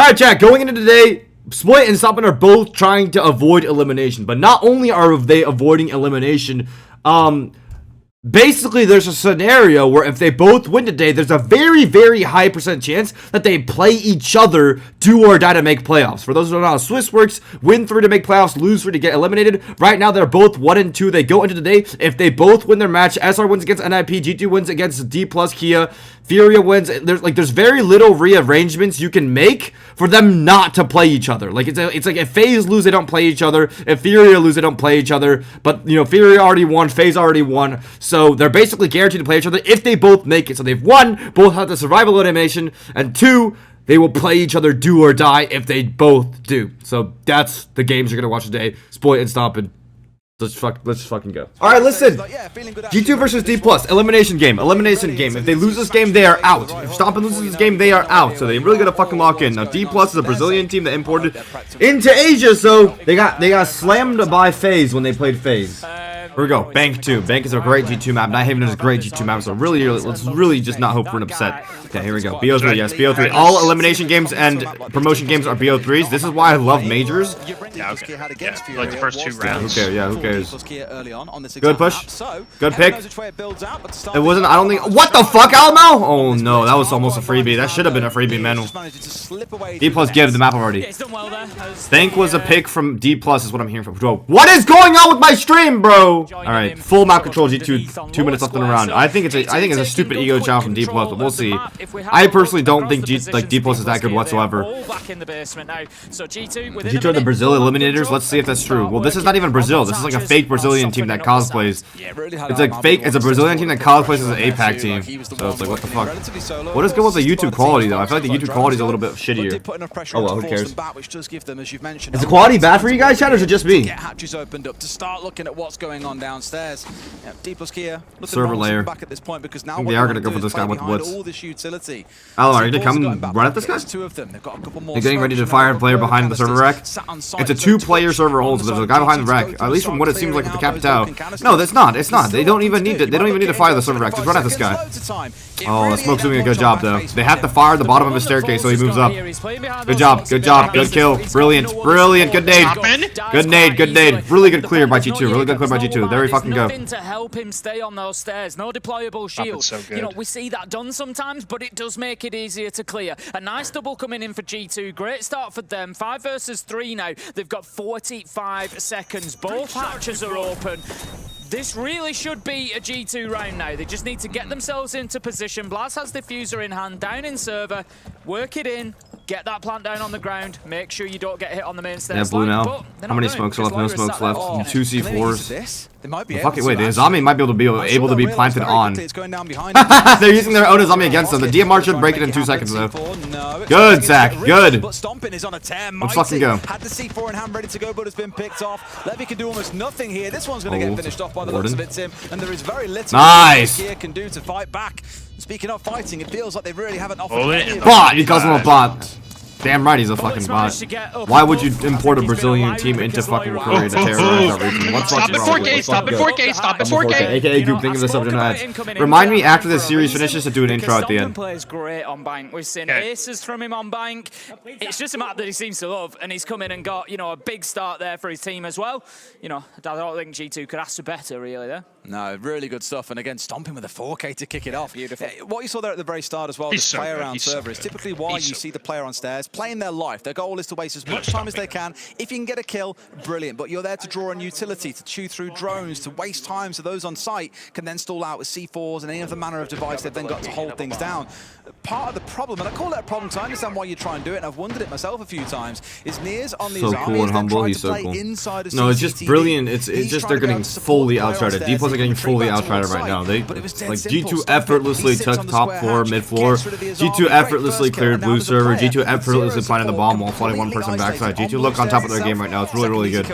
Alright, chat, going into today, Spoit and Stompn are both trying to avoid elimination. But not only are they avoiding elimination, basically there's a scenario where if they both win today, there's a very, very high percent chance that they play each other do or die to make playoffs. For those who don't know how Swiss works, win 3 to make playoffs, lose 3 to get eliminated. Right now, they're both 1 and 2. They go into today. If they both win their match, SR wins against NiP, G2 wins against DPLUS KIA, Furia wins. There's very little rearrangements you can make for them not to play each other. Like it's like if FaZe lose, they don't play each other. If Furia lose, they don't play each other. But you know, Furia already won, FaZe already won, so they're basically guaranteed to play each other if they both make it. So they've won, both have the survival elimination, and 2, they will play each other do or die if they both do. So that's the games you're gonna watch today. Spoit and Stompn. Let's fucking go. Alright, listen. G2 versus DPLUS. Elimination game. If they lose this game, they are out. If Stompn loses this game, they are out. So they really gotta fucking lock in. Now DPLUS is a Brazilian team that imported into Asia, so they got slammed by FaZe when they played FaZe. Here we go. Bank 2. Bank is a great G2 map. Nighthaven is a great G2 map. So let's really just not hope for an upset. Okay, here we go. BO3, yes, BO3. All elimination games and promotion games are BO3s. This is why I love majors. Yeah, okay. Yeah, like the first 2 rounds. Okay, yeah, who cares? Good push. Good pick. It wasn't, I don't think. What the fuck, Alamo? Oh no, that was almost a freebie. That should have been a freebie, man. DPLUS gave the map already. Think was a pick from DPLUS is what I'm hearing from. What is going on with my stream, bro? Alright, full map control G2, 2 minutes left in the round. I think it's a stupid ego challenge from DPLUS, but we'll see. I personally don't think DPLUS is that good whatsoever. G2 are the Brazil eliminators. Let's see if that's true. Well, this is not even Brazil. This is like a fake Brazilian team that cosplays. It's like fake. It's a Brazilian team that cosplays as an APAC team. So it's like, what the fuck? What is good with the YouTube quality though? I feel like the YouTube quality is a little bit shittier. Oh well, who cares? Is the quality bad for you guys, chat, or is it just me? Downstairs. Yeah, DPLUS KIA server layer. Back at this point because now they are gonna go for this guy with Blitz. Alan, are you gonna come run at this guy? They're getting ready to fire a player behind the server rack. It's a 2-player server hold, so there's a guy behind the rack. At least from what it seems like with the Capitao. No, that's not. It's not. They don't even need to. They don't even need to fire the server rack. Just run at this guy. Oh, the smoke's doing a good job though. They have to fire the bottom of his staircase so he moves up. Good job. Good job. Good kill. Brilliant. Brilliant. Good nade. Good nade. Good nade. Really good clear by G2. Really good clear by G2. There we fucking go. To help him stay on those stairs. No deployable shield. So you know, we see that done sometimes, but it does make it easier to clear. A nice double coming in for G2. Great start for them. 5 versus 3 now. They've got 45 seconds. Both hatches are open. This really should be a G2 round now. They just need to get themselves into position. Blast has diffuser in hand, down in server. Work it in. Get that plant down on the ground. Make sure you don't get hit on the main stairs. Yeah, blue now. How many smokes are left? No smokes left. 2 C4s. Fuck it, wait, the Azami might be able to be planted on. They're using their own Azami against them. The DMR should break it in 2 seconds though. Good, Zach. Good. Let's fucking go. Had the C4 in hand ready to go, but it's been picked off. Levy can do almost nothing here. This one's going to get finished off by the looks of it, Tim. And there is very little Kia can do to fight back. Speaking of fighting, it feels like they really haven't offered any. Bot! He calls him a bot. Damn right he's a fucking bot. Why would you import a Brazilian team into fucking Korea to terrorize that region? What's fucking wrong with it? Stop it 4K, stop it 4K. AKA Goop, think of this subject ads. Remind me after this series finishes to do an intro at the end. Plays great on Bank. We've seen aces from him on Bank. It's just a map that he seems to love, and he's come in and got, you know, a big start there for his team as well. You know, I don't think G2 could ask for better really there. No, really good stuff. And again, Stompn with a 4K to kick it off. Beautiful. What you saw there at the very start as well, this play around server is typically why you see the player on stairs playing their life. Their goal is to waste as much time as they can. If you can get a kill, brilliant. But you're there to draw on utility, to chew through drones, to waste time so those on site can then stall out with C4s and any other manner of device they've then got to hold things down. Part of the problem, and I call that a problem because I understand why you try and do it, and I've wondered it myself a few times, is Nia's on the so cool and humble. He's so cool. No, it's just brilliant. It's just they're getting fully outshied. DPLUS are getting fully outshied right now. They like G2 effortlessly took top floor, mid floor. G2 effortlessly cleared blue server. G2 effortlessly planted the bomb while flooding one person backside. G2 look on top of their game right now. It's really, really good.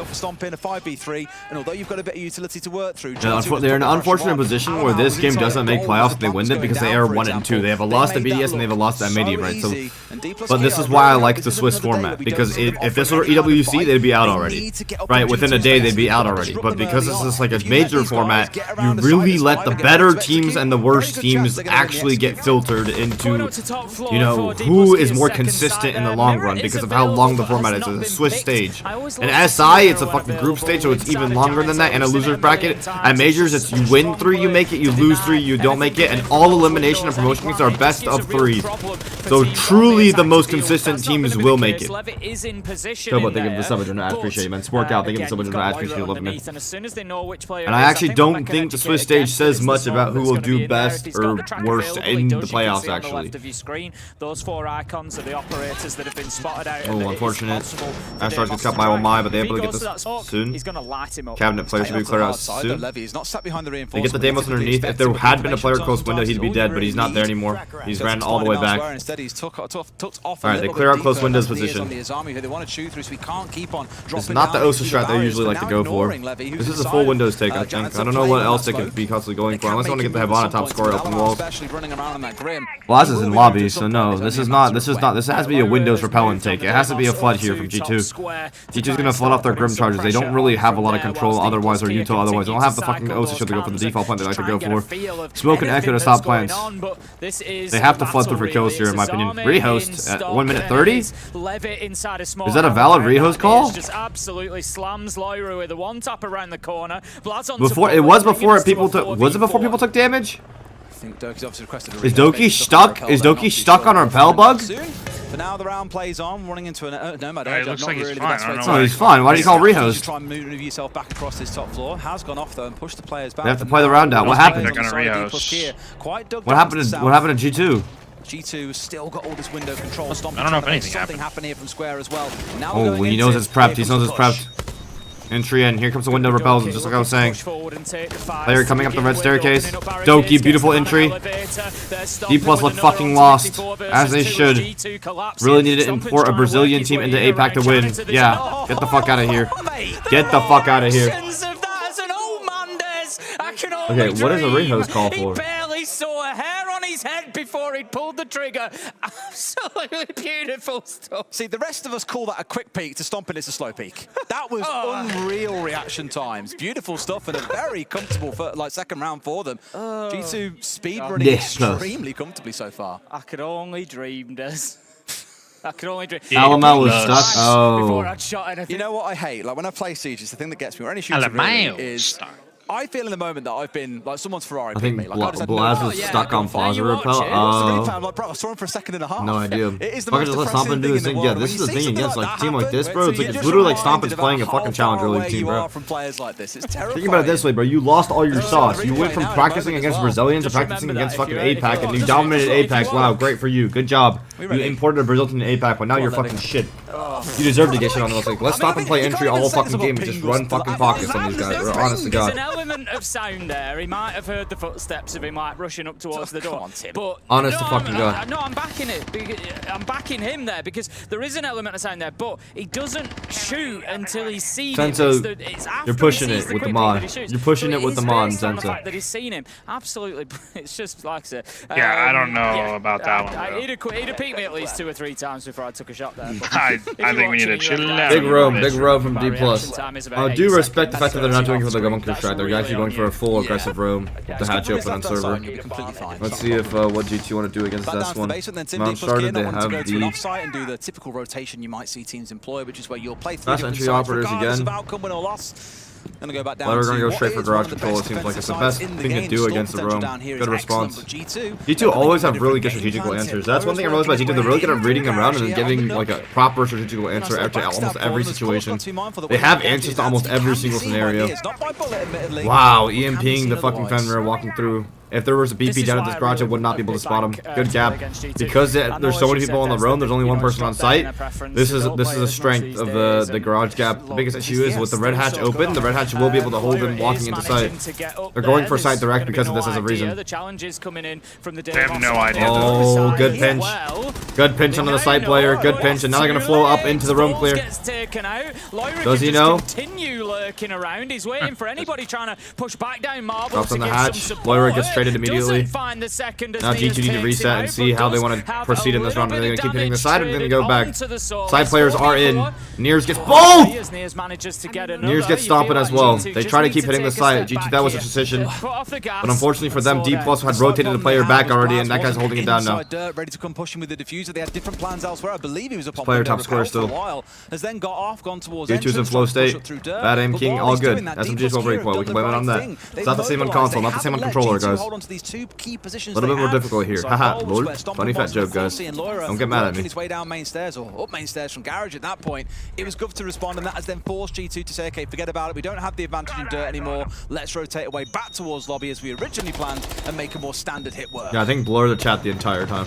They're in an unfortunate position where this game doesn't make playoffs and they win it because they are 1 and 2. They have a loss to BDS TS and they've lost that midi, right? So, but this is why I like the Swiss format, because if this were EWC, they'd be out already, right? Within a day, they'd be out already. But because this is like a major format, you really let the better teams and the worst teams actually get filtered into, you know, who is more consistent in the long run because of how long the format is. It's a Swiss stage. And SI, it's a fucking group stage, so it's even longer than that. And a loser's bracket. At majors, it's you win 3, you make it, you lose 3, you don't make it, and all elimination and promotion games are best of 3. So truly, the most consistent teams will make it. Go, but they give the sub I appreciate you, man. Spork out, they give the sub I appreciate you, love me. And I actually don't think the Swiss stage says much about who will do best or worst in the playoffs, actually. Those 4 icons are the operators that have been spotted out. Oh, unfortunate. Astars gets cut by 1 Mai, but they're able to get this soon. Cabinet players should be cleared out soon. They get the Deimos underneath. If there had been a player close window, he'd be dead, but he's not there anymore. He's ran all the way back. Alright, they clear out close windows position. It's not the Osa strat they usually like to go for. This is a full windows take, I think. I don't know what else they could be constantly going for, unless they want to get the Hibana top score, open walls. Blaz is in lobby, so no, this has to be a windows repellent take. It has to be a flood here from G2. G2's gonna flood off their Grim charges. They don't really have a lot of control otherwise, or Utah otherwise. They don't have the fucking Osa show to go for the default plant they like to go for. Smoke and Echo to stop plants. They have to flood through for kills here, in my opinion. Rehost at 1 minute 30? Is that a valid rehost call? Just absolutely slams Loiru with a 1-tap around the corner. Before people took damage? Is Doki stuck? Is Doki stuck on our Repel bug? For now, the round plays on, running into an Nomad. It looks like he's fine. Oh, he's fine. Why do you call rehost? Try and move yourself back across this top floor. Has gone off though and pushed the players back. They have to play the round out. What happened? They're gonna rehost. What happened to G2? G2 still got all this window control. Stompn I don't know if anything happened here from Square as well. Oh, he knows it's prepped. He knows it's prepped. Entry in. Here comes the window repels, just like I was saying. Player coming up the red staircase. Doki, beautiful entry. DPLUS look fucking lost, as they should. Really need to import a Brazilian team into APAC to win. Yeah, get the fuck out of here. Get the fuck out of here. Okay, what is a rehost call for? He saw a hair on his head before he pulled the trigger. Absolutely beautiful stuff. See, the rest of us call that a quick peek. To Stompn, it's a slow peek. That was unreal reaction times. Beautiful stuff and a very comfortable second round for them. G2 speedrunning extremely comfortably so far. I could only dream this. I could only dream. Alamo was stuck. Before I'd shot anything. You know what I hate? Like when I play Siege, it's the thing that gets me. Or any shooter really is. I feel in the moment that I've been like someone's Ferrari. I think Blaz was stuck on Plaza Repel. Like, bro, I saw him for a second and a half. No idea. It is the most just let Stompn do his thing. Yeah, this is the thing against like a team like this, bro. It's like it's literally like Stompn's playing a fucking Challenger League team, bro. Think about it this way, bro. You lost all your sauce. You went from practicing against Brazilians to practicing against fucking APAC, and you dominated APAC. Wow, great for you. Good job. You imported a Brazilian to APAC, but now you're fucking shit. You deserve to get shit on those. Like, let's stop and play entry all fucking game and just run fucking pockets on these guys. Bro. Honest to God. There's an element of sound there. He might have heard the footsteps of him like rushing up towards the door. But honest to fucking God. No, I'm backing it. I'm backing him there because there is an element of sound there, but he doesn't shoot until he's seen him. You're pushing it with the mod. You're pushing it with the mod, Senso. The fact that he's seen him, absolutely. It's just like I said. Yeah, I don't know about that one. He'd have peeked me at least 2 or 3 times before I took a shot there. I think we need to chill out. Big row from DPLUS. I do respect the fact that they're not doing it for the monkey strat. They're actually going for a full aggressive roam with the hatch open on server. Let's see if what G2 want to do against this one. Mount started, they have the offsite and do the typical rotation you might see teams employ, which is where you'll play fast entry operators again. Gonna go back down. We're gonna go straight for garage control. It seems like it's the best thing to do against the roam. Good response. G2 always have really good strategical answers. That's one thing I realized about G2. They're really good at reading them around and then giving like a proper strategical answer to almost every situation. They have answers to almost every single scenario. Wow, EMPing the fucking Fenrir walking through. If there was a BP down at this garage, I would not be able to spot him. Good gap. Because there's so many people on the roam, there's only one person on site. This is a strength of the garage gap. The biggest issue is with the red hatch open, the red hatch will be able to hold him walking into site. They're going for site direct because of this as a reason. They have no idea. Oh, good pinch. Good pinch onto the site player. Good pinch, and now they're gonna flow up into the roam clear. Does he know? Continue lurking around. He's waiting for anybody trying to push back down marble. Drops on the hatch. Loira gets traded immediately. Find the second as Now G2 need to reset and see how they want to proceed in this round. Are they going to keep hitting the side, or are they going to go back? Side players are in. Niers gets both! Niers gets Stompn as well. They try to keep hitting the side. G2, that was a decision. But unfortunately for them, DPLUS had rotated the player back already, and that guy's holding it down now. Ready to come pushing with the diffuser. They had different plans elsewhere. I believe he was upon player top scorer still. Has then got off, gone towards G2's in flow state. Bad aim king, all good. SMG's over recoil. We can blame it on that. It's not the same on console, not the same on controller, guys. A little bit more difficult here. Haha, lol. Funny fat joke, guys. Don't get mad at me. His way down main stairs, or up main stairs from garage at that point. It was good to respond, and that has then forced G2 to say, okay, forget about it. We don't have the advantage in dirt anymore. Let's rotate away back towards lobby as we originally planned and make a more standard hit work. Yeah, I think blur the chat the entire time.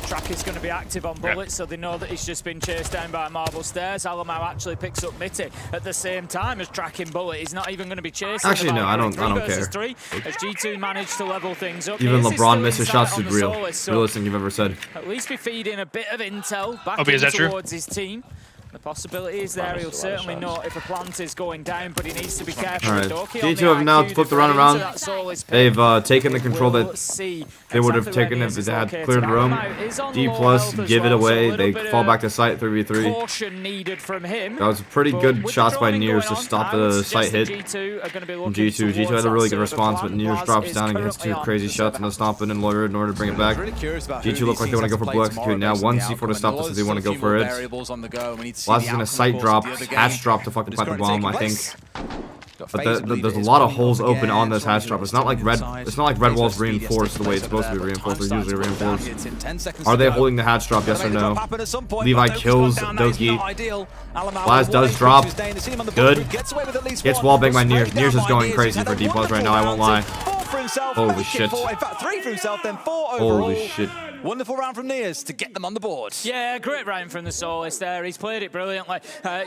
Track is going to be active on bullets, so they know that he's just been chased down by marble stairs. Alamau actually picks up Mitty at the same time as tracking bullet. He's not even going to be chasing. Actually, no, I don't care. As G2 managed to level things up. Even LeBron misses shots to real. Realest thing you've ever said. At least be feeding a bit of intel back towards his team. The possibility is there. He'll certainly know if a plant is going down, but he needs to be careful. All right. G2 have now flipped the run around. They've taken the control that they would have taken if they had cleared the room. DPLUS give it away. They fall back to site 3v3. That was pretty good shots by Niers to stop the site hit. From G2 had a really good response, but Niers drops down and gets two crazy shots in the Stompn and Lawyer in order to bring it back. G2 look like they want to go for blue execute now. One C4 to stop this if they want to go for it. Blast is gonna sight drop, hatch drop to fucking plant the bomb, I think. But there's a lot of holes open on this hatch drop. It's not like red wall's reinforced the way it's supposed to be reinforced or usually reinforced. Are they holding the hatch drop? Yes or no? Levi kills Doki. Blaz does drop. Good. Gets wallbanged by Niers. Niers is going crazy for DPLUS right now, I won't lie. Holy shit. In fact, 3 for himself, then 4 overall. Holy shit. Wonderful round from Niers to get them on the board. Yeah, great round from the Solace there. He's played it brilliantly.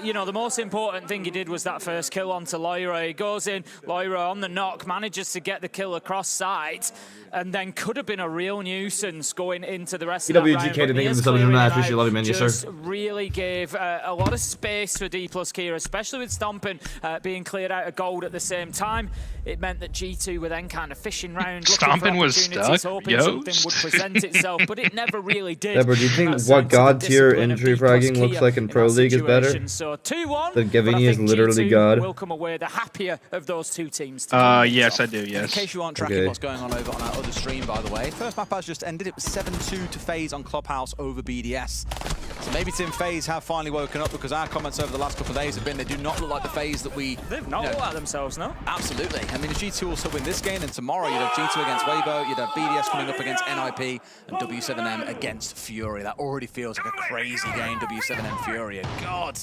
You know, the most important thing he did was that first kill onto Loira. He goes in, Loira on the knock, manages to get the kill across site, and then could have been a real nuisance going into the rest of the round. EWGK to think of the subject. I appreciate you, love you, man. Yes, sir. Just really gave a lot of space for DPLUS KIA, especially with Stompn being cleared out of gold at the same time. It meant that G2 were then kind of fishing round, Stompn was stuck. hoping something would present itself, but it never really did. Deborah, do you think what God tier entry fragging looks like in Pro League is better? So 2-1. That Gavini is literally God. Will come away the happier of those two teams. Yes, I do. Yes. In case you aren't tracking what's going on over on our other stream, by the way, first map has just ended. It was 7-2 to FaZe on Clubhouse over BDS. So maybe Team FaZe have finally woken up, because our comments over the last couple of days have been they do not look like the FaZe that we. They've not looked like themselves, no? Absolutely. I mean, if G2 also win this game, then tomorrow you'd have G2 against Weibo, you'd have BDS coming up against NiP, and W7M against Fury. That already feels like a crazy game, W7M Fury. And God,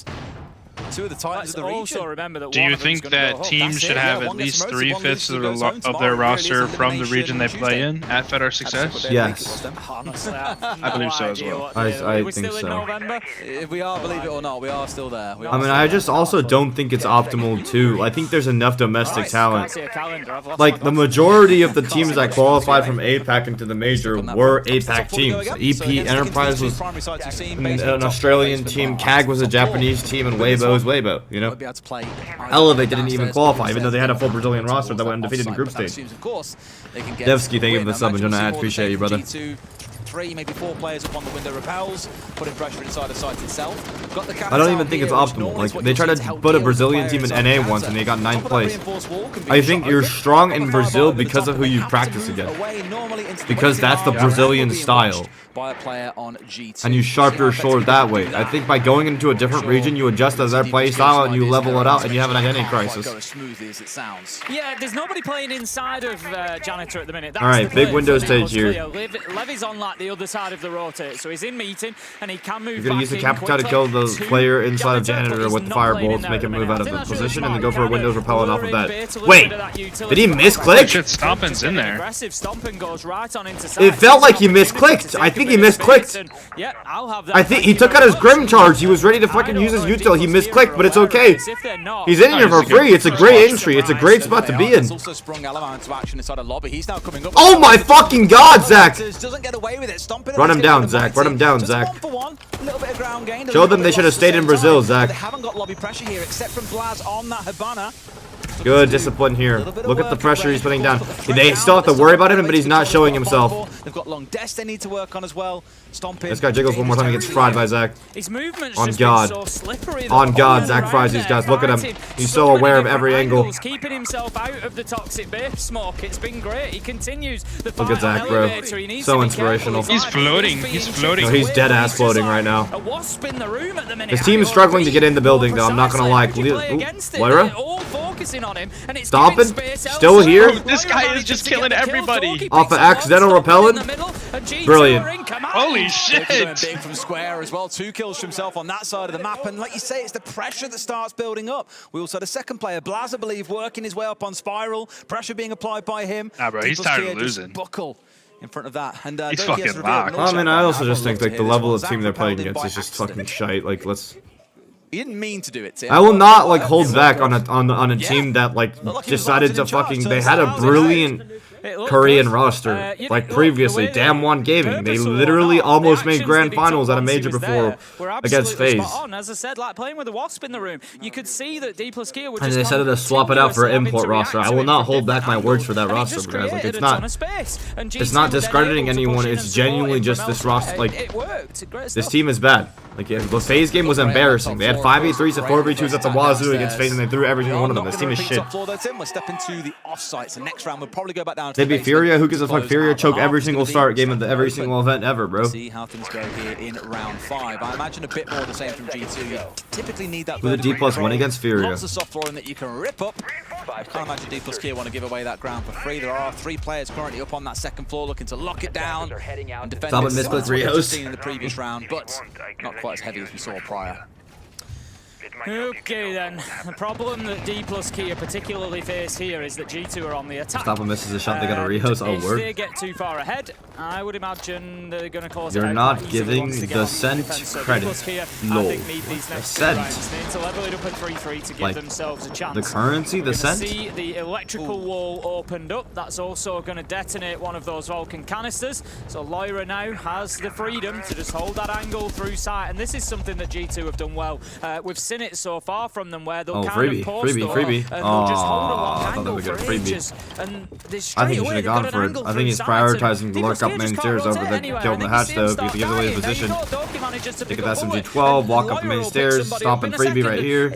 two of the titans of the region. Remember that. Do you think that teams should have at least 3/5 of their roster from the region they play in at Fett Success? Yes. I believe so as well. I think so. If we are, believe it or not, we are still there. I mean, I just also don't think it's optimal too. I think there's enough domestic talent. Like, the majority of the teams that qualified from APAC into the major were APAC teams. EP Enterprise was an Australian team, CAG was a Japanese team, and Weibo is Weibo, you know? Elevate didn't even qualify, even though they had a full Brazilian roster that went undefeated in group stage. Devsky, thank you for the sub, and Jonah, I appreciate you, brother. 3, maybe 4 players upon the window repels, putting pressure inside the site itself. Got the I don't even think it's optimal. Like, they tried to put a Brazilian team in NA once and they got 9th place. I think you're strong in Brazil because of who you practice against. Because that's the Brazilian style. And you sharp your sword that way. I think by going into a different region, you adjust to their play style and you level it out and you have an identity crisis. Yeah, there's nobody playing inside of Janitor at the minute. Alright, big window stage here. Levy's on like the other side of the rotate, so he's in meeting and he can move. You're gonna use the Capital to kill the player inside of Janitor with the fireball to make him move out of the position and then go for a Windows repellent off of that. Wait, did he misclick? Shit, Stompn's in there. It felt like he misclicked. I think he misclicked. I think he took out his Grim Charge. He was ready to fucking use his util. He misclicked, but it's okay. He's in here for free. It's a great entry. It's a great spot to be in. Oh my fucking god, Zach! Run him down, Zach. Run him down, Zach. Show them they should have stayed in Brazil, Zach. They haven't got lobby pressure here except from Blaz on that Hibana. Good discipline here. Look at the pressure he's putting down. They still have to worry about him, but he's not showing himself. They've got long deaths they need to work on as well. Stompn. This guy jiggles one more time and gets fried by Zach. His movement's On just God. been so slippery. On God, Zach fries these guys. Look at him. He's so aware of every angle. Keeping himself out of the toxic base smoke. It's been great. He continues the Look at Zach, bro. So inspirational. He's floating. He's floating. No, he's dead ass floating right now. A wasp in the room at the minute. His team is struggling to get in the building, though. I'm not gonna lie. Lyra? Stompn? Still here? Oh, this guy is just killing everybody. Off of accidental repelling? Brilliant. Holy shit. Big from square as well. 2 kills for himself on that side of the map. And like you say, it's the pressure that starts building up. We also had a second player, Blaz, I believe, working his way up on Spiral. Pressure being applied by him. Nah, bro, he's tired of losing. Buckle in front of that. And he's fucking locked. I mean, I also just think like the level of team they're playing against is just fucking shite. Like, let's. He didn't mean to do it, Tim. I will not like hold back on a team that like decided to fucking. They had a brilliant Korean roster like previously. Damwon Gaming. They literally almost made grand finals at a major before against FaZe. As I said, like playing with a wasp in the room, you could see that DPLUS KIA were just and they decided to swap it out for an import roster. I will not hold back my words for that roster, guys. Like it's not discrediting anyone. It's genuinely just this roster. Like this team is bad. Like the FaZe game was embarrassing. They had 5v3s and 4v2s at the wazoo against FaZe, and they threw every single one of them. This team is shit. We're stepping to the offsite. So next round we'll probably go back down. They beat Furia. Who gives a fuck? Furia choke every single start game of every single event ever, bro. See how things go here in round 5. I imagine a bit more the same from G2. You typically need that. With a D+ win against Furia. Lots of soft flooring that you can rip up. I can't imagine DPLUS KIA want to give away that ground for free. There are 3 players currently up on that second floor looking to lock it down and defend it. Misplaced Rios in the previous round, but not quite as heavy as we saw prior. Okay then, the problem that DPLUS KIA particularly face here is that G2 are on the attack. Stompn misses a shot, they got a Rios. Oh, if word. they get too far ahead, I would imagine they're going to cause You're it not out giving easily the scent credit. No. The scent. They need to level it up at 3-3 to give like, themselves a chance. The currency, the scent? See the electrical wall opened up. That's also going to detonate one of those Vulcan canisters. So Lyra now has the freedom to just hold that angle through sight. And this is something that G2 have done well. We've seen it so far from them where they'll kind of pause freebie. and they'll just hold a long I thought they angle would get a for freebie. ages. And I think he should have gone for it. I think he's prioritizing the lurk up main stairs over the kill in the hatch though, because he gives away the position. Take a SMG-12, walk up the main stairs, Stompn freebie right here.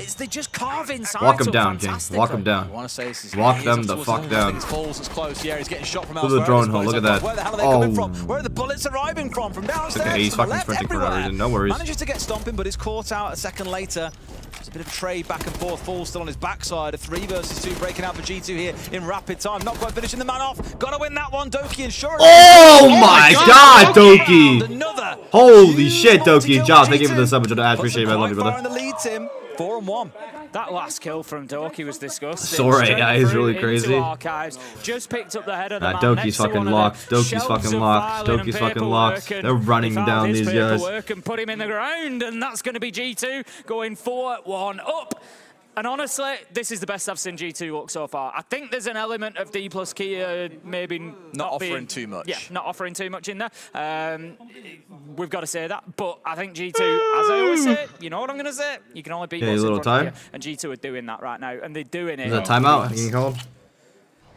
Walk him down, King. Walk him down. Walk them the fuck down. To the drone hole, look at that. Oh. Where are the bullets arriving from? From downstairs. Okay, he's fucking sprinting for no reason, no worries. Manages to get Stompn, but is caught out a second later. There's a bit of a trade back and forth. Fall still on his backside. A 3 versus 2 breaking out for G2 here in rapid time. Not quite finishing the man off. Gotta win that one, Doki, and sure. Oh my God, Doki! Holy shit, Doki. Job, thank you for the sub. I appreciate it. I love you, brother. In the lead, Tim. 4-1. That last kill from Doki was disgusting. Sorry, AI is really crazy. Just picked up the head of the man Doki's fucking locked. Doki's fucking locked. Doki's fucking locked. They're running down these guys. And put him in the ground, and that's going to be G2 going 4-1 up. And honestly, this is the best I've seen G2 look so far. I think there's an element of DPLUS KIA maybe not offering too much. Yeah, not offering too much in there. We've got to say that. But I think G2, as I always say, you know what I'm going to say? You can only beat what's in front of you. And G2 are doing that right now, and they're doing it. Is that timeout? You can call him?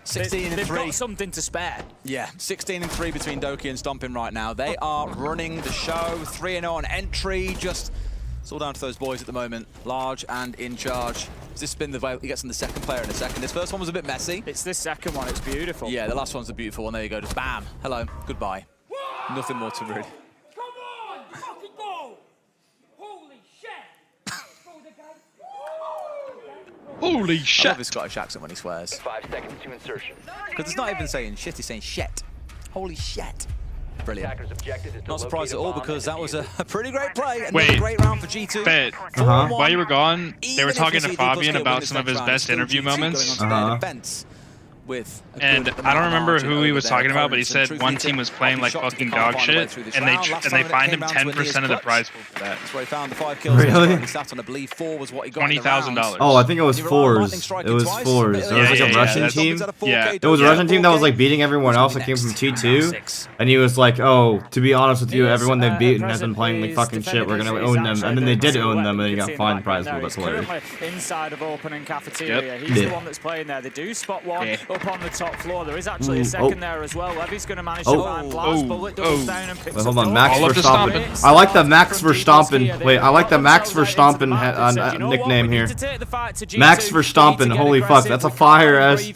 16 and 3. They've got something to spare. Yeah, 16 and 3 between Doki and Stompn right now. They are running the show. 3-0 on entry. Just it's all down to those boys at the moment. Large and in charge. Has this been the way he gets in the second player in a second? This first one was a bit messy. It's this second one. It's beautiful. Yeah, the last one's a beautiful one. There you go. Just bam. Hello. Goodbye. Nothing more to read. Come on, fucking go! Holy shit! Holy shit! I love his Scottish accent when he swears. 5 seconds to insertion. Because it's not even saying shit, he's saying shit. Holy shit. Brilliant. Not surprised at all because that was a pretty great play. Wait, a great round for G2. Fett, while you were gone, they were talking to Fabian about some of his best interview moments. with And I don't remember who he was talking about, but he said one team was playing like fucking dog shit, and they fined him 10% of the prize pool for that. That's where he found the 5 kills. Really? He sat on, I believe, 4 was what he got. $20,000. Oh, I think it was 4s. It was 4s. There was like a Russian team. Yeah. It was a Russian team that was like beating everyone else that came from T2, and he was like, "Oh, to be honest with you, everyone they've beaten has been playing like fucking shit. We're gonna own them," and then they did own them, and then he got fined prize pool. That's hilarious. Inside of opening cafeteria, he's the one that's playing there. They do spot one up on the top floor. There is actually a second there as well. Levy's going to manage to find Blast. Bullet doubles down and picks Wait, hold on, Max All of the Verstappen. I like the Max Verstappen. Wait, I like the Max Verstappen nickname here. Max Verstappen. Holy fuck, that's a fire ass.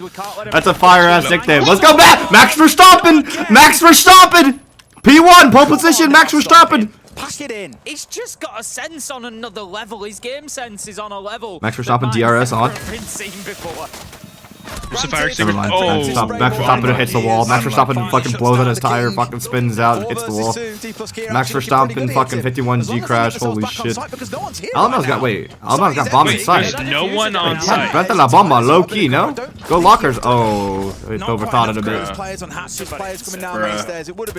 That's a fire ass nickname. Let's go back, Max Verstappen. Max Verstappen. P1 pole position. Max Verstappen. Pack it in. He's just got a sense on another level. His game sense is on a level. Max Verstappen DRS on. Been seen before. Never mind. Max Verstappen hits the wall. Max Verstappen fucking blows on his tire, fucking spins out, hits the wall. Max Verstappen fucking 51G crash. Holy shit. Alamo's got bomb in sight. There's no one on site. Vete la bomba, low key, no? Go lockers. Oh, it overthought it a bit.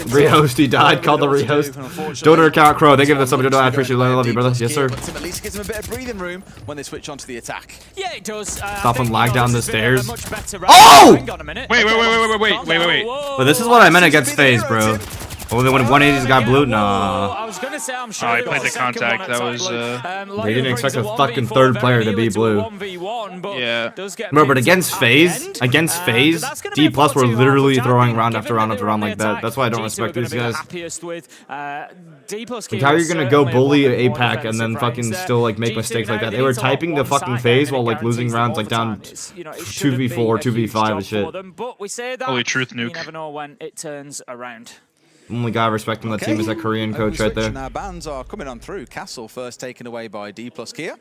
Rehost, he died. Called the rehost. Donor account Crow. They give us something to do. I appreciate it. I love you, brother. Yes, sir. At least it gives him a bit of breathing room when they switch onto the attack. Yeah, it does. Stop him lag down the stairs. Oh! Wait. But this is what I meant against FaZe, bro. Only when 180's got blue? Nah. I was gonna say, I'm sure. Oh, he played the contact. That was. They didn't expect a fucking third player to be blue. Yeah. Bro, but against FaZe, DPLUS were literally throwing round after round after round like that. That's why I don't respect these guys. Like, how are you gonna go bully APAC and then fucking still like make mistakes like that? They were typing the fucking FaZe while like losing rounds like down 2v4, 2v5 and shit. Holy truth nuke. You never know when it turns around. Only guy respecting that team is that Korean coach right there. Now bans are coming on through. Castle first taken away by DPLUS KIA.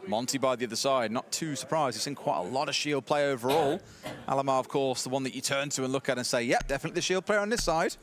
Monty by the other side, not too surprised. He's seen quite a lot of shield play overall. Alamar, of course, the one that you turn to and look at and say, yep, definitely the shield player on this side.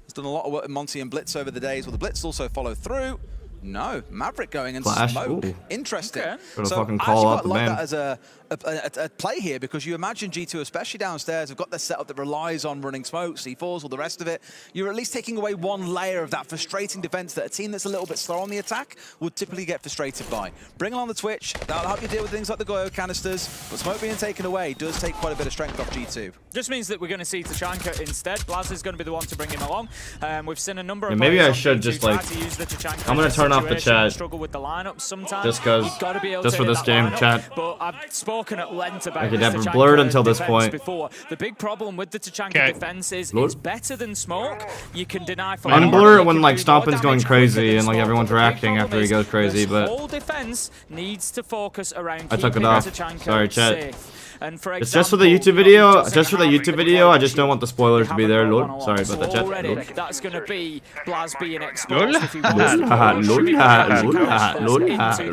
He's done a lot of work with Monty and Blitz over the days. Will the Blitz also follow through? No, Maverick going and Flash. smoke. Ooh. Interesting. Gotta So fucking I call actually out the quite like man. that as a play here, because you imagine G2, especially downstairs, have got their setup that relies on running smoke, C4s, all the rest of it. You're at least taking away one layer of that frustrating defense that a team that's a little bit slow on the attack would typically get frustrated by. Bring along the Twitch. That'll help you deal with things like the Goyo canisters, but smoke being taken away does take quite a bit of strength off G2. Just means that we're going to see Tachanka instead. Blaz is going to be the one to bring him along. We've seen a number of maybe I players should on just G2 like. try to use the Tachanka I'm gonna turn off the situation and chat. struggle with the lineup sometimes. Just cause. You've got to be able Just to for hit this that game, lineup, chat. But I've spoken at length about I could this have it Tachanka blurred until this defense point. before. The big problem with the Tachanka Okay. defense is Lord. it's better than smoke. You can deny for Unblur it you when can like do more Stompn's going damage crazy quicker than and like smoke. everyone's The big reacting problem after he is goes crazy, this but whole defense needs to focus around I took it keeping off. Tachanka Sorry, chat. safe. And for it's just for the example, YouTube video. doesn't Just for the have YouTube the video. I just cloak don't want the spoilers to be there, Lord. Lord. Sorry about that, chat. Already, Lord. that's going to be Blaz being exposed if he Lord, wants to.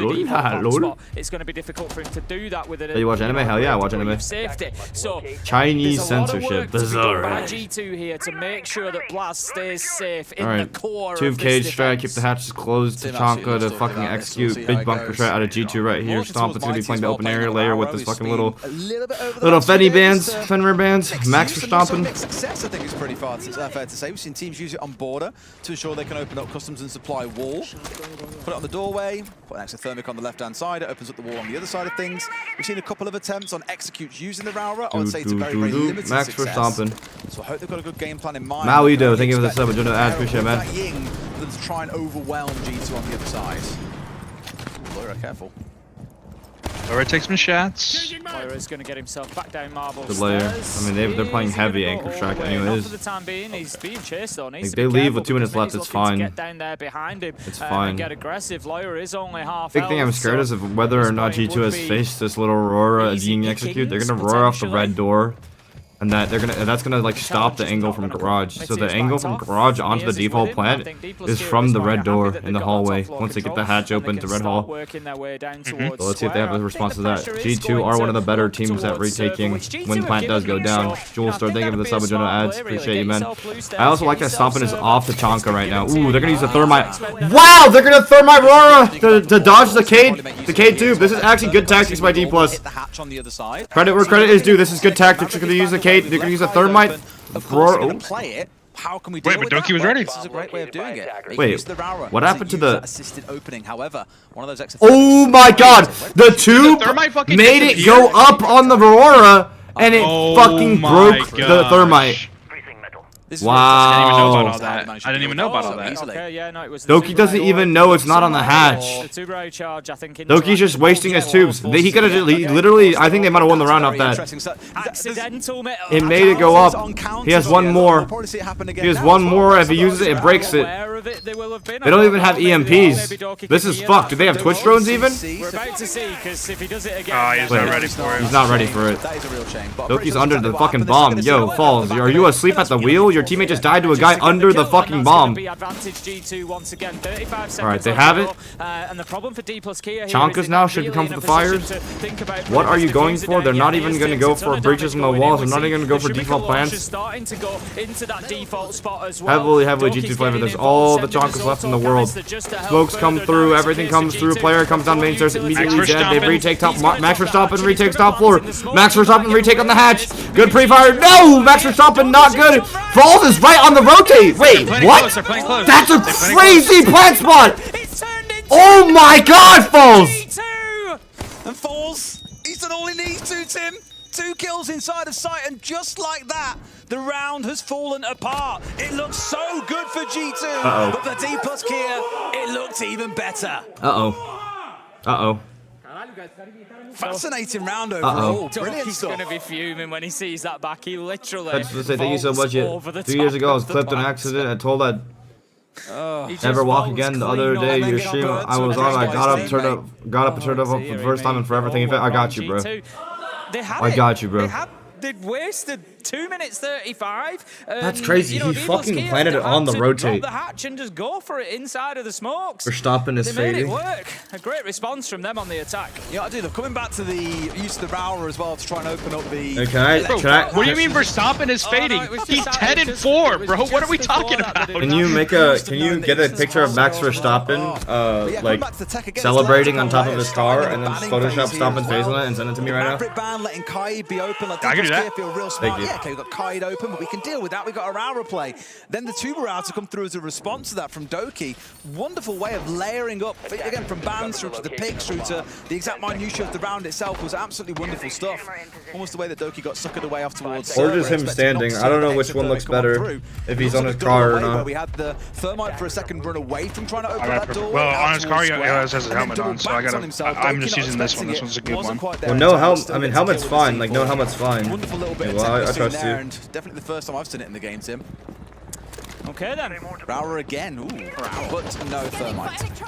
Lord. It's going to be difficult for him to do that with it. You watch anime? Hell yeah, I watch anime. Safety. So Chinese there's a lot of censorship. work to be Bizarre. done by G2 here to make sure that Blaz stays safe in the Alright, core tube of cage this strat, keep defense. the hatches closed. Tachanka to fucking execute. Big bunker strat out of G2 right here. Stomp, it's gonna be playing the open area layer with this fucking little Fenny bands, Fenrir bands. Max Verstappen. Success, I think, is pretty fair to say. We've seen teams use it on border to ensure they can open up customs and supply wall. Put it on the doorway, put an extra thermic on the left-hand side, it opens up the wall on the other side of things. We've seen a couple of attempts on executes using the Raura. I would say it's a very, very limited Max success. Verstappen. So I hope they've got a good game plan in mind. Mauido, thank you for the sub. Doing the ads, appreciate it, man. That Ying for them to try and overwhelm G2 on the other side. Laura, careful. Laura takes some shots. Moira's going to get himself back down marble Good layer. stairs. I mean, they're playing He's gonna heavy go anchor all track the way. Not anyways. for the time being, he's being chased though. Needs Like, to they be leave careful with 2 minutes because left, he's it's looking to fine. Get down there behind him. It's And fine. get aggressive. Lawyer is only half Big thing I'm health, scared is so of whether or not this G2 point has would be faced this little Aurora easy Ying pickings, execute. They're gonna roar off the red door. And that's gonna like stop the angle from garage. So the angle from garage onto the default plant is from the red door in the hallway. Once they get the hatch open to red hall. So let's see if they have a response to that. G2 are one of the better teams at retaking when plant does go down. Jules, thank you for the sub general ads. Appreciate you, man. I also like that Stompn is off the Chonka right now. Ooh, they're gonna use the thermite. Wow, they're gonna thermite Aurora to dodge the Cade tube. This is actually good tactics by DPLUS. Credit where credit is due. This is good tactics. They're gonna use the Cade. They're gonna use a thermite. How can we Wait, but Doki was ready. This is a great way of doing it. Wait, what happened to the assisted opening? However, one of those oh my god, the tube made it go up on the Aurora and it fucking broke the thermite. Wow. I didn't even know about all that. Doki doesn't even know it's not on the hatch. Doki's just wasting his tubes. He could have literally, I think they might have won the round off that. It made it go up. He has one more. He has one more. If he uses it, it breaks it. They don't even have EMPs. This is fucked. Do they have Twitch drones even? We're about to see, because if he does it again, he's not ready for it. He's not ready for it. That is a real shame. Doki's under the fucking bomb. Yo, Falls, are you asleep at the wheel? Your teammate just died to a guy under the fucking bomb. Alright, they have it. Chonkas now should come for the fires. What are you going for? They're not even going to go for breaches on the walls. They're not even going to go for default plants. Heavily GT flavor. There's all the Chonkas left in the world. Smokes come through. Everything comes through. Player comes down main stairs. Immediately dead. They retake top. Max Verstappen retakes top floor. Max Verstappen retake on the hatch. Good pre-fire. No! Max Verstappen not good. Falls is right on the rotate. Wait, what? That's a crazy plant spot. Oh my god, Falls! And Falls, he's done all he needs to, Tim. 2 kills inside of sight, and just like that, the round has fallen apart. It looks so good for G2, but for DPLUS Kia, it looked even better. Fascinating round overall. Brilliant stuff. He's going to be fuming when he sees that back. He literally. That's to say, thank you so much. 2 years ago, I was clipped in an accident. I told that never walk again. The other day, your stream I was on, I got up and turned up for the first time in forever. Thank you. I got you, bro. I got you, bro. They'd wasted 2 minutes 35. That's crazy. He fucking planted it on the rotate. The hatch and just go for it inside of the smokes. Verstappen is fading. They made it work. A great response from them on the attack. Yeah, I do. They're coming back to the use of the Rower as well to try and open up the. What do you mean Verstappen is fading? He's 10 and 4, bro. What are we talking about? Can you get a picture of Max Verstappen like celebrating on top of his car and then Photoshop Stompn's face on it and send it to me right now? Letting Kai be open. I can do that. Feel real smart. Yeah, okay, we've got Kaid open, but we can deal with that. We've got a Aura play. Then the Tuber Route to come through as a response to that from Doki. Wonderful way of layering up, again, from bands through to the picks, through to the exact minutiae of the round itself was absolutely wonderful stuff. Almost the way that Doki got suckered away off towards. Or just him standing. I don't know which one looks better, if he's on his car or not. We had the Thermite for a second run away from trying to open that door. Well, on his car, he has his helmet on, so I'm just using this one. This one's a good one. Well, no helmet. I mean, helmet's fine. Like, no helmet's fine. Wonderful little bit. Well, I trust you. And definitely the first time I've seen it in the game, Tim. Okay then. Rower again. Ooh, but no Thermite.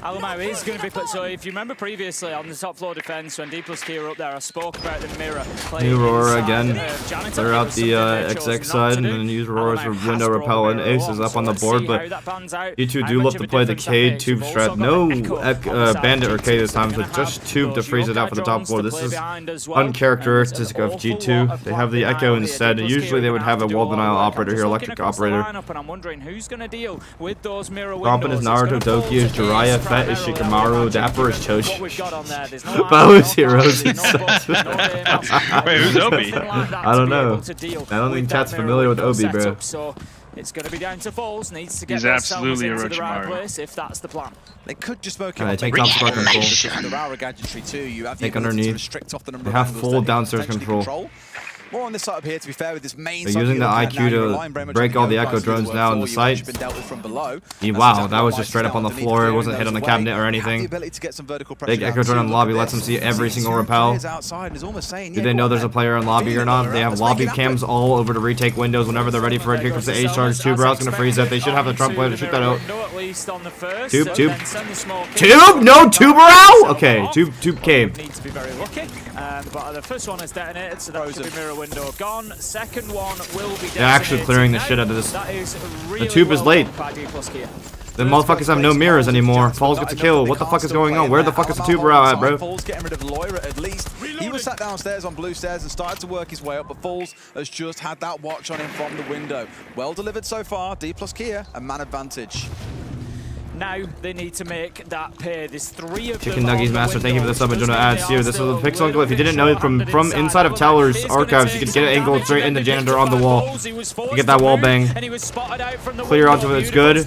Alamo is going to be put. So if you remember previously on the top floor defense when DPLUS KIA were up there, I spoke about the mirror. New Aurora again. Clear out the XX side and then use Aurora's window repellent. Ace is up on the board, but you two do love to play the Cade tube strat. No Bandit or K this time, but just tube to freeze it out for the top floor. This is uncharacteristic of G2. They have the Echo instead. Usually they would have a wall denial operator here, electric operator. Stompn is Naruto, Doki is Jiraiya, Fett is Shikamaru, Dapper is Choshi. Bo is Heroes. Wait, who's Obi? I don't know. I don't think chat's familiar with Obi, bro. It's going to be down to Falls. Needs to get He's absolutely a into the right Orochimaru. place if that's the plan. They could just smoke him. They take top floor control. The Aura gadgetry too. You have the Take ability to underneath. restrict off the number They of have angles full that they downstairs potentially control. More on this side up here, to be fair, with this main They're side using the IQ to break all the echo drones now in the site. Wow, that was just straight up on the floor. It wasn't hit on the cabinet or anything. Big echo drone in the lobby lets them see every single rappel. Do they know there's a player in lobby or not? They have lobby cams all over to retake windows whenever they're ready for it. Here comes the ace charge. Tube Route's gonna freeze that. They should have the Trump player to shoot that out. Tube. Tube? No, Tube Route? Okay, Tube caved. Need to be very lucky. But the first one is detonated, so that should be mirror window gone. Second one will be detonated. They're actually clearing the shit out of this. That is really The tube is late. by DPLUS KIA. The motherfuckers have no mirrors anymore. Falls gets a kill. What the fuck is going on? Where the fuck is the Tube Route at, bro? Falls getting rid of Loira at least. He was sat downstairs on blue stairs and started to work his way up, but Falls has just had that watch on him from the window. Well delivered so far. DPLUS KIA, a man advantage. Now they need to make that pay. There's 3 of Chicken them. Nuggies Master, thank you for the sub and Jonah ads here. This is the pixel angle. If you didn't know, from inside of Teller's archives, you could get an angle straight in the janitor on the wall. You get that wall bang. Clear onto it, it's good.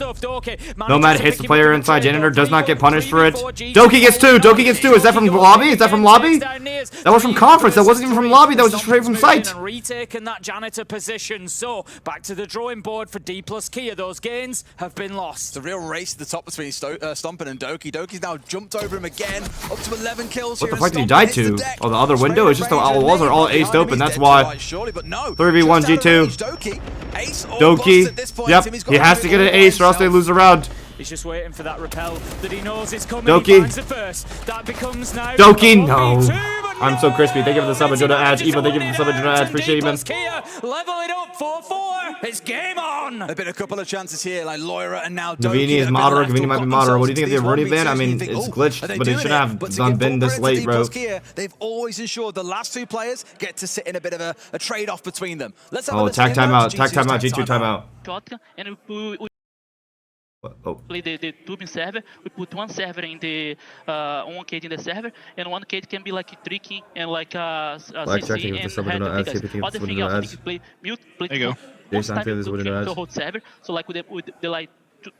Nomad hits the player inside. Janitor does not get punished for it. Doki gets 2. Doki gets 2. Is that from lobby? Is that from lobby? That was from conference. That wasn't even from lobby. That was just straight from site. Retaken that janitor position. So back to the drawing board for DPLUS KIA. Those gains have been lost. It's a real race to the top between Stompn and Doki. Doki's now jumped over him again, up to 11 kills. What the fuck did he die to? Oh, the other window? It's just the all walls are all aced open. That's why. 3v1 G2. Doki. Yep, he has to get an ace or else they lose the round. He's just waiting for that repel that he knows is coming. Doki. He finds it first. That becomes now Doki, no. I'm so crispy. Thank you for the sub and Jonah ads. Eva, thank you for the sub and Jonah ads. Appreciate you, man. Level it up 4-4. It's game on. There've been a couple of chances here, like Loira and now Doki. Navini is moderate. Navini might be moderate. What do you think of the Rooney ban? I mean, it's glitched, but it should have been this late, bro. They've always ensured the last 2 players get to sit in a bit of a trade-off between them. Let's have a attack timeout. Attack timeout. G2 timeout. And play the tubing server. We put 1 server in the 1 cage in the server, and 1 cage can be like tricking and like CC and other thing else. We play mute, play most time to hold server. So like with the like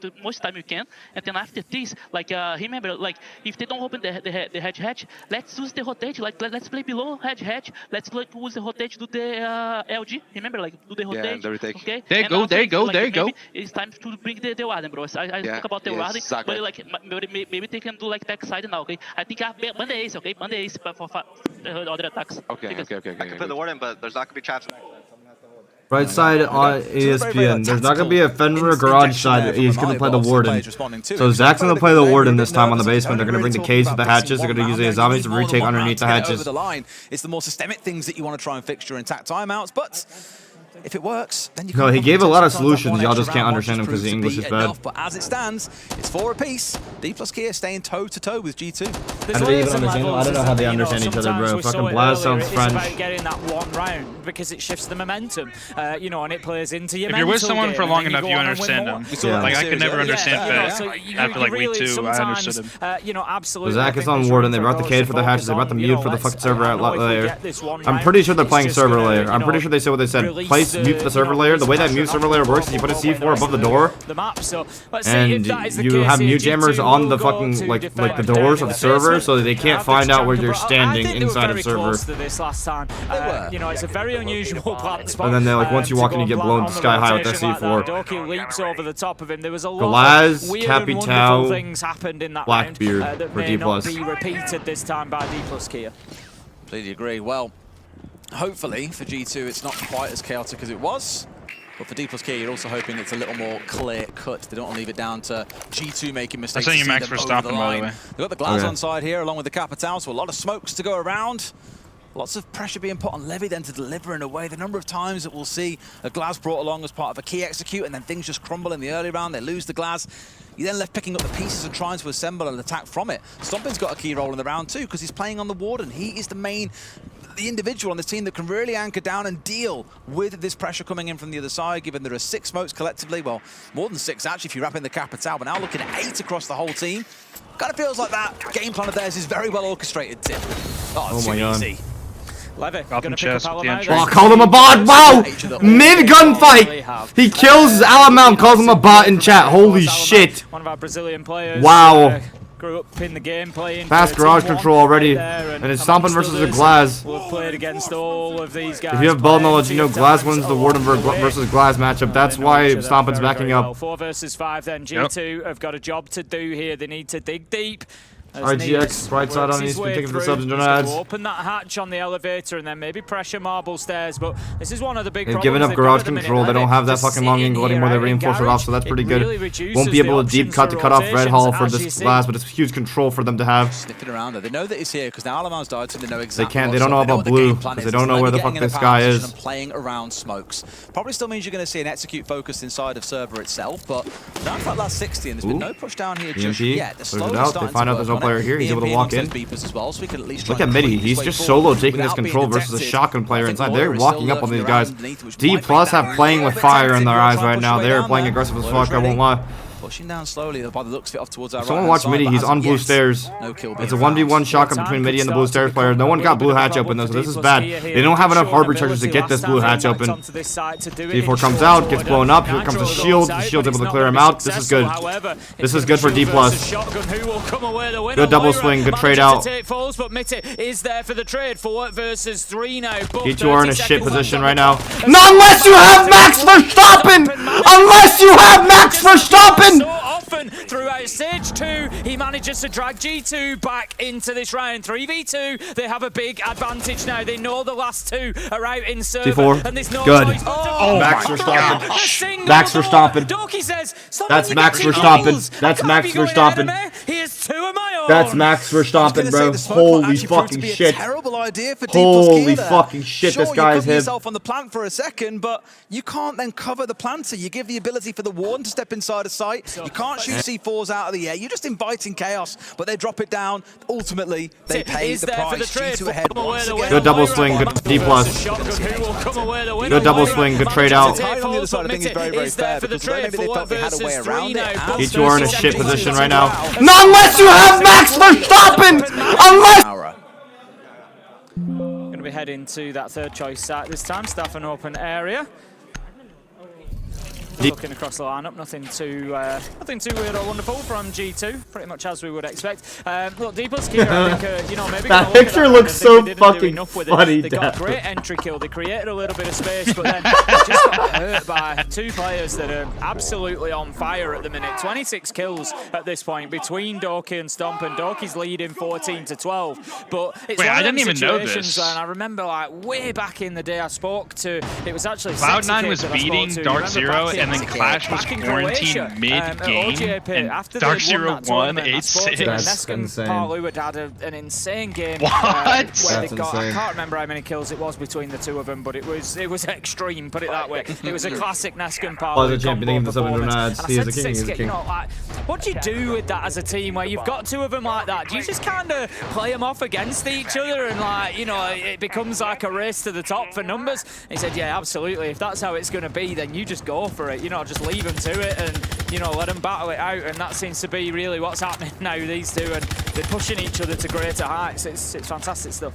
the most time you can, and then after this, like remember, like if they don't open the hatch, let's use the rotate. Like let's play below hatch. Let's like use the rotate to the LG. Remember, like do the rotate. Yeah, the retake. Okay. There you go. It's time to bring the Warden, bro. I talk about the Warden, but like maybe they can do like backside now. Okay. I think ban the ace. Okay, ban the ace for other attacks. Okay. I can put the Warden, but there's not gonna be traps. Right side on ESPN. There's not going to be a Fenrir garage side. He's going to play the Warden. So Zach's going to play the Warden this time on the basement. They're going to bring the cage with the hatches. They're going to use the Azamis to retake underneath the hatches. It's the more systemic things that you want to try and fix during attack timeouts, but if it works, then you No, he gave a lot of solutions. Y'all just can't understand him because the English is bad. But as it stands, it's 4 apiece. DPLUS KIA staying toe-to-toe with G2. How do they even understand him? I don't know how they understand each other, bro. Fucking Blaz sounds French. It's about getting that 1 round because it shifts the momentum, you know, and it plays into your If you're with someone for long enough, you understand them. Yeah. Like I could never understand Fett after like week 2. I understood him. You know, absolutely. Zach is on Warden. They brought the cage for the hatches. They brought the mute for the fucking server layer. I'm pretty sure they're playing server layer. I'm pretty sure they said what they said. Place mute the server layer. The way that mute server layer works is you put a C4 above the door, and you have mute jammers on the fucking like the doors of the server, so that they can't find out where you're standing inside of server. You know, it's a very unusual plant spot. And then they're like, once you walk in, you get blown sky high with that C4. Doki leaps over the top of him. There was a lot Glaz, of weird and wonderful Capital, things happened in that Blackbeard round that for may not D+. be repeated this time by DPLUS KIA. Completely agree. Well, hopefully for G2 it's not quite as chaotic as it was. But for DPLUS KIA, you're also hoping it's a little more clear cut. They don't want to leave it down to G2 making mistakes. I'm saying you max for Stompn, by the way. They've got the Glaz on side here, along with the Capital, so a lot of smokes to go around. Lots of pressure being put on Levy then to deliver in a way. The number of times that we'll see a Glaz brought along as part of a key execute, and then things just crumble in the early round. They lose the Glaz. You're then left picking up the pieces and trying to assemble an attack from it. Stompn's got a key role in the round too, because he's playing on the Warden. He is the individual on this team that can really anchor down and deal with this pressure coming in from the other side, given there are 6 smokes collectively. Well, more than 6 actually if you wrap in the Capital, but now looking at 8 across the whole team. Kind of feels like that game plan of theirs is very well orchestrated, Tim. Oh my God. Easy. Levy, gonna pick up Alamount. Oh, called him a bot. Wow! Mid gunfight, he kills Alamount, calls him a bot in chat. Holy shit! One of our Brazilian players. Wow. grew up in the game playing. Fast garage control already, and it's Stompn versus a Glaz. We've played against all of these guys. If you have ball knowledge, you know Glaz wins the Warden versus Glaz matchup. That's why Stompn's backing up. 4 versus 5 then. G2 have got a job to do here. They need to dig deep. RGX, bright side on, he's been taking the subs and doing ads. Open that hatch on the elevator and then maybe pressure marble stairs, but this is one of the big They've problems. given up garage control. They don't have that fucking long angle anymore. They reinforce it off, so that's pretty good. Won't be able to deep cut to cut off Red Hall for this Glaz, but it's huge control for them to have. Sniffing around there. They know that he's here because now Alaman's died, so they know exactly. They can't. They don't know about blue because they don't know where the fuck this guy is. Playing around smokes probably still means you're going to see an execute focused inside of server itself, but down to that last 60, and there's been no push down here just yet. They find out there's no player here. He's able to walk in. Well, so look at Midi, he's just solo taking this control versus a shotgun player inside. They're walking up on these guys. DPLUS have playing with fire in their eyes right now. They're playing aggressive as fuck, I won't lie. Pushing down slowly by the looks of it off towards our Someone watch Midi, he's on blue stairs. It's a 1v1 shotgun between Midi and the blue stairs player. No one got blue hatch open though, so this is bad. They don't have enough harbor charges to get this blue hatch open. D4 comes out, gets blown up, here comes the shield. The shield's able to clear him out. This is good. This is good for DPLUS. Good double swing, good trade out. G2 are in a shit position right now. Not unless you have Max Verstappen! Unless you have Max Verstappen! So often throughout stage 2, he manages to drag G2 back into this round. 3v2, they have a big advantage now. They know the last 2 are out in server. D4, and there's no good. Oh, Max Verstappen. Max Verstappen. Doki says, that's Max Verstappen. That's Max Verstappen. Here's 2 of my own. That's Max Verstappen, bro. Holy fucking shit. Terrible idea for Holy fucking shit, this guy is him. Yourself on the plant for a second, but you can't then cover the planter. You give the ability for the Warden to step inside a site. You can't shoot C4s out of the air. You're just inviting chaos, but they drop it down. Ultimately, they pay the price. G2 ahead once again. Good double swing, good DPLUS. Good double swing, good trade out. On the other side, I think it's very, very fair because maybe they felt they had a way around it. G2 are in a shit position right now. Not unless you have Max Verstappen! Unless... Going to be heading to that third choice site this time. Staff an open area. Looking across the lineup, nothing too weird or wonderful from G2, pretty much as we would expect. Look, DPLUS KIA, I think, you know, maybe that picture looks so fucking funny. They got a great entry kill. They created a little bit of space, but then they just got hurt by 2 players that are absolutely on fire at the minute. 26 kills at this point between Doki and Stompn. Doki's leading 14-12, but it's wait, one I of them didn't even know situations, this. And I remember, like, way back in the day, I spoke to. It was actually Cloud9 was beating Dark Zero, and then Clash was quarantined mid-game, and Dark Zero won 8-6. That's insane. Parluid had an insane game. What? Where That's they got, I insane. can't remember how many kills it was between the 2 of them, but it was extreme, put it that way. It was a classic Neskin Parluid combo performance. And I said to Sixkit, you know, like, what do you do with that as a team where you've got 2 of them like that? Do you just kind of play them off against each other and, like, you know, it becomes like a race to the top for numbers? And he said, yeah, absolutely. If that's how it's going to be, then you just go for it. You know, just leave them to it and, you know, let them battle it out. And that seems to be really what's happening now, these 2, and they're pushing each other to greater heights. It's fantastic stuff.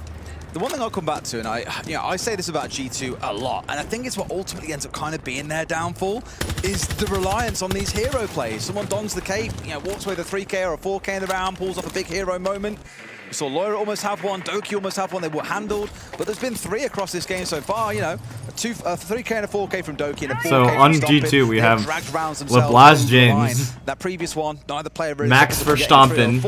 The one thing I'll come back to, and I say this about G2 a lot, and I think it's what ultimately ends up kind of being their downfall, is the reliance on these hero plays. Someone dons the cape, you know, walks away with a 3K or a 4K in the round, pulls off a big hero moment. We saw Loira almost have one, Doki almost have one, they were handled, but there's been 3 across this game so far, you know, a 3K and a 4K from Doki and a 4K so on from G2 we have LeBlas James, that previous one, neither player really Max Verstappen.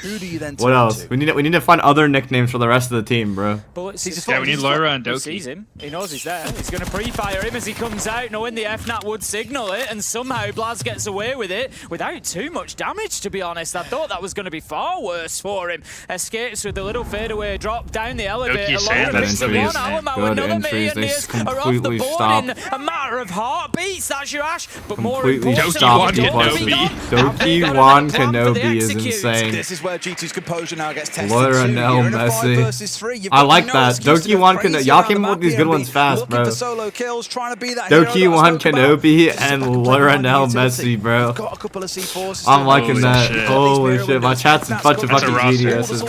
Who do you then what else? We need to find other nicknames for the rest of the team, bro. Yeah, we need Loira and Doki. He sees him, he knows he's there. He's going to pre-fire him as he comes out, knowing the FNAT would signal it, and somehow Blaz gets away with it without too much damage, to be honest. I thought that was going to be far worse for him. Escapes with the little fadeaway drop down the elevator. Good entries, they completely stop. In a matter of heartbeats, that's your Ash. But completely more stop Kenobi. Doki Wan Kenobi is insane. This is where G2's composure now gets tested. Loira and Messi. I like that. Doki Wan Kenobi. Y'all came up with these good ones fast, bro. Doki Wan Kenobi and Loira and Messi, bro. I'm liking that. Holy shit, my chat's a bunch of fucking GDSs, bro.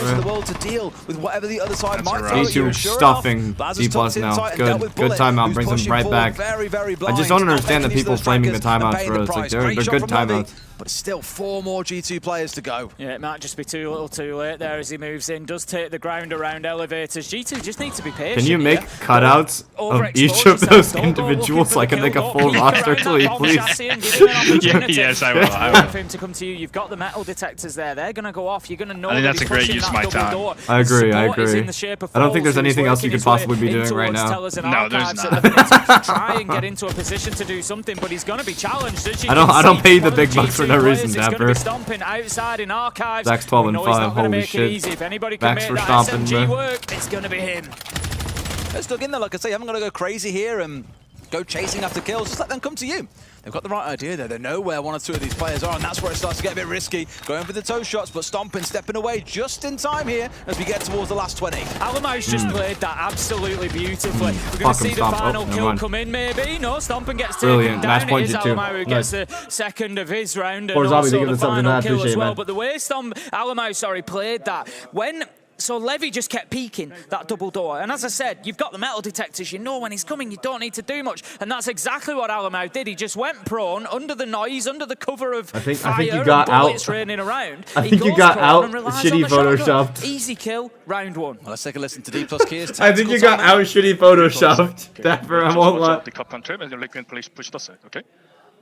G2 stuffing DPLUS now. Good timeout, brings him right back. I just don't understand the people flaming the timeouts, bro. It's like they're good timeouts. but still 4 more G2 players to go. Yeah, it might just be too little too late there as he moves in. Does take the ground around elevators. G2 just need to be patient. Can you make cutouts of each of those individuals so I can make a full roster, please? Yes, I will. For him to come to you, you've got the metal detectors there. They're going to go off. You're going to know. I think that's a great use of my time. I agree. I don't think there's anything else you could possibly be doing right now. No, there's not. Try and get into a position to do something, but he's going to be challenged. I don't pay the big bucks for no reason, Dapper. Stomping outside in archives. Zach's 12 and 5. Holy shit. If anybody can make that SMG work, it's going to be him. Let's look in there. Like I say, you haven't got to go crazy here and go chasing after kills. Just let them come to you. They've got the right idea there. They know where 1 or 2 of these players are, and that's where it starts to get a bit risky. Going for the toe shots, but Stompn stepping away just in time here as we get towards the last 20. Alamo's just played that absolutely beautifully. We're going to see the final kill come in, maybe. No, Stompn gets taken down. It is Alamo who gets the second of his round, and also the final kill as well. But the way Alamo played that, so Levy just kept peeking that double door. And as I said, you've got the metal detectors. You know when he's coming, you don't need to do much. And that's exactly what Alamo did. He just went prone under the noise, under the cover of fire, I think you got and bullets raining around. I think you got out shitty photoshopped. Easy kill, round 1. Well, let's take a listen to DPLUS KIA's I think you got out shitty photoshopped. Dapper, I won't lie. The cup control and the liquid push the set, okay?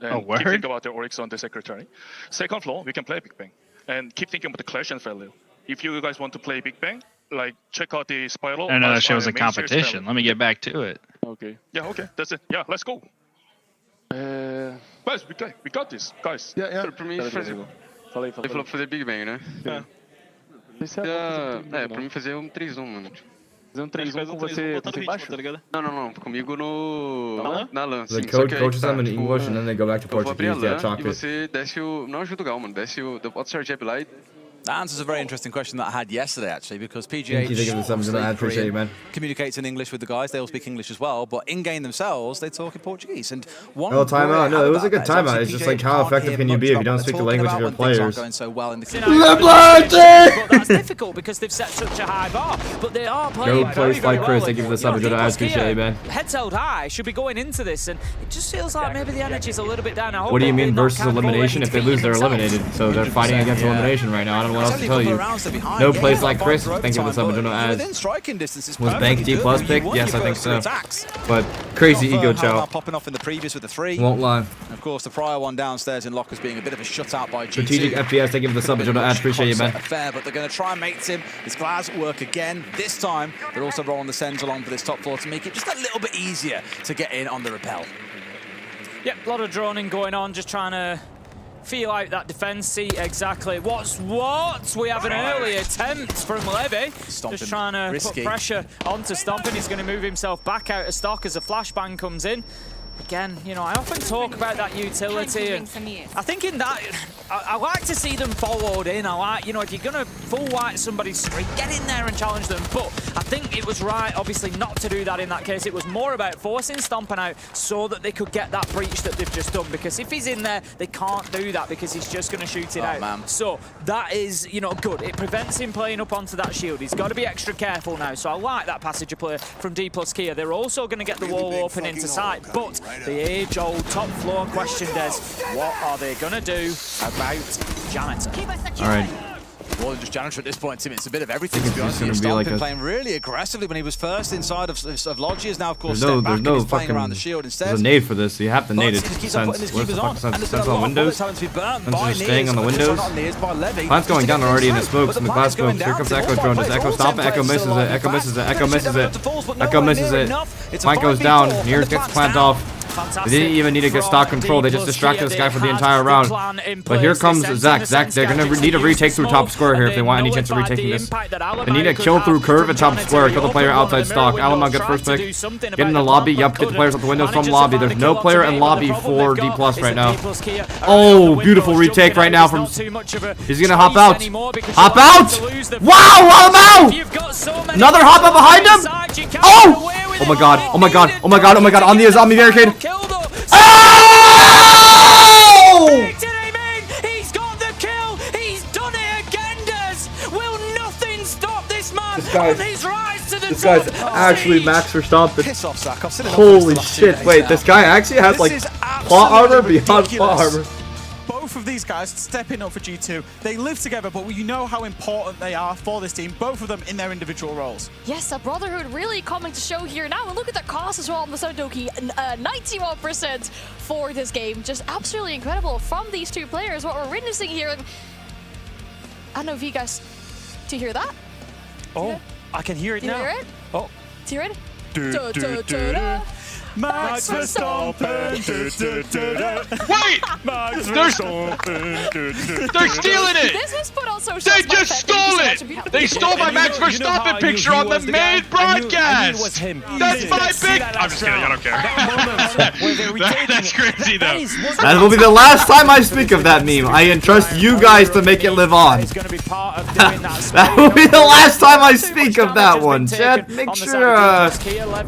Oh, word? Keep thinking about the Oryx on the secretary. Second floor, we can play Big Bang. And keep thinking about the Clash and value. If you guys want to play Big Bang, like check out the spiral. I know that shows a competition. Let me get back to it. Okay. Yeah, okay. That's it. Yeah, let's go. Guys, we got this, guys. Pra mim fazer Big Bang, né? Pra mim fazer 3-1, mano. Fazer 3-1 com você embaixo? Tá ligado? Não, comigo na LAN. The coaches them in English and then they go back to Portuguese. Yeah, chocolate. E você desce não ajuda o Gal, mano. Desce bota o Sergep lá e That answers a very interesting question that I had yesterday, actually, because PGH communicates in English with the guys. They all speak English as well, but in-game themselves, they talk in Portuguese. And one timeout. No, it was a good timeout. It's just like, how effective can you be if you don't speak the language of your players? Going so well in the but that's difficult because they've set such a high bar. But they are playing very like Chris. well. They give you the sub. Good ass, man. Heads held high, should be going into this, and it just feels like maybe the energy's a little bit down. What do you mean versus elimination? If they lose, they're eliminated. So they're fighting against elimination right now. I don't know what else to tell you. No place like Chris. Thank you for the sub. I don't know as. Was Bank D+ picked? Yes, I think so. But crazy ego chow. Popping off in the previous with the 3. Won't lie. Of course, the prior one downstairs in lockers being a bit of a shutout by G2. Strategic FPS. Thank you for the sub. I don't know as. Appreciate you, man. Fair, but they're going to try and make him. His glass work again. This time, they're also rolling the sends along for this top floor to make it just a little bit easier to get in on the repel. Yep, a lot of droning going on, just trying to feel out that defense, see exactly what's what. We have an early attempt from Levy. Just trying to put pressure onto Stompn. He's going to move himself back out of stock as a flashbang comes in. Again, you know, I often talk about that utility, and I think in that, I like to see them followed in. I like, you know, if you're going to full white somebody's streak, get in there and challenge them. But I think it was right, obviously, not to do that in that case. It was more about forcing Stompn out so that they could get that breach that they've just done. Because if he's in there, they can't do that because he's just going to shoot it out. Man. So that is, you know, good. It prevents him playing up onto that shield. He's got to be extra careful now. So I like that passage of play from DPLUS KIA. They're also going to get the wall open into sight, but the age-old top floor question, Des, what are they going to do about Janitor? All right. More than just Janitor at this point, Tim. It's a bit of everything, to be honest. He's like playing really aggressively when he was first inside of Lodges. Now, of course, there's no fucking around the shield instead. There's a nade for this. You have to nade it. Where's the fucking sense on windows? Sense are staying on the windows. Plant's going down already in the smokes, in the glass smokes. Here comes Echo drone. Does Echo stop it? Echo misses it. Echo misses it. Echo misses it. Echo misses it. Plant goes down. Here gets Plant off. They didn't even need to get stock control. They just distracted this guy for the entire round. But here comes Zach. They're going to need a retake through top square here if they want any chance of retaking this. They need a kill through curve at top square. Kill the player outside stock. Alamo gets first pick. Get in the lobby. Yep, get the players out the windows from lobby. There's no player in lobby for D+ right now. Oh, beautiful retake right now from... He's going to hop out. Hop out! Wow, Alamo! Another hop out behind him? Oh! Oh my god, oh my god, oh my god, oh my god, on the zombie barricade. Oh! He's got the kill. He's done it again, Des. Will nothing stop this man on his rise to the top? This guy's actually max for Stompn. Holy shit, wait, this guy actually has like plot armor beyond plot armor. of these guys stepping up for G2. They live together, but you know how important they are for this team, both of them in their individual roles. Yes, a brotherhood really coming to show here now. And look at the cost as well on the Doki, 91% for this game. Just absolutely incredible from these two players, what we're witnessing here. And I don't know if you guys, do you hear that? Oh, I can hear it now. Do you hear it? Oh. Do you hear it? Max Verstappen. Wait! They're stealing it! This was put on social. They just stole it! They stole my Max Verstappen picture on the main broadcast! That's my pick! I'm just kidding, I don't care. That's crazy though. That will be the last time I speak of that meme. I entrust you guys to make it live on. That will be the last time I speak of that one. Chad, make sure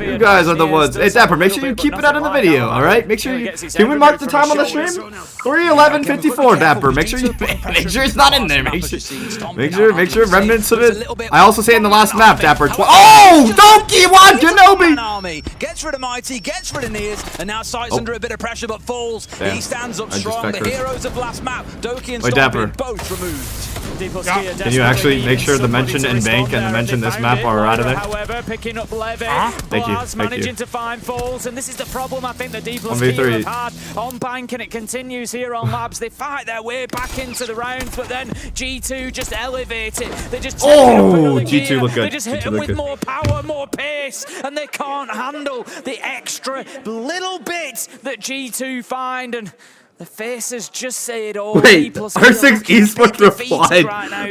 you guys are the ones. Hey, Dapper, make sure you keep it out in the video, alright? Make sure you... Can we mark the time on the stream? 3:11:54, Dapper. Make sure it's not in there. Make sure remnants of it. I also say in the last map, Dapper. Oh! Doki won Kenobi! Gets rid of Mighty, gets rid of Nears, and now Sight's under a bit of pressure but falls. He stands up strong. The heroes of last map, Doki and Stompn, both removed. Can you actually make sure the mention in bank and the mention this map are out of there? However, picking up Levy, Thank you. managing to find falls, and this is the problem I think the DPLUS KIA have had on bank, and it continues here on Labs. They fight their way back into the rounds, but then G2 just elevate it. They just G2 look good. They just hit them with more power, more pace, and they can't handle the extra little bit that G2 find, and the faces just say it all. Wait, R6 Esports replied. Right now,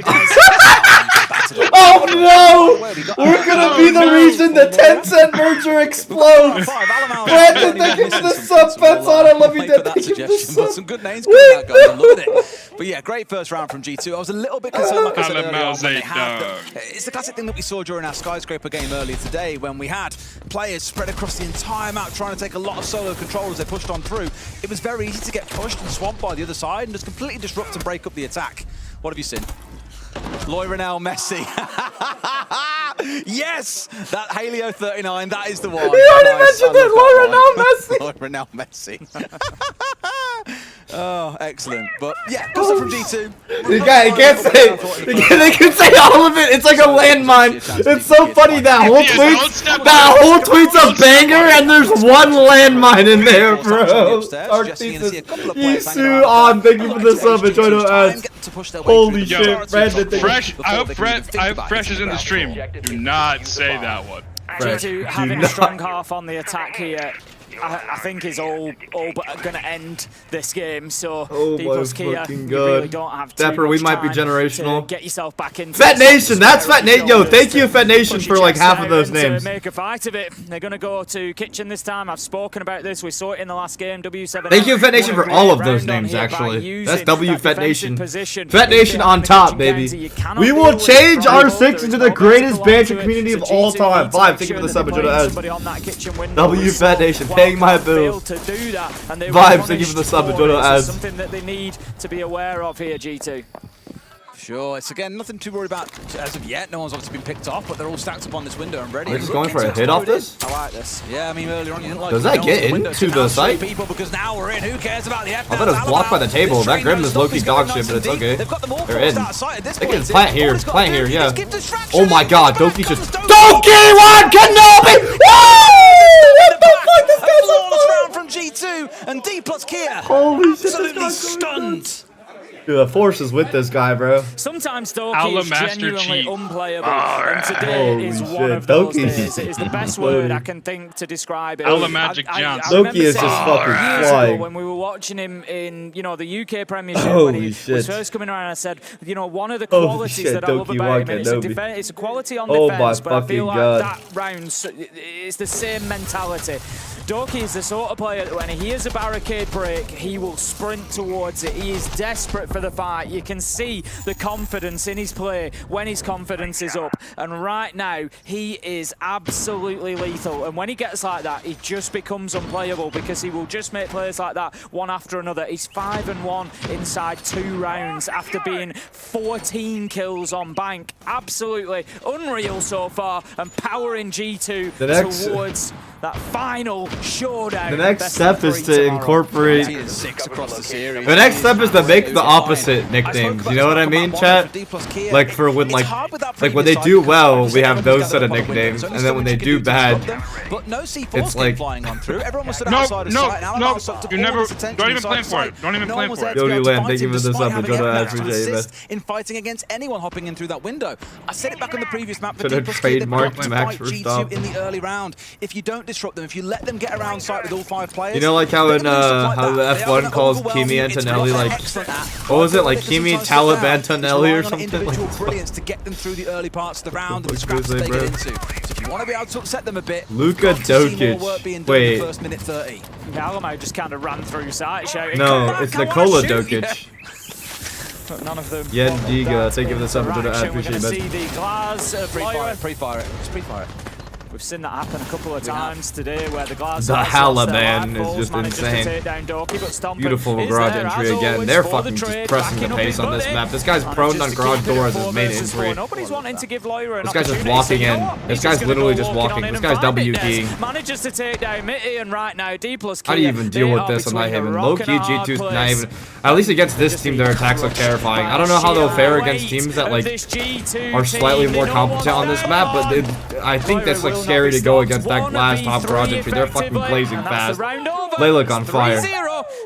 oh no! We're gonna be the reason the Tencent merger explodes! Brandon, thank you for the sub, Fett on. I love you, Dad. Thank you for the sub. Some good names coming out, guys. I'm loving it. But yeah, great first round from G2. I was a little bit concerned, like I said earlier on, when they had it's the classic thing that we saw during our Skyscraper game earlier today, when we had players spread across the entire map trying to take a lot of solo control as they pushed on through. It was very easy to get pushed and swamped by the other side and just completely disrupt and break up the attack. What have you seen? Lionel Messi. Yes! That Halio 39, that is the one. He already mentioned it, Lionel Messi. Oh, excellent. But yeah, good stuff from G2. You can't say they can say all of it. It's like a landmine. It's so funny that whole tweet's a banger and there's one landmine in there, bro. Isu on, thank you for the sub. Enjoy the ads. Holy shit, Brandon. Fresh, I hope Fresh is in the stream. Do not say that one. G2 having a strong half on the attack here, I think is all but going to end this game. So DPLUS KIA, you really don't have too Dapper, we much might be generational. to get yourself back into Fett Nation, that's Fett Nation. Yo, thank you, Fett Nation, for like half of those names. Make a fight of it. They're going to go to Kitchen this time. I've spoken about this. We saw it in the last game. W7. Thank you, Fett Nation, for all of those names. Actually, that's W Fett Nation. Fett Nation on top, baby. We will change R6 into the greatest banter community of all time. Vibes, thank you for the sub. W Fett Nation, paying my bills. To do that, and they Vibes, thank you for the sub. Something that they need to be aware of here, G2. Sure, it's again nothing to worry about as of yet. No one's obviously been picked off, but they're all stacked up on this window and ready. They're just going for a hit off this? I like this. Yeah, I mean earlier on you didn't like. Does that get into the site? People because now we're in. Who cares about the F? I thought it was blocked by the table. That Grim is low-key dog shit, but it's okay. They're in. They can plant here. Plant here, yeah. Oh my god, Doki's just... Doki won Kenobi! What the fuck? This guy's so round from G2 and DPLUS KIA. Holy shit, absolutely stunned. Dude, the force is with this guy, bro. Sometimes Doki is genuinely unplayable, and today is one of those days. It is the best word I can think to describe it. Magic Johnson. Doki is just fucking flying. When we were watching him in, the UK Premiership, when he was first coming around, I said, one of the qualities that I love about him, it's a quality on defense, but I feel like that round, it's the same mentality. Doki is the sort of player that when he hears a barricade break, he will sprint towards it. He is desperate for the fight. You can see the confidence in his play when his confidence is up. And right now, he is absolutely lethal. And when he gets like that, he just becomes unplayable because he will just make plays like that one after another. He's 5-1 inside 2 rounds after being 14 kills on bank. Absolutely unreal so far, and powering G2 towards that final showdown. The next step is to incorporate. The next step is to make the opposite nicknames. You know what I mean, chat? Like for when when they do well, we have those set of nicknames, and then when they do bad, it's like no. You never. Don't even plan for it. Don't even plan for it. Yogi Land, thank you for this up. Enjoy the assist in fighting against anyone hopping in through that window. I said it back on the previous map for Should have DPLUS KIA, trademarked Max for G2 in the early round. If you don't disrupt them, if you let them get around site with all 5 players, you know, like how in how the F1 calls Kimi Antonelli, like what was it, like Kimi Talib Antonelli or something? Individual brilliance to get them through the early parts of the round and the scraps they get into. So if you want to be able to upset them a bit, Luka Doncic. Wait. First minute 30. Alamo just kind of ran through site shouting. No, it's Nikola Doncic. But none of them. Yen Diga, thank you for the 7 to I appreciate it. See the glass pre-fire it. Just pre-fire it. We've seen that happen a couple of times today, where the glass. The Halaman is just insane. Beautiful garage entry again. They're fucking just pressing the pace on this map. This guy's prone on garage door as his main entry. Nobody's wanting to give Loira an This guy's just walking in. This guy's literally just walking. This guy's WDing. Manages to take down Mitty, and right now DPLUS KIA. How do you even deal with this on Nighthaven? Low-key G2's not even. At least against this team, their attacks look terrifying. I don't know how they'll fare against teams that like are slightly more competent on this map, but I think that's like scary to go against that glass top garage entry. They're fucking blazing fast. They look on fire.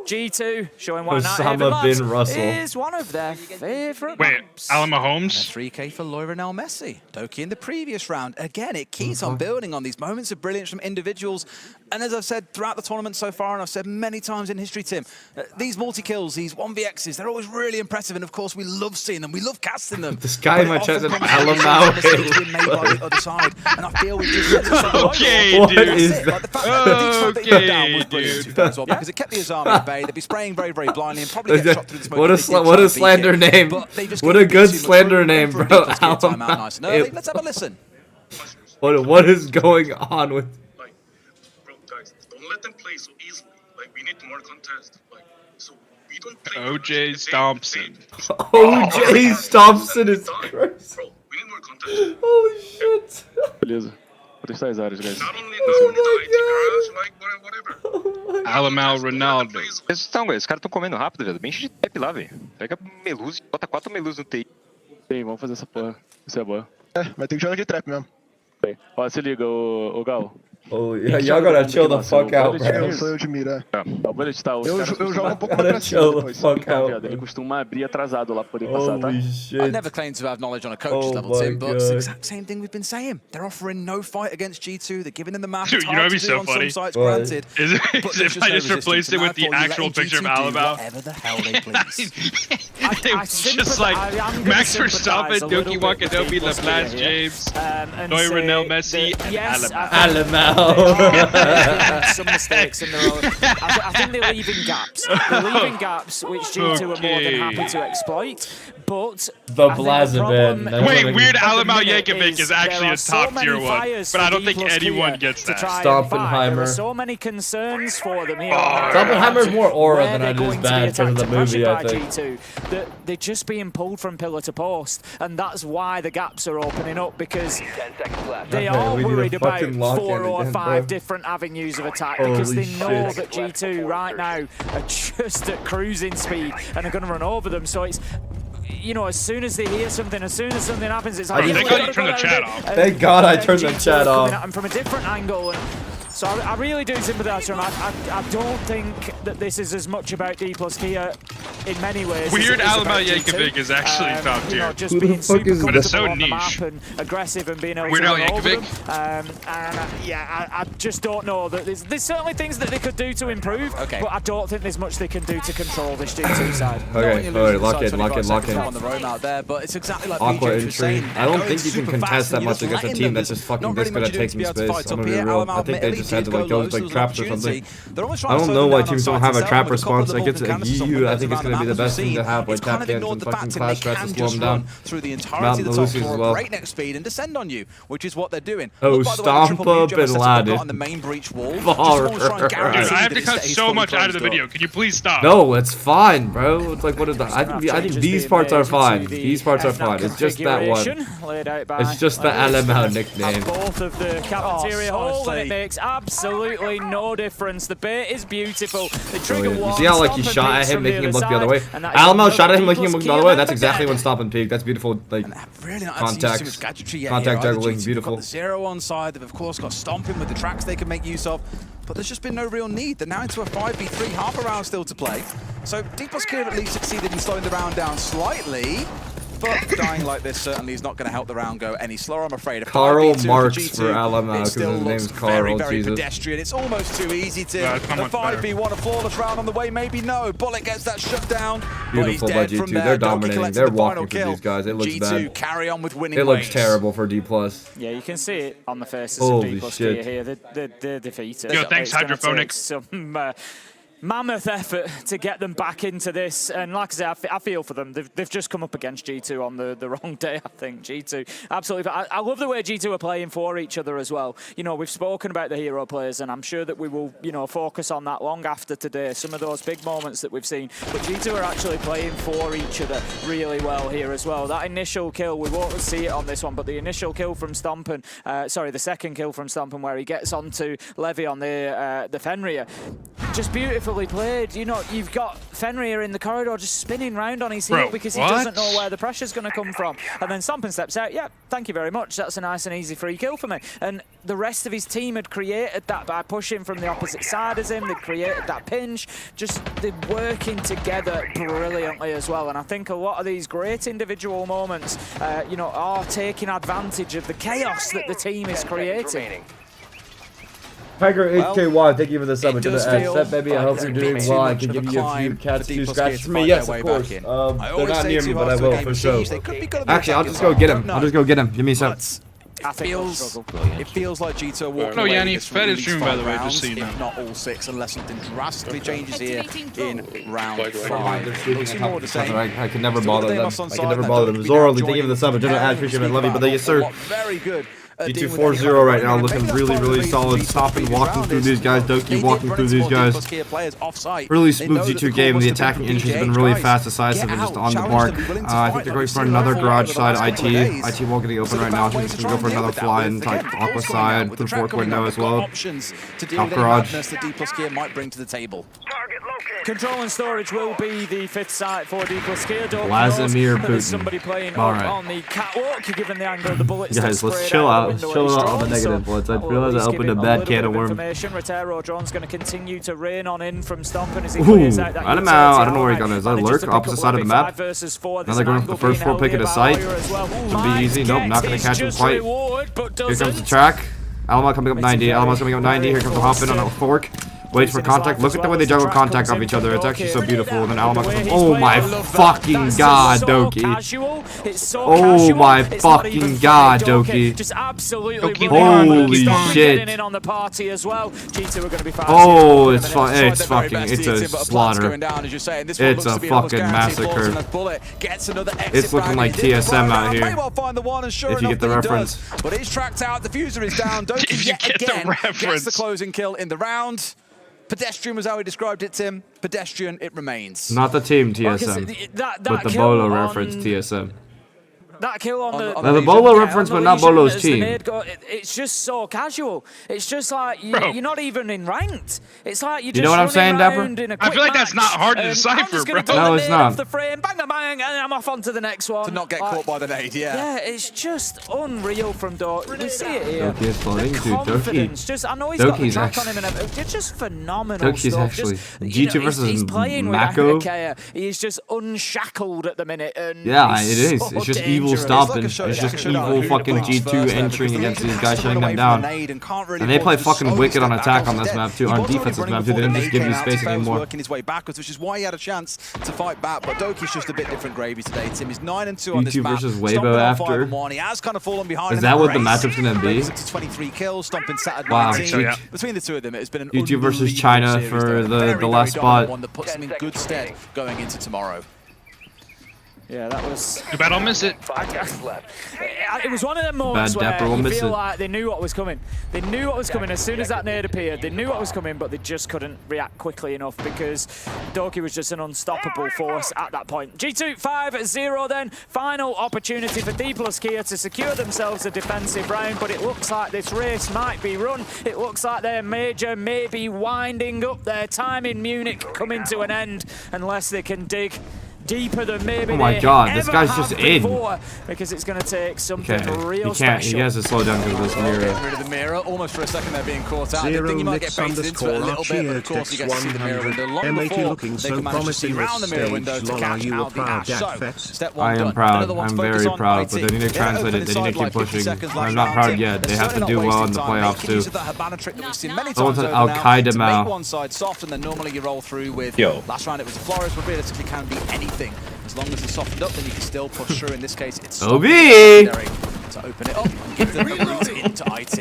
G2 showing why Osama bin Russell is one of their favorite. Wait, Alamo Holmes? 3K for Lionel Messi. Doki in the previous round. Again, it keeps on building on these moments of brilliance from individuals. And as I've said throughout the tournament so far, and I've said many times in history, Tim, these multi-kills, these 1vx's, they're always really impressive. And of course, we love seeing them. We love casting them. This guy in my chat is Alamo. And I feel we just okay, what dude. is that? Like the fact that dude. As well, because it kept the Azami at bay. They'd be spraying very, very blindly and probably get shot through the smoke. What a slander name. What a good slander name, bro. Let's have a listen. What is going on with? Like, bro, guys, don't let them play so easily. Like, we need more contest. Like, so we don't play. OJ Stompn. OJ Stompn is crazy. Bro, we need more contest. Holy shit. Beleza. Vou testar as áreas, guys. Not only the IT garage, like whatever. Alamo Ronaldo. Então, guys, os caras estão comendo rápido, velho. Enche de tap lá, velho. Pega meluz, bota 4 meluz no TI. Sim, vamos fazer essa porra. Isso é boa. É, vai ter que jogar de trap mesmo. Bem, ó, se liga, ô Galo. Oh, y'all gotta chill the fuck out, bro. Eu sou eu de mira. O bullet tá, eu jogo um pouco pra cima depois. Ele costuma abrir atrasado lá pra poder passar, tá? I never claimed to have knowledge on a coach's level, Tim, but it's the exact same thing we've been saying. They're offering no fight against G2. They're giving them the map. Dude, you know what'd be so funny? Granted, is if I just replaced it with the actual picture of Alamo? Whatever the hell they please. It's just like Max Verstappen, Doki Wakanobi, LeBlanc James, Lionel Messi, and Alamo. Some mistakes in their own. I think they're leaving gaps. They're leaving gaps which G2 are more than happy to exploit. But the Blazabin. Wait, weird Alamo Yankovic is actually a top tier one, but I don't think anyone gets that. Stompnheimer. There are so many concerns for them here. Stompnheimer's more aura than it is bad because of the movie, I think. G2. They're just being pulled from pillar to post, and that's why the gaps are opening up, because they are worried about 4 or 5 different avenues of attack, because they know that G2 right now are just at cruising speed and are going to run over them. So it's, you know, as soon as they hear something, as soon as something happens, it's like, thank God you turned the chat off. Thank God I turned the chat off. And from a different angle. And so I really do sympathise with him. I don't think that this is as much about DPLUS KIA in many ways. Weird Alamo Yankovic is actually top tier. Just being super but it's so on the map niche. And aggressive and being able Weird to Al run over them. Yankovic. Yeah, I just don't know. That there's certainly things that they could do to improve, but I don't think there's much they can do to control this G2 side. Okay, alright, lock in. On the roam out there, but it's exactly like Aqua BJ was entry. saying. I don't think you can contest that much against a team that's just fucking this good at taking space. I'm gonna be real. I think they just had to like go with like traps or something. I don't know why teams don't have a trap response. Like it's a EU. I think it's gonna be the best thing to have, like tap cans and fucking clash strats to slow them down. Through the entirety of the top floor, breakneck speed and descend on you, which is what they're doing. Oh, Stompa bin Laden. On the main breach wall. Dude, I have to cut so much out of the video. Can you please stop? No, it's fine, bro. It's like, what is that? I think these parts are fine. These parts are fine. It's just that one. It's just the LML nickname. Both of the cafeteria hole, and it makes absolutely no difference. The bait is beautiful. The trigger You see how like he shot at him, making him look the other way? Alamo shot at him, making him look the other way. That's exactly when Stompn peaked. That's beautiful, like, contact juggling, beautiful. Got the 0 on side. They've of course got Stompn with the tracks they can make use of. But there's just been no real need. They're now into a 5v3, half a round still to play. So DPLUS KIA at least succeeded in slowing the round down slightly. But dying like this certainly is not going to help the round go any slower, I'm afraid. Karl Marx for Alamo, because his name's Karl, very Jesus. pedestrian. It's almost too easy to. A 5v1, a flawless round on the way, maybe no. Bullet gets that shut down. Beautiful by G2. They're dominating. They're walking through these guys. It looks bad. Carry on with winning it looks terrible for DPLUS. Yeah, you can see it on the faces Holy of DPLUS shit. KIA here. They're defeated. Yo, thanks, Hydrophonic. Some mammoth effort to get them back into this, and like I say, I feel for them. They've just come up against G2 on the wrong day, I think. G2, absolutely. But I love the way G2 are playing for each other as well. You know, we've spoken about the hero players, and I'm sure that we will, you know, focus on that long after today. Some of those big moments that we've seen, but G2 are actually playing for each other really well here as well. That initial kill, we won't see it on this one, but the initial kill from Stompn, sorry, the second kill from Stompn, where he gets onto Levy on the Fenrir, just beautiful played. You know, you've got Fenrir in the corridor just spinning round on his heel because he doesn't know where the pressure's going to come from. And then Stompn steps out. Yeah, thank you very much. That's a nice and easy free kill for me. And the rest of his team had created that by pushing from the opposite side as him. They created that pinch. Just they're working together brilliantly as well. And I think a lot of these great individual moments, you know, are taking advantage of the chaos that the team is creating. Tiger HKY, thank you for the sub. Fett, baby, I hope you're doing well. I can give you a few cats to scratch for me. Yes, of course. They're not near me, but I will for sure. Actually, I'll just go get him. I'll just go get him. Give me a sub. It feels like G2 are walking away. Yanni, Fett is streaming, by the way, just so you know. If not all 6, unless something drastically changes here in round 5. I could never bother them. I could never bother them. Zorro, thank you for the sub. I don't appreciate it. I love you, but yes, sir. Very good. G2 4-0 right now, looking really solid. Stompn walking through these guys. Doki walking through these guys. Really smooth G2 game. The attacking entries have been really fast, decisive, and just on the mark. I think they're going for another garage side IT. IT wall getting open right now. I think he's going to go for another fly in like aqua side through 4th window as well. Top garage. DPLUS KIA might bring to the table. Control and storage will be the 5th site for DPLUS KIA. Vladimir Putin. Somebody playing on the catwalk, given the angle of the bullets. Guys, let's chill out. Let's chill out on the negative bullets. I realize I opened a bad can of worms. Rotero drone's going to continue to rain on in from Stompn as he clears out that. I don't know where he's going. Is that lurk? Opposite side of the map. Now they're going for the first 4 pick at a site. Should be easy. Nope, not going to catch him quite. Here comes the track. Alamo coming up 90. Alamo's coming up 90. Here comes the hop in on a fork. Waits for contact. Look at the way they juggle contact off each other. It's actually so beautiful. And then Alamo comes up. Oh my fucking god, Doki. Oh my fucking god, Doki. Just absolutely holy shit. Oh, it's a slaughter. It's a fucking massacre. It's looking like TSM out here. If you get the reference. But he's tracked out. The fuser is down. Doki yet again gets the closing kill in the round. Pedestrian was how he described it, Tim. Pedestrian, it remains. Not the team TSM, but the Bolo reference TSM. That kill on the Bolo reference, but not Bolo's team. It's just so casual. It's just like you're not even in ranked. It's like you know what I'm saying, Dapper? I feel like that's not hard to decipher, bro. No, it's not. The frame, bang, bang, bang, and I'm off onto the next one. To not get caught by the nade, yeah, it's just unreal from Doki. We see it here. Doki is floating, dude. Doki. I know he's got the track on him, and it's just phenomenal. Doki's actually G2 versus Mako. He's just unshackled at the minute. Yeah, it is. It's just evil. Stompn. It's just evil fucking G2 entering against these guys, shutting them down. And they play fucking wicked on attack on this map too, on defensive map too. They didn't just give you space anymore. Working his way backwards, which is why he had a chance to fight back. But Doki's just a bit different gravy today. Tim is 9-2 on this map. versus Weibo after. He has kind of fallen behind. Is that what the matchup's gonna be? 23 kills. Stompn sat at 19. Wow. Between the two of them, it's been an G2 versus China for the last spot. One that puts them in good stead going into tomorrow. Yeah, that was... Too bad I'll miss it. It was one of them moments where will you miss feel it. like they knew what was coming. They knew what was coming as soon as that nade appeared. They knew what was coming, but they just couldn't react quickly enough because Doki was just an unstoppable force at that point. G2 5-0 then. Final opportunity for DPLUS KIA to secure themselves a defensive round, but it looks like this race might be run. It looks like their major may be winding up. Their time in Munich coming to an end unless they can dig deeper than maybe. Oh my god, this guy's just in. Because it's going to take something real he can't. special. He has to slow down because of this mirror. Getting rid of the mirror. Almost for a second they're being caught out. I think you might get baited into it a little bit, but of course you get to see the mirror window long before they can manage to see round the mirror window to catch out the Ash. So, step one I am done. proud. Another one I'm to focus very on, proud, IT. but they need to translate it. They need to keep pushing. I'm not proud yet. They have to do well in the playoffs too. Someone said Al-Qaeda Mao. One side soft, and then normally you roll through with. Last round it was a Flores, but realistically can be anything. As long as it's softened up, then you can still push through. In this case, it's OB to open it up and give them a route into IT.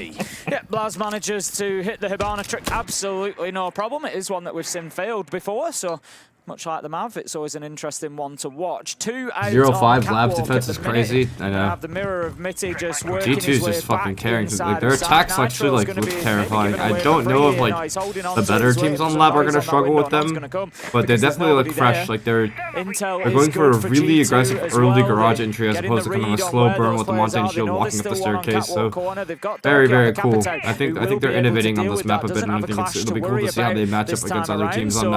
Yeah, Blaz manages to hit the Hibana trick absolutely no problem. It is one that we've seen failed before, so much like the Mav, it's always an interesting one to watch. 2 out 0-5 Labs defense is crazy. I know. Have the mirror of Mitty just working G2 his is way just fucking back carrying. inside Their of side. attacks actually Nitro's like gonna look be terrifying. maybe I giving don't away know the if free, like he's holding on the to better his teams way. on Lab are gonna Somebody's on that struggle with window, no one's them, gonna come but they because there's definitely look nobody fresh. there. Like they're Intel going is for a good for really G2 aggressive as early well. garage They're entry as getting opposed the to kind of a read on slow where burn those with the players Mountain are. They Shield know walking up they're the still one on staircase. So catwalk corner. They've got very, Doki very on the cool. Capitão, I think who will they're be able to innovating on deal this with map that. a bit, Doesn't and I have a think clash it'll to be cool worry to see how they about match this up against time other around, teams on so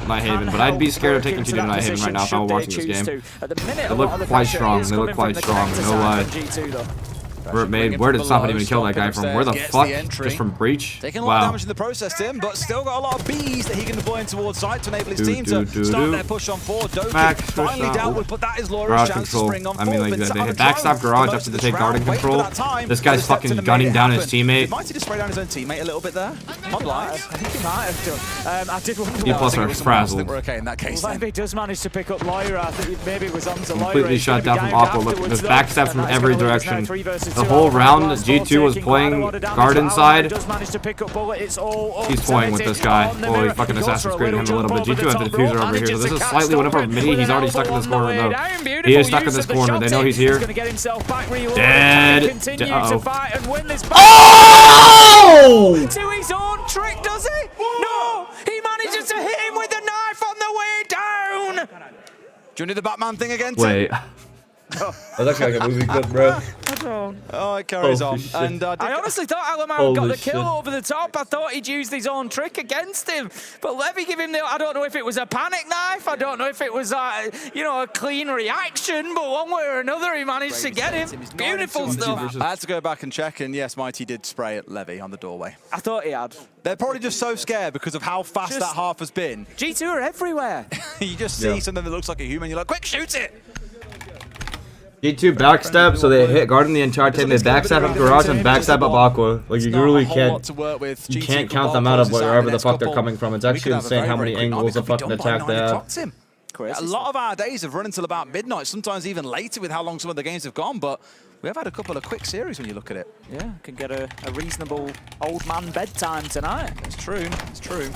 Nighthaven. But I'd be scared of taking G2 to Nighthaven right now if I were watching this game. They look quite strong. They look quite strong. No lie. Where did Stompn even kill that guy from? Where the fuck? Just from breach? Taking a lot of Wow. damage in the process, Tim, but still got a lot of Bs that he can deploy in towards side to enable his team to start their push on forward. Doki finally dealt with, but that is Laura's chance to spring on I mean, forward. like, they hit backstop garage after they take guarding control. This guy's fucking gunning down his teammate. Might he just spray down his own teammate a little bit there? I think he might have done. I did wonder. DPLUS are frazzled. We're okay in that case. Levy does manage to pick up Lyra. I think maybe it was onto Lyra. Completely shut down from Aqua. Look, there's backsteps from every direction. The whole round, G2 was playing guard inside. He's toying with this guy. Oh, he fucking Assassin's Creed him a little bit. G2 has the diffuser over here, so this is slightly one over midi. He's already stuck in this corner, though. He is stuck in this corner. They know he's here. Dead. Oh! To his own trick, does he? No! He manages to hit him with the knife on the way down! Do you do the Batman thing again, Tim? Wait. That's actually like a movie clip, bro. Oh, it carries on. And I honestly thought Alamau got the kill over the top. I thought he'd used his own trick against him. But Levy gave him the... I don't know if it was a panic knife. I don't know if it was, you know, a clean reaction. But one way or another, he managed to get him. Beautiful stuff. I had to go back and check, and yes, Mighty did spray at Levy on the doorway. I thought he had. They're probably just so scared because of how fast that half has been. G2 are everywhere. You just see something that looks like a human, you're like, quick, shoot it! G2 backstep, so they hit guarding the entire time. They backstab up garage and backstab up Aqua. Like you really can't. You can't count them out of wherever the fuck they're coming from. It's actually insane how many angles of fucking attack they have. A lot of our days have run until about midnight, sometimes even later with how long some of the games have gone, but we have had a couple of quick series when you look at it. Yeah, can get a reasonable old man bedtime tonight. It's true, it's true.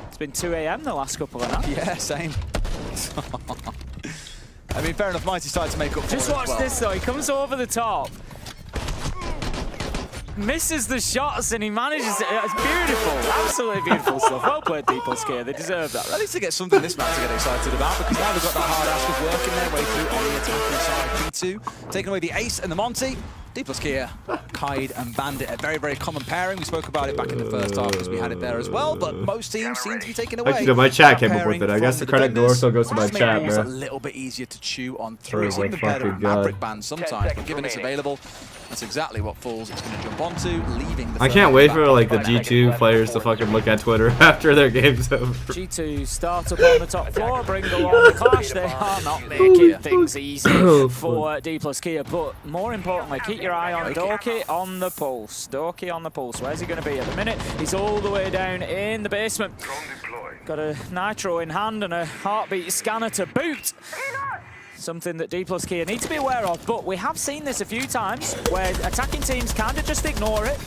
It's been 2 AM the last couple of nights. Yeah, same. I mean, fair enough, Mighty started to make up for it. Just watch this though, he comes over the top. Misses the shots and he manages it. It's beautiful, absolutely beautiful stuff. Well played, DPLUS KIA. They deserve that. At least to get something this match to get excited about, because now they've got that hard ass of working their way through on the attacking side. G2 taking away the ace and the Monty. DPLUS KIA, Kaid and Bandit, a very, very common pairing. We spoke about it back in the first half because we had it there as well, but most teams seem to be taking away. Actually, my chat came up with it. I guess the credit also goes to my chat, It's a man. little bit easier to chew on through. It's even better at Maverick bans sometimes, but given it's available, that's exactly what Fools it's going to jump onto, leaving the I can't wait for like the G2 players to fucking look at Twitter after their game's over. G2 start up on the top floor, bring along the clash. They are not making things easy for DPLUS KIA, but more importantly, keep your eye on Doki on the pulse. Doki on the pulse. Where's he going to be at the minute? He's all the way down in the basement. Got a nitro in hand and a heartbeat scanner to boot. Something that DPLUS KIA need to be aware of, but we have seen this a few times where attacking teams kind of just ignore it.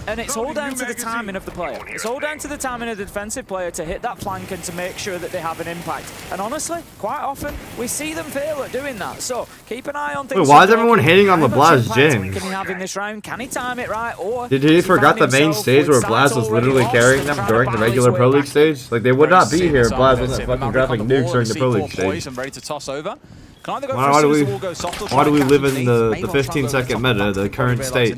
And it's all down to the timing of the player. It's all down to the timing of the defensive player to hit that flank and to make sure that they have an impact. And honestly, quite often, we see them fail at doing that. So keep an eye on things. Wait, why is everyone hating on LeBlaz James? Can he have in this round? Can he time it right? Or did he forgot the main stage where Blaz was literally carrying them during the regular Pro League stage? Like, they would not be here if Blaz wasn't fucking dropping nukes during the Pro League stage. Why do we live in the 15-second meta, the current state?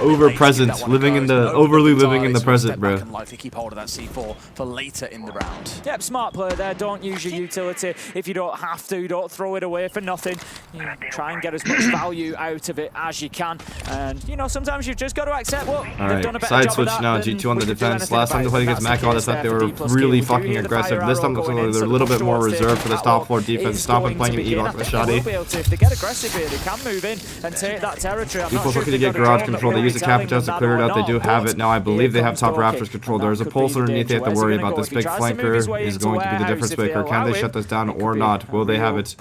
Over-present, overly living in the present, bro. Likely keep hold of that C4 for later in the round. Yep, smart play there. Don't use your utility if you don't have to. Don't throw it away for nothing. You try and get as much value out of it as you can. And, you know, sometimes you've just got to accept what they've done a better side job switch of that now, G2 on the defense. Last time they played against Macau, I thought they were really fucking aggressive. This time looks like they're a little bit more reserved for this top floor defense. Stompn playing an Evox with Shoddy. If they get aggressive here, they can move in and take that territory. DPLUS looking to get garage control. They use the Capitals to clear it out. They do have it now. I believe they have top Raptors control. There's a pulse underneath they have to worry about. This big flanker is going to be the difference maker. Can they shut this down or not? Will they have it?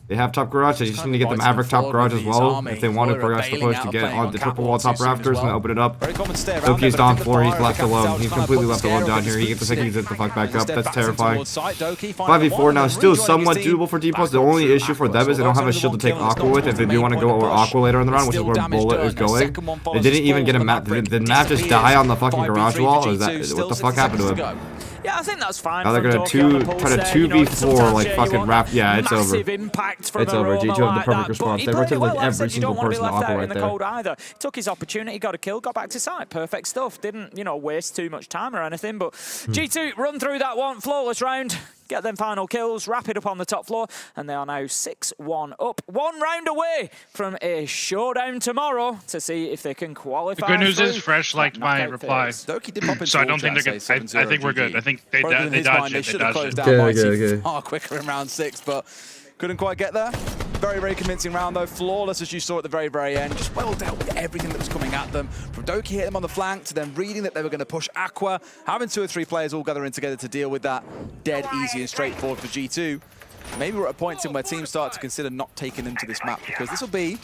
They have top garage. They just need to get the Maverick top garage as well if they want to progress the push to get on the triple wall top Raptors and open it up. Doki's down floor. He's left alone. He's completely left alone down here. He gets the pick. He's the fuck back up. That's terrifying. 5v4 now, still somewhat doable for DPLUS. The only issue for them is they don't have a shield to take Aqua with if they do want to go over Aqua later in the round, which is where Bullet is going. They didn't even get a map. Did Matt just die on the fucking garage wall? Or is that what the fuck happened to him? Yeah, I think that's fine. Now they're gonna try to 2v4 like fucking rap. Yeah, it's over. It's over. G2 have the perfect response. They rotated like every single person to Aqua right there. He took his opportunity, got a kill, got back to site. Perfect stuff. Didn't, you know, waste too much time or anything. But G2 run through that one, flawless round. Get them final kills, wrap it up on the top floor, and they are now 6-1 up. 1 round away from a showdown tomorrow to see if they can qualify. The good news is Fresh liked my reply, so I don't think they're good. I think we're good. I think they dodged it. They should have closed down far quicker in round 6, but couldn't quite get there. Very, very convincing round, though. Flawless, as you saw at the very, very end. Just well dealt with everything that was coming at them. From Doki hit them on the flank to then reading that they were going to push Aqua. Having 2 or 3 players all gathering together to deal with that. Dead easy and straightforward for G2. Maybe we're at a point in where teams start to consider not taking them to this map, because this will be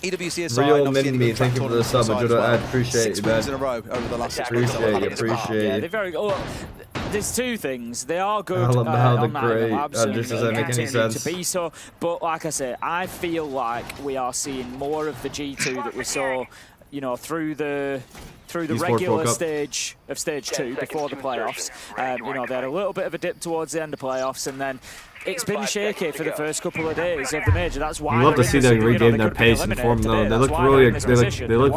EWC aside. Real Mini, thank you for the sub. I appreciate it, man. 6 wins in a row over the last 6 Appreciate it. Yeah, they're very good. There's 2 things. They are good. I love how they're great. Just doesn't make any sense. To be so, but like I said, I feel like we are seeing more of the G2 that we saw, you know, through the regular stage of stage 2 before the playoffs. You know, they had a little bit of a dip towards the end of playoffs, and then it's been shaky for the first couple of days of the major. That's why. I love to see them regain their pace and form though. They look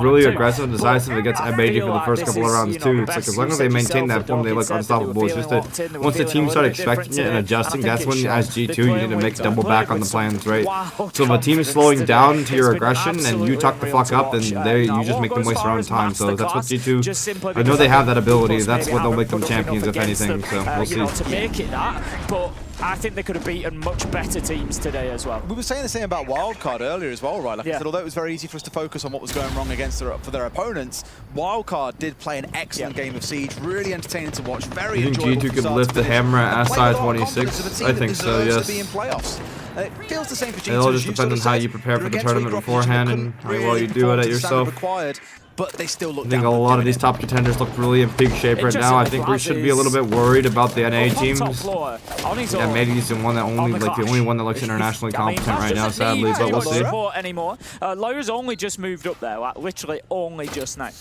really aggressive and decisive against MAG for the first couple of rounds too. It's like as long as they maintain that form, they look unstoppable. It's just that once the team start expecting it and adjusting, that's when as G2 you need to make double back on the plans, right? So if a team is slowing down to your aggression and you talk the fuck up, then you just make them waste their own time. So that's what G2. I know they have that ability. That's what they'll make them champions if anything. So we'll see. To make it that, but I think they could have beaten much better teams today as well. We were saying the same about Wildcard earlier as well, right? Like I said, although it was very easy for us to focus on what was going wrong against for their opponents, Wildcard did play an excellent game of Siege, really entertaining to watch, very enjoyable. You think G2 could lift the hammer at SI 26? I think so, yes. It feels the same for G2. It all just depends on how you prepare for the tournament beforehand and how well you do it at yourself. But they still look. I think a lot of these top contenders look really in peak shape right now. I think we should be a little bit worried about the NA teams. Yeah, maybe he's the one that the only one that looks internationally competent right now, sadly. But we'll see. Anymore. Lowe's only just moved up there, like literally only just now.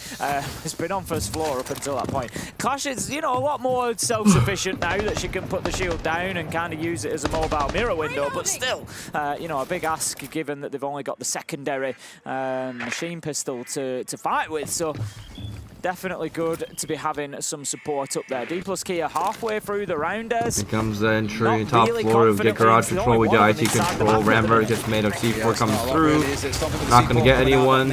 It's been on first floor up until that point. Clash is, you know, a lot more self-sufficient now that she can put the shield down and kind of use it as a mobile mirror window. But still, you know, a big ask given that they've only got the secondary machine pistol to fight with, so definitely good to be having some support up there. DPLUS KIA halfway through the rounders. Here comes the entry, top floor, we get garage control, we get IT control, Ramberg gets made of C4 comes through, not going to get anyone.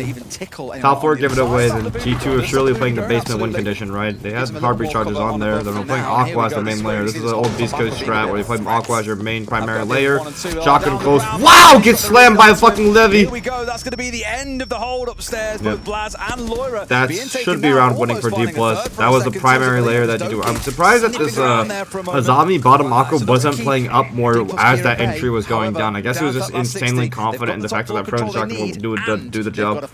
Top floor give it away, then G2 are surely playing the basement win condition, right? They have hard breach charges on there, they're playing Aqua as their main layer. This is an old Beast Coast strat where they play Aqua as your main primary layer. Shotgun close, wow! Gets slammed by a fucking Levy! Here we go, that's going to be the end of the hold upstairs, both Blaz and Loira. That should be 3-round winning for DPLUS. That was the primary layer that you do. I'm surprised that this Azami bottom Mako wasn't playing up more as that entry was going down. I guess he was just insanely confident in the fact that that prone shock will do the job.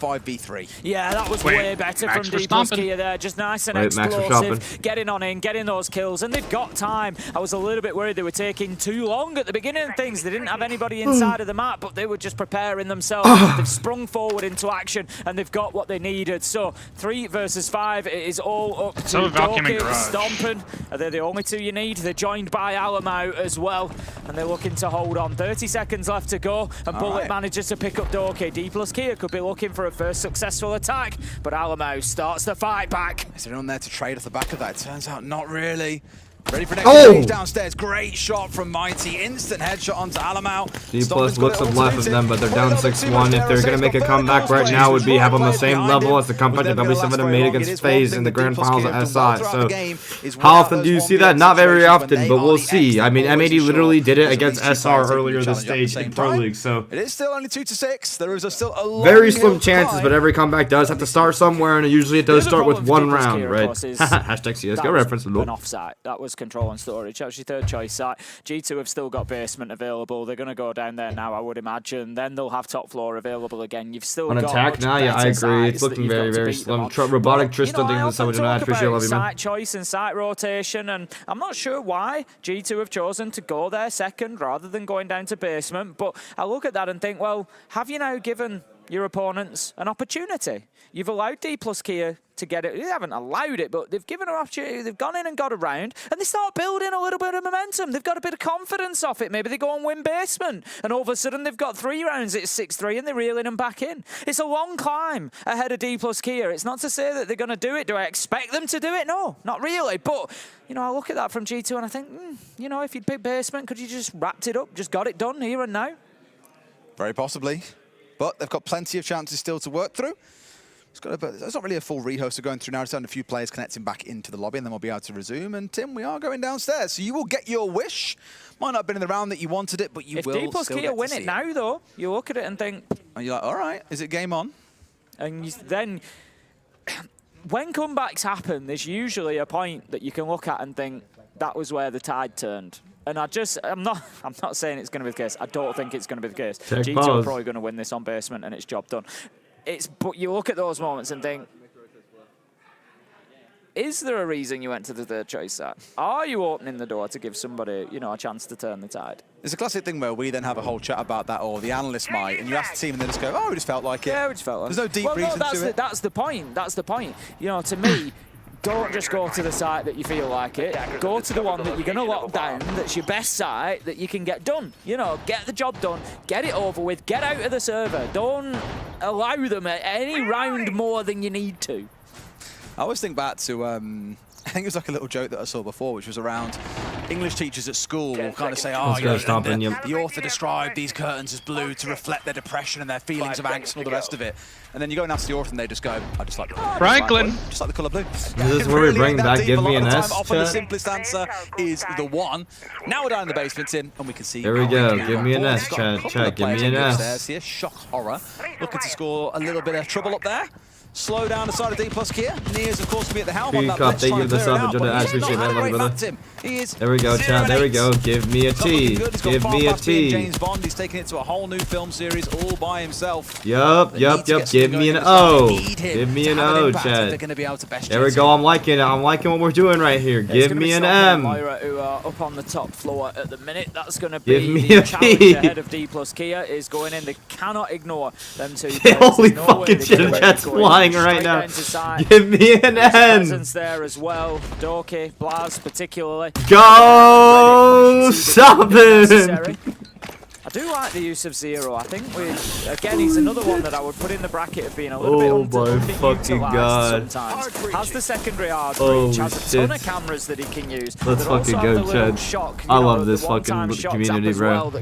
Yeah, that was way better from DPLUS Kia there. Just nice and explosive. Getting on in, getting those kills, and they've got time. I was a little bit worried they were taking too long at the beginning of things. They didn't have anybody inside of the map, but they were just preparing themselves. They've sprung forward into action, and they've got what they needed. So 3 versus 5, it is all up to Doki, Stompn. Are they the only 2 you need? They're joined by Alamo as well, and they're looking to hold on. 30 seconds left to go, and Bullet manages to pick up Doki. DPLUS Kia could be looking for a first successful attack, but Alamo starts the fight back. Is there anyone there to trade off the back of that? It turns out not really. Ready for next stage downstairs. Great shot from Mighty. Instant headshot onto Alamo. DPLUS looks up left of them, but they're down 6-1. If they're going to make a comeback right now, would be have on the same level as the comeback that W7 have made against FaZe in the grand finals at SI. So how often do you see that? Not very often, but we'll see. I mean, M80 literally did it against SR earlier this stage in Pro League, so it is still only 2-6. There is still a long very slim chances, but every comeback does have to start somewhere, and usually it does start with 1 round, right? Hashtag CSGO reference. An offside. That was control and storage. Actually, third choice site. G2 have still got basement available. They're going to go down there now, I would imagine. Then they'll have top floor available again. You've still on got attack now. Yeah, I agree. It's looking very, very slim. Robotic Tristan thinks that's something I appreciate. Love you, man. Site choice and site rotation, and I'm not sure why G2 have chosen to go there second rather than going down to basement. But I look at that and think, well, have you now given your opponents an opportunity? You've allowed DPLUS Kia to get it. They haven't allowed it, but they've given an opportunity. They've gone in and got a round, and they start building a little bit of momentum. They've got a bit of confidence off it. Maybe they go and win basement, and all of a sudden they've got 3 rounds. It's 6-3, and they're reeling them back in. It's a long climb ahead of DPLUS Kia. It's not to say that they're going to do it. Do I expect them to do it? No, not really. But, you know, I look at that from G2, and I think, you know, if you'd picked basement, could you just wrapped it up, just got it done here and now? Very possibly. But they've got plenty of chances still to work through. There's not really a full rehost of going through now. It's only a few players connecting back into the lobby, and then we'll be able to resume. And Tim, we are going downstairs, so you will get your wish. Might not have been in the round that you wanted it, but you will still get to see it. If DPLUS Kia win it now, though, you look at it and think... And you're like, all right, is it game on? And then, when comebacks happen, there's usually a point that you can look at and think, that was where the tide turned. And I'm not saying it's going to be the case. I don't think it's going to be the case. G2 are probably going to win this on basement, and it's job done. But you look at those moments and think, is there a reason you went to the third choice site? Are you opening the door to give somebody, you know, a chance to turn the tide? It's a classic thing where we then have a whole chat about that, or the analyst might, and you ask the team and they just go, oh, we just felt like it. Yeah, we just felt like it. There's no deep reason to it. That's the point. That's the point. You know, to me, don't just go to the site that you feel like it. Go to the one that you're going to lock down, that's your best site, that you can get done. You know, get the job done, get it over with, get out of the server. Don't allow them at any round more than you need to. I always think back to, I think it was like a little joke that I saw before, which was around English teachers at school will kind of say, oh, the author described these curtains as blue to reflect their depression and their feelings of angst and all the rest of it. And then you go and ask the author and they just go, I just like the colour Franklin. Just like the colour blue. This is where we bring back Give Me an S, often the simplest answer is the one. Now we're down in the basement and we can see. There we go. Give me an S, chat. Give me an S. Here, shock horror. Looking to score a little bit of trouble up there. Slow down the side of DPLUS Kia. Nia's, of course, will be at the helm on that blitz, trying to clear it out, but I appreciate that, brother. There we go, chat. There we go. Give me a T. Give me a T. James Bond, he's taking it to a whole new film series all by himself. Yup. Give me an O. Give me an O, chat. There we go. I'm liking it. I'm liking what we're doing right here. Give me an M. Moira, who are up on the top floor at the minute. That's going to be the challenge ahead of DPLUS Kia is going in. They cannot ignore them two. Holy fucking shit, chat's flying right now. Give me an N. Presence there as well. Doki, Blaz particularly. Go Stompn. I do like the use of Zero. I think again, he's another one that I would put in the bracket of being a little bit underutilized sometimes. Has the secondary hard reach, has a ton of cameras that he can use. Let's fucking go, Chad. I love this fucking community, bro.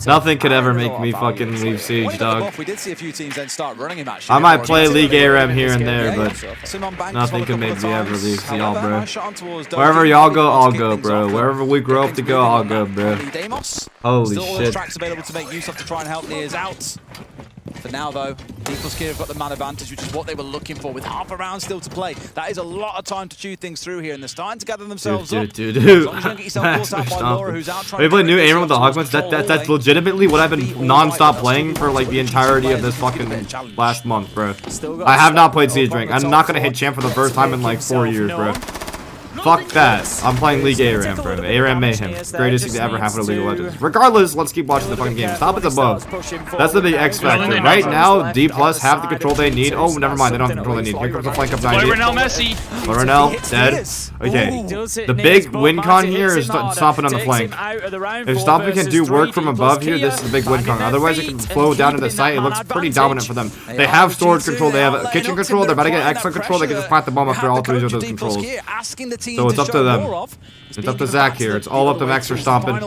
Nothing could ever make me fucking leave Siege, dog. We did see a few teams then start running him actually. I might play League ARAM here and there, but nothing could make me ever leave y'all, bro. Wherever y'all go, I'll go, bro. Wherever we grow up to go, I'll go, bro. Holy shit. Tracks available to make use of to try and help Nia's out. For now, though, DPLUS KIA have got the man advantage, which is what they were looking for, with half a round still to play. That is a lot of time to chew things through here, and they're starting to gather themselves up. As long as you don't get yourself caught out by Laura, who's out trying to play new Aaron with the Hogwarts. That's legitimately what I've been non-stop playing for like the entirety of this fucking last month, bro. I have not played Siege Rank. I'm not gonna hit champ for the first time in like 4 years, bro. Fuck that. I'm playing League ARAM, bro. ARAM Mayhem. Greatest thing to ever happen to League of Legends. Regardless, let's keep watching the fucking game. Stop it above. That's the big X factor. Right now, DPLUS have the control they need. Oh, never mind. They don't have the control they need. Here comes the flank up 90. Ronell, dead. Okay. The big win con here is Stompn on the flank. If Stompn can do work from above here, this is the big win con. Otherwise, it can flow down to the site. It looks pretty dominant for them. They have storage control. They have kitchen control. They're about to get excellent control. They can just plant the bomb after all three of those controls. So it's up to them. It's up to Zach here. It's all up to Max Verstappen.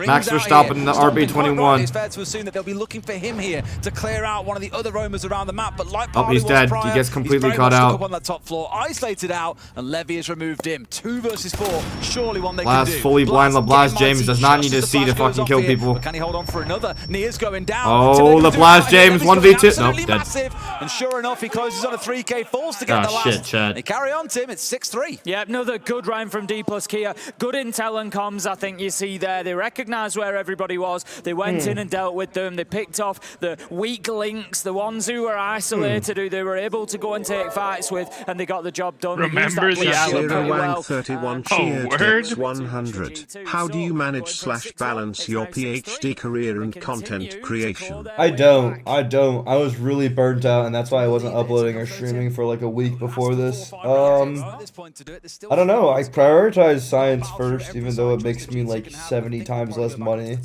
Max Verstappen, the RB21. It's fair to assume that they'll be looking for him here to clear out one of the other roamers around the map. But like he's dead. He gets completely caught out. On that top floor, isolated out, and Levy has removed him. 2 versus 4. Surely one they can do. Fully blind. LeBlas James does not need to see to fucking kill people. Can he hold on for another? Nia's going down. Oh, LeBlas James 1v2. Nope, dead. And sure enough, he closes on a 3k, falls to get the last. Shit, Chad. They carry on, Tim. It's 6-3. Yeah, another good round from DPLUS KIA. Good intel and comms, I think you see there. They recognised where everybody was. They went in and dealt with them. They picked off the weak links, the ones who were isolated, who they were able to go and take fights with, and they got the job done. Remember the Wang 31 cheered 100. How do you manage / balance your PhD career and content creation? I don't. I was really burnt out, and that's why I wasn't uploading or streaming for like a week before this. I don't know. I prioritize science first, even though it makes me like 70 times less money.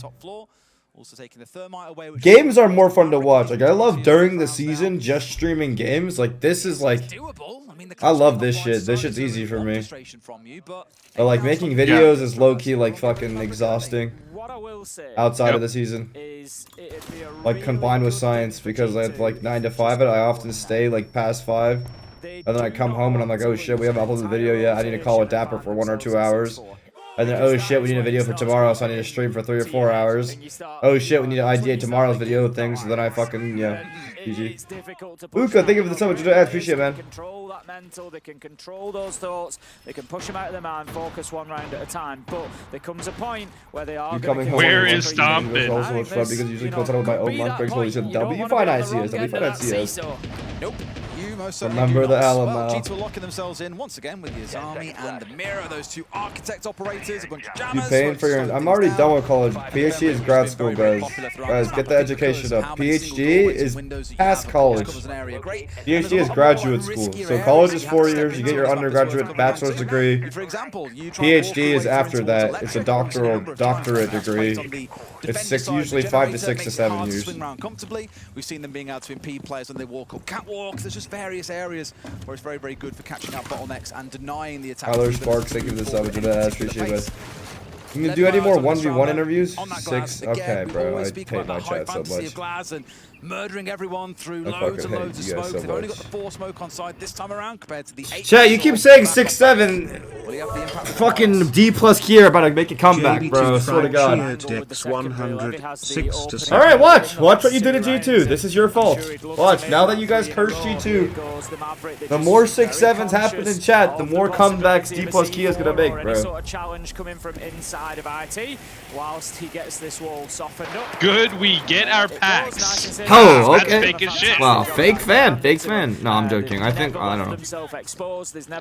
Games are more fun to watch. Like, I love during the season just streaming games. Like, this is like, I love this shit. This shit's easy for me. But like making videos is low-key like fucking exhausting outside of the season. Like combined with science, because I have like 9 to 5 I often stay like past 5. And then I come home and I'm like, oh shit, we haven't uploaded the video yet. I need to call a Dapper for 1 or 2 hours. And then, oh shit, we need a video for tomorrow, so I need to stream for 3 or 4 hours. Oh shit, we need to ideate tomorrow's video thing, so then I fucking, yeah, GG. Uka, thank you for the so much. I appreciate it, man. Control that mental, they can control those thoughts, they can push them out of their mind, focus 1 round at a time. But there comes a point where they are going to... Where is Stompn? Also much fun because usually close out with my own lunch breaks while you said W. Fine ICS, W fine ICS. Nope. Remember the Alamo. G2 are locking themselves in once again with the Azami and the Mirror, those 2 architect operators, a bunch of jammers. You paying for your... I'm already done with college. PhD is grad school, guys. Guys, get the education up. PhD is past college. PhD is graduate school. So college is 4 years. You get your undergraduate bachelor's degree. PhD is after that. It's a doctorate degree. It's usually 5 to 6 to 7 years. We've seen them being able to impede players when they walk or catwalks. There's just various areas where it's very, very good for catching out bottlenecks and denying the attack. Tyler Sparks, thank you for the sub. I appreciate it. Can you do any more 1v1 interviews? 6? Okay, bro. I hate my chat so much. Murdering everyone through loads and loads of smoke. They've only got the 4 smoke on side this time around compared to the 8. Chat, you keep saying 6-7. Fucking DPLUS KIA about to make a comeback, bro. I swear to God. Alright, watch. Watch what you did at G2. This is your fault. Watch. Now that you guys cursed G2, the more 6-7s happen in chat, the more comebacks DPLUS KIA is gonna make, bro. Challenge coming from inside of IT, whilst he gets this wall softened up. Good, we get our packs. Oh, okay. Fake as shit. Wow, fake fan. No, I'm joking. I think, I don't know.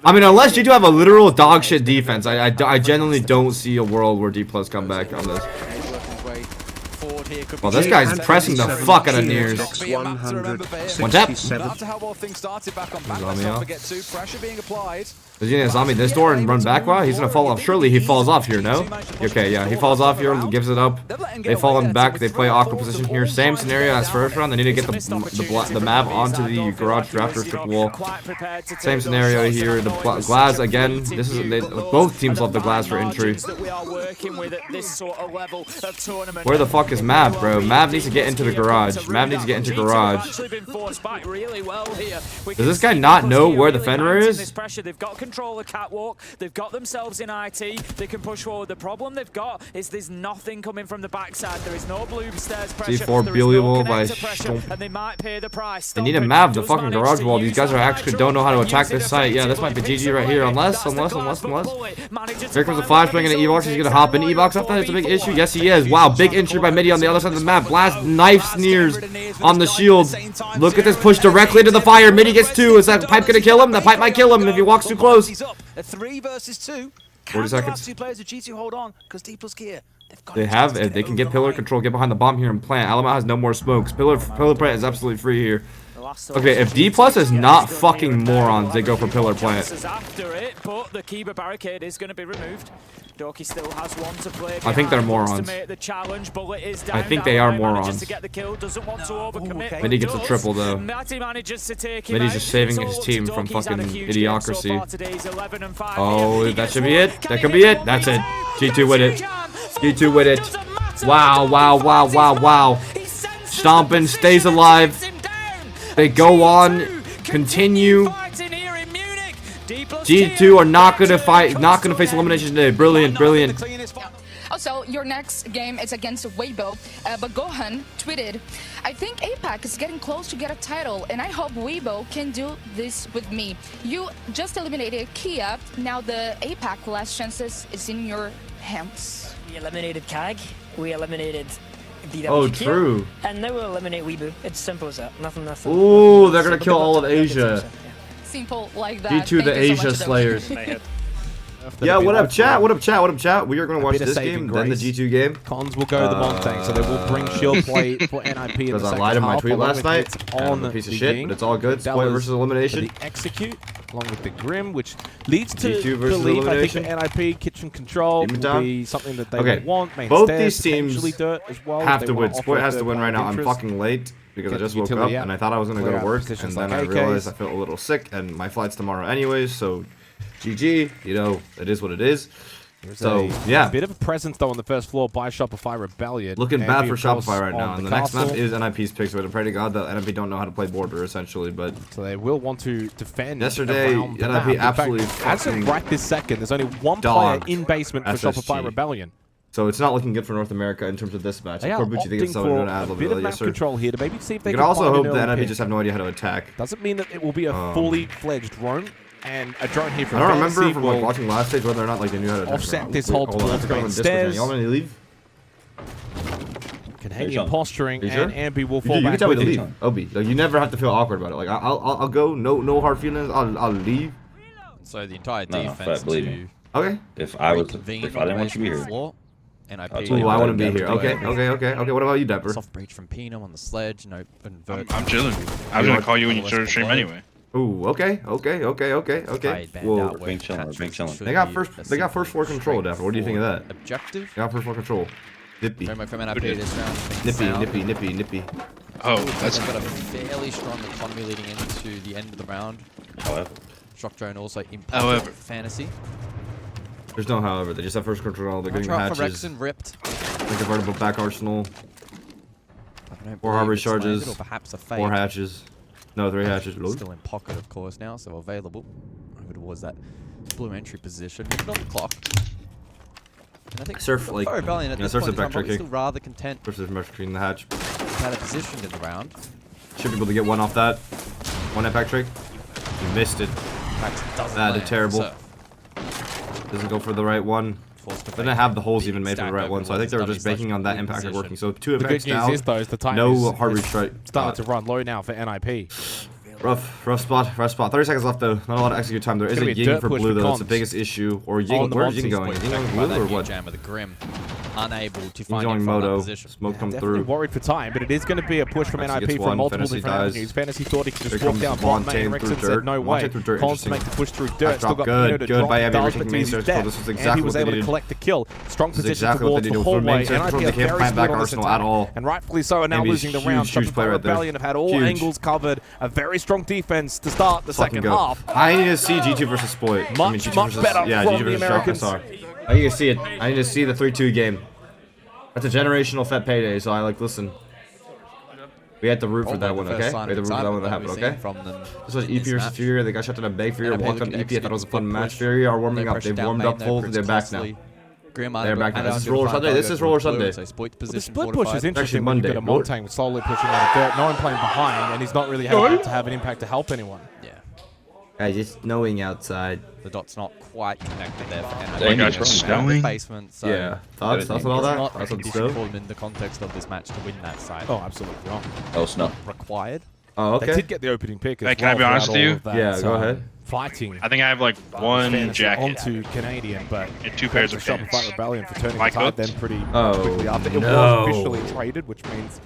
I mean, unless G2 have a literal dog shit defense, I genuinely don't see a world where D+ come back on this. Well, this guy's pressing the fuck out of Nears. One tap. Is he gonna zombie this door and run back? Wow, he's gonna fall off. Surely he falls off here, no? Okay, yeah, he falls off here, gives it up. They fall him back, they play awkward position here. Same scenario as first round. They need to get the map onto the garage draft restrict wall. Same scenario here. The Glaz again. This is both teams love the Glaz for entry. Where the fuck is Mav, bro? Mav needs to get into the garage. Mav needs to get into garage. Does this guy not know where the Fenrir is? control the catwalk. They've got themselves in IT. They can push forward. The problem they've got is there's nothing coming from the backside. There is no blue stairs pressure. C4 there is no believable by connector pressure, Stompn. and they might pay the price. They need a map, the fucking garage wall. These guys are actually don't know how to attack this site. Yeah, this might be GG right here. Unless. Here comes the flashbang into Evox. He's gonna hop in. Evox up there. It's a big issue. Yes, he is. Wow, big entry by Midi on the other side of the map. Blast knife sneers on the shield. Look at this push directly into the fire. Midi gets 2. Is that pipe gonna kill him? That pipe might kill him if he walks too close. A 3 versus 2. 40 seconds. 2 players of G2 hold on because DPLUS KIA. They have it. They can get pillar control, get behind the bomb here and plant. Alamo has no more smokes. Pillar plant is absolutely free here. Okay, if DPLUS is not fucking morons, they go for pillar plant. After it, but the Kiba barricade is going to be removed. Doki still has one to play. I think they're morons. I think they are morons. Midi gets a triple though. Midi's just saving his team from fucking idiocracy. Oh, that should be it. That could be it. That's it. G2 with it. G2 with it. Wow, wow, wow, wow, wow. Stompn stays alive. They go on, continue. G2 are not gonna fight, not gonna face elimination today. Brilliant, brilliant. Also, your next game is against Weibo, but Gohan tweeted, "I think APAC is getting close to get a title, and I hope Weibo can do this with me. You just eliminated Kia, now the APAC last chances is in your hands." We eliminated KAG, we eliminated DPLUS Oh, Kia, true. and now we'll eliminate Weibo. It's simple as that. Nothing. Ooh, they're gonna kill all of Asia. Simple like that. G2 the Asia Slayers. Yeah, what up, chat? What up, chat? What up, chat? We are going to watch this game, then the G2 game. Cons will go the Montang, so they will bring shield plate for NiP in the second half. Because I lied in my tweet last night. On a piece of shit, but it's all good. Spoit versus elimination. The execute, along with the Grim, which leads to G2 versus belief, elimination. I think, for NiP, kitchen control will be something that they will want. Main Both stairs, these teams dirt as well, have they to want win. to Spoit offer has to their win right now. I'm interest. fucking late because I Get just the woke up utility and I thought I was going to go to work. And then I realized I felt a little sick and my flight's tomorrow anyways, so GG, you know, it is what it is. So, yeah. A bit of a presence, though, on the first floor by Shopify Rebellion. Looking bad for of course, Shopify right now. on And the the next map castle. is NiP's pick, so I pray to God that NiP don't know how to play border, essentially. But So they will want to defend. yesterday, around the NiP map. In absolutely fact, as of fucking right this second, there's only one dogged player in basement for SSG. Shopify Rebellion. So it's not looking good for North America in terms of this match. They are Corbucci opting thinks for someone a to bit of map control here to maybe see if they You can can also find hope an that early NiP pick. just have no idea how to attack. Doesn't mean that it will be a fully fledged drone. And a drone here from I don't remember Fantasy from will like watching last stage whether or not like they knew how to attack. offset this Wait, whole hold on, towards let's go main on Discord. stairs. Y'all want me to leave? Canadian posturing, You sure? and Ambi will You fall can back tell me with to it. leave. Obi, like, you never have to feel awkward about it. Like I'll go, no hard feelings. I'll leave. So the entire No, defense Fett, believe me. Okay. If I was, if I didn't want you to be here, And I'll tell you Ooh, I what, want to be here. Dapper. Okay. What about you, Dapper? Soft breach from Pino on the sledge, no invert. I'm chilling. I was gonna call you when you started the stream anyway. Ooh, okay. Whoa. Being chilling. They got first floor control, Dapper. What do you think of that? Objective. They got first floor control. Nippy. From NiP this round. Nippy. Oh, that's got a fairly strong economy leading into the end of the round. However. Shock drone also impacted Fantasy. There's no however. They just have first control. They're getting Contract for hatches. Rexen ripped. The convertible back arsenal. I don't 4 believe harbor it's landed, charges. or perhaps a 4 fake. hatches. No, 3 hatches. Still in pocket, of course, now, so available. Over towards that blue entry position. Moving on the clock. And I think Surf like Rebellion at this surf point the in time, probably backtracking. still rather content Versus backtracking in the hatch. had a position in the round. Should be able to get one off that. One at backtrack. You missed it. That is terrible. Doesn't go for the right one. They didn't have the holes even made for the right one, so I think they were just banking on that impactor working. So 2 The good impacts news down. is, though, is the time no is hard reach starting to run low now for NiP. Rough spot. 30 seconds left though. Not a lot of execute time. There is a Ying for blue though. That's the biggest issue. Or Ying. Where's Ying going? Is Ying going blue or what? Jam with the Grim. Unable to He's find going him from that Moto. position. Smoke come Definitely through. worried for time, but it is going to be a push from Fantasy NiP gets from one, multiple Fantasy different dies. angles. Fantasy thought he could just Here walk down comes bot main. Montaigne through Rexen dirt. said no way. Montaigne through dirt, Cons to interesting. make the push through dirt. Backdrop, Still got good, Pino to good drop. by Abby, Does, taking but main he's stairs dead. control. This is And exactly he was what they able to needed. collect the kill. Strong This is position exactly what towards they the do. For hallway. main stairs control, they can't plant back Arsenal at all. And rightfully so, and now Abby's losing the round. huge play Shopify right there. Rebellion have had all Huge. angles covered. A very strong defense to start the second half. I need to see G2 versus Spoit. Much better yeah, from G2 the versus Americans. Sorry. I need to see it. I need to see the 3-2 game. That's a generational Fett payday, so I like listen. We had to root for that one, okay? We had to root for that one that happened, okay? This was EP versus Fury. They got shut down a big Fury. Walked on EP. I thought it was a fun match. Fury are warming up. They've warmed up full. They're back now. They're back now. This is Roller Sunday. This is Roller Sunday. The split push is interesting. Monday. You've got a Montang slowly pushing out of dirt. No one playing behind, and he's not really able to have an impact to help anyone. Yeah. Guys, it's snowing outside. The dot's not quite connected there for Oh my gosh, it's snowing? Basement, so yeah. Thoughts and all that? Not That's condition what's for them in the context of this match to win that side. Oh, absolutely wrong. Oh, snow. Required. Oh, okay. They did get the opening pick. Hey, can I be honest with you? Yeah, go ahead. Fighting. I think I have like one jacket. Onto Canadian, but and 2 pairs of pants. Shopify Rebellion for turning Mike the tide Hooks? then pretty Oh, quickly after. It no. was officially traded, which means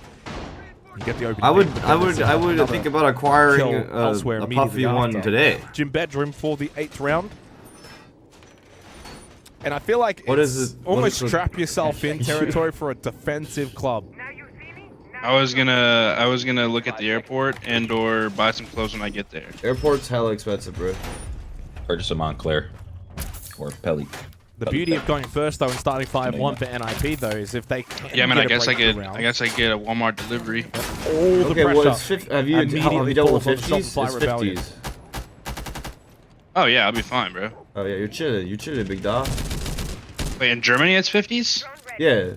you get the opening I would pick, think about acquiring kill elsewhere a immediately puffy one after. today. Jim Bedroom for the 8th round. And I feel like What it's is it? almost What is it? trap yourself in territory for a defensive club. I was gonna look at the airport and or buy some clothes when I get there. Airport's hella expensive, bro. Purchase a Montclair or Pelly. The beauty of going first though and starting 5-1 for NiP though is if they can Yeah, I mean, I get a guess I breakthrough get a Walmart delivery. all the Okay, pressure well, it's have you immediately dealt with falls on the 50s? Shopify It's Rebellion. 50s. Oh yeah, I'll be fine, bro. Oh yeah, you're chilling, big dog. Wait, in Germany it's 50s? Yeah.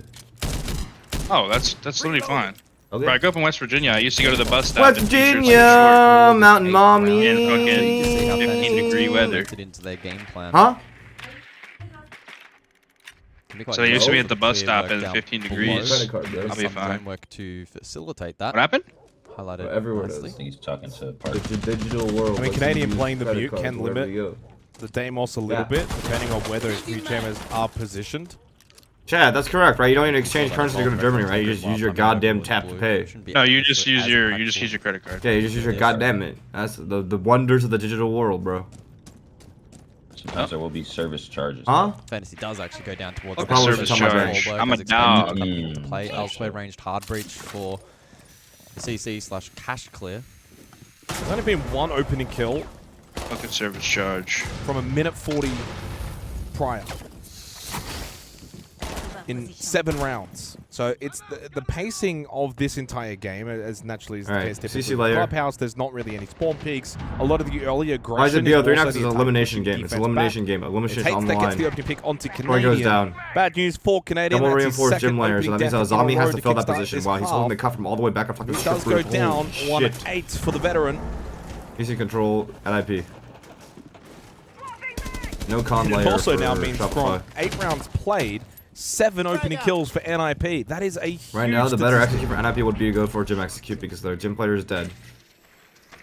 Oh, that's literally fine. Okay. Bro, I grew up in West Virginia. I used to go to the bus stop. West in t-shirts and Virginia, shorts Mountain Mommy. in fucking 15-degree weather. Into their game plan. Huh? So they used to be at the bus stop at 15 degrees. I'll be fine. Work to facilitate that. What happened? Highlighted Everywhere nicely. does. I think he's talking to The digital world. I mean, lets Canadian you playing the credit mute cards can wherever limit you go. the Deimos a little bit, depending on whether mute jammers are positioned. Chad, that's correct, right? You don't even exchange currency to go to Germany, right? You just use your goddamn tap to pay. No, you just use your credit card. Yeah, you just use your goddamn it. That's the wonders of the digital world, bro. Sometimes there will be service charges. Huh? Fantasy does actually go down towards Okay, service charge. I'm a dog. Play elsewhere ranged hard breach for the CC/cash clear. There's only been one opening kill Fucking service charge. from a minute 40 prior in 7 rounds. So it's the pacing of this entire game, as naturally as the case typically. CC layer. Clubhouse, there's not really any spawn peaks. A lot of the early aggression. Why is it BO3 now? also Because the it's an attack elimination pushing game. It's an defense elimination back. game. Elimination It's Hates that gets online. the opening pick onto Before he Canadian. goes down. Bad news for Canadian. Double That's his reinforced second gym layers, so that opening means death in a Azami has row to fill that kickstart position this while he's half. holding the cup from all the way back. A fucking He does stripper. go down Holy shit. 1-8 for the veteran. Easy control, NiP. No con layer It also for now means Shopify. from 8 rounds played, 7 opening kills for NiP. That is a huge Right now, the better statistic. execute for NiP would be to go for Gym Execute because their gym player is dead.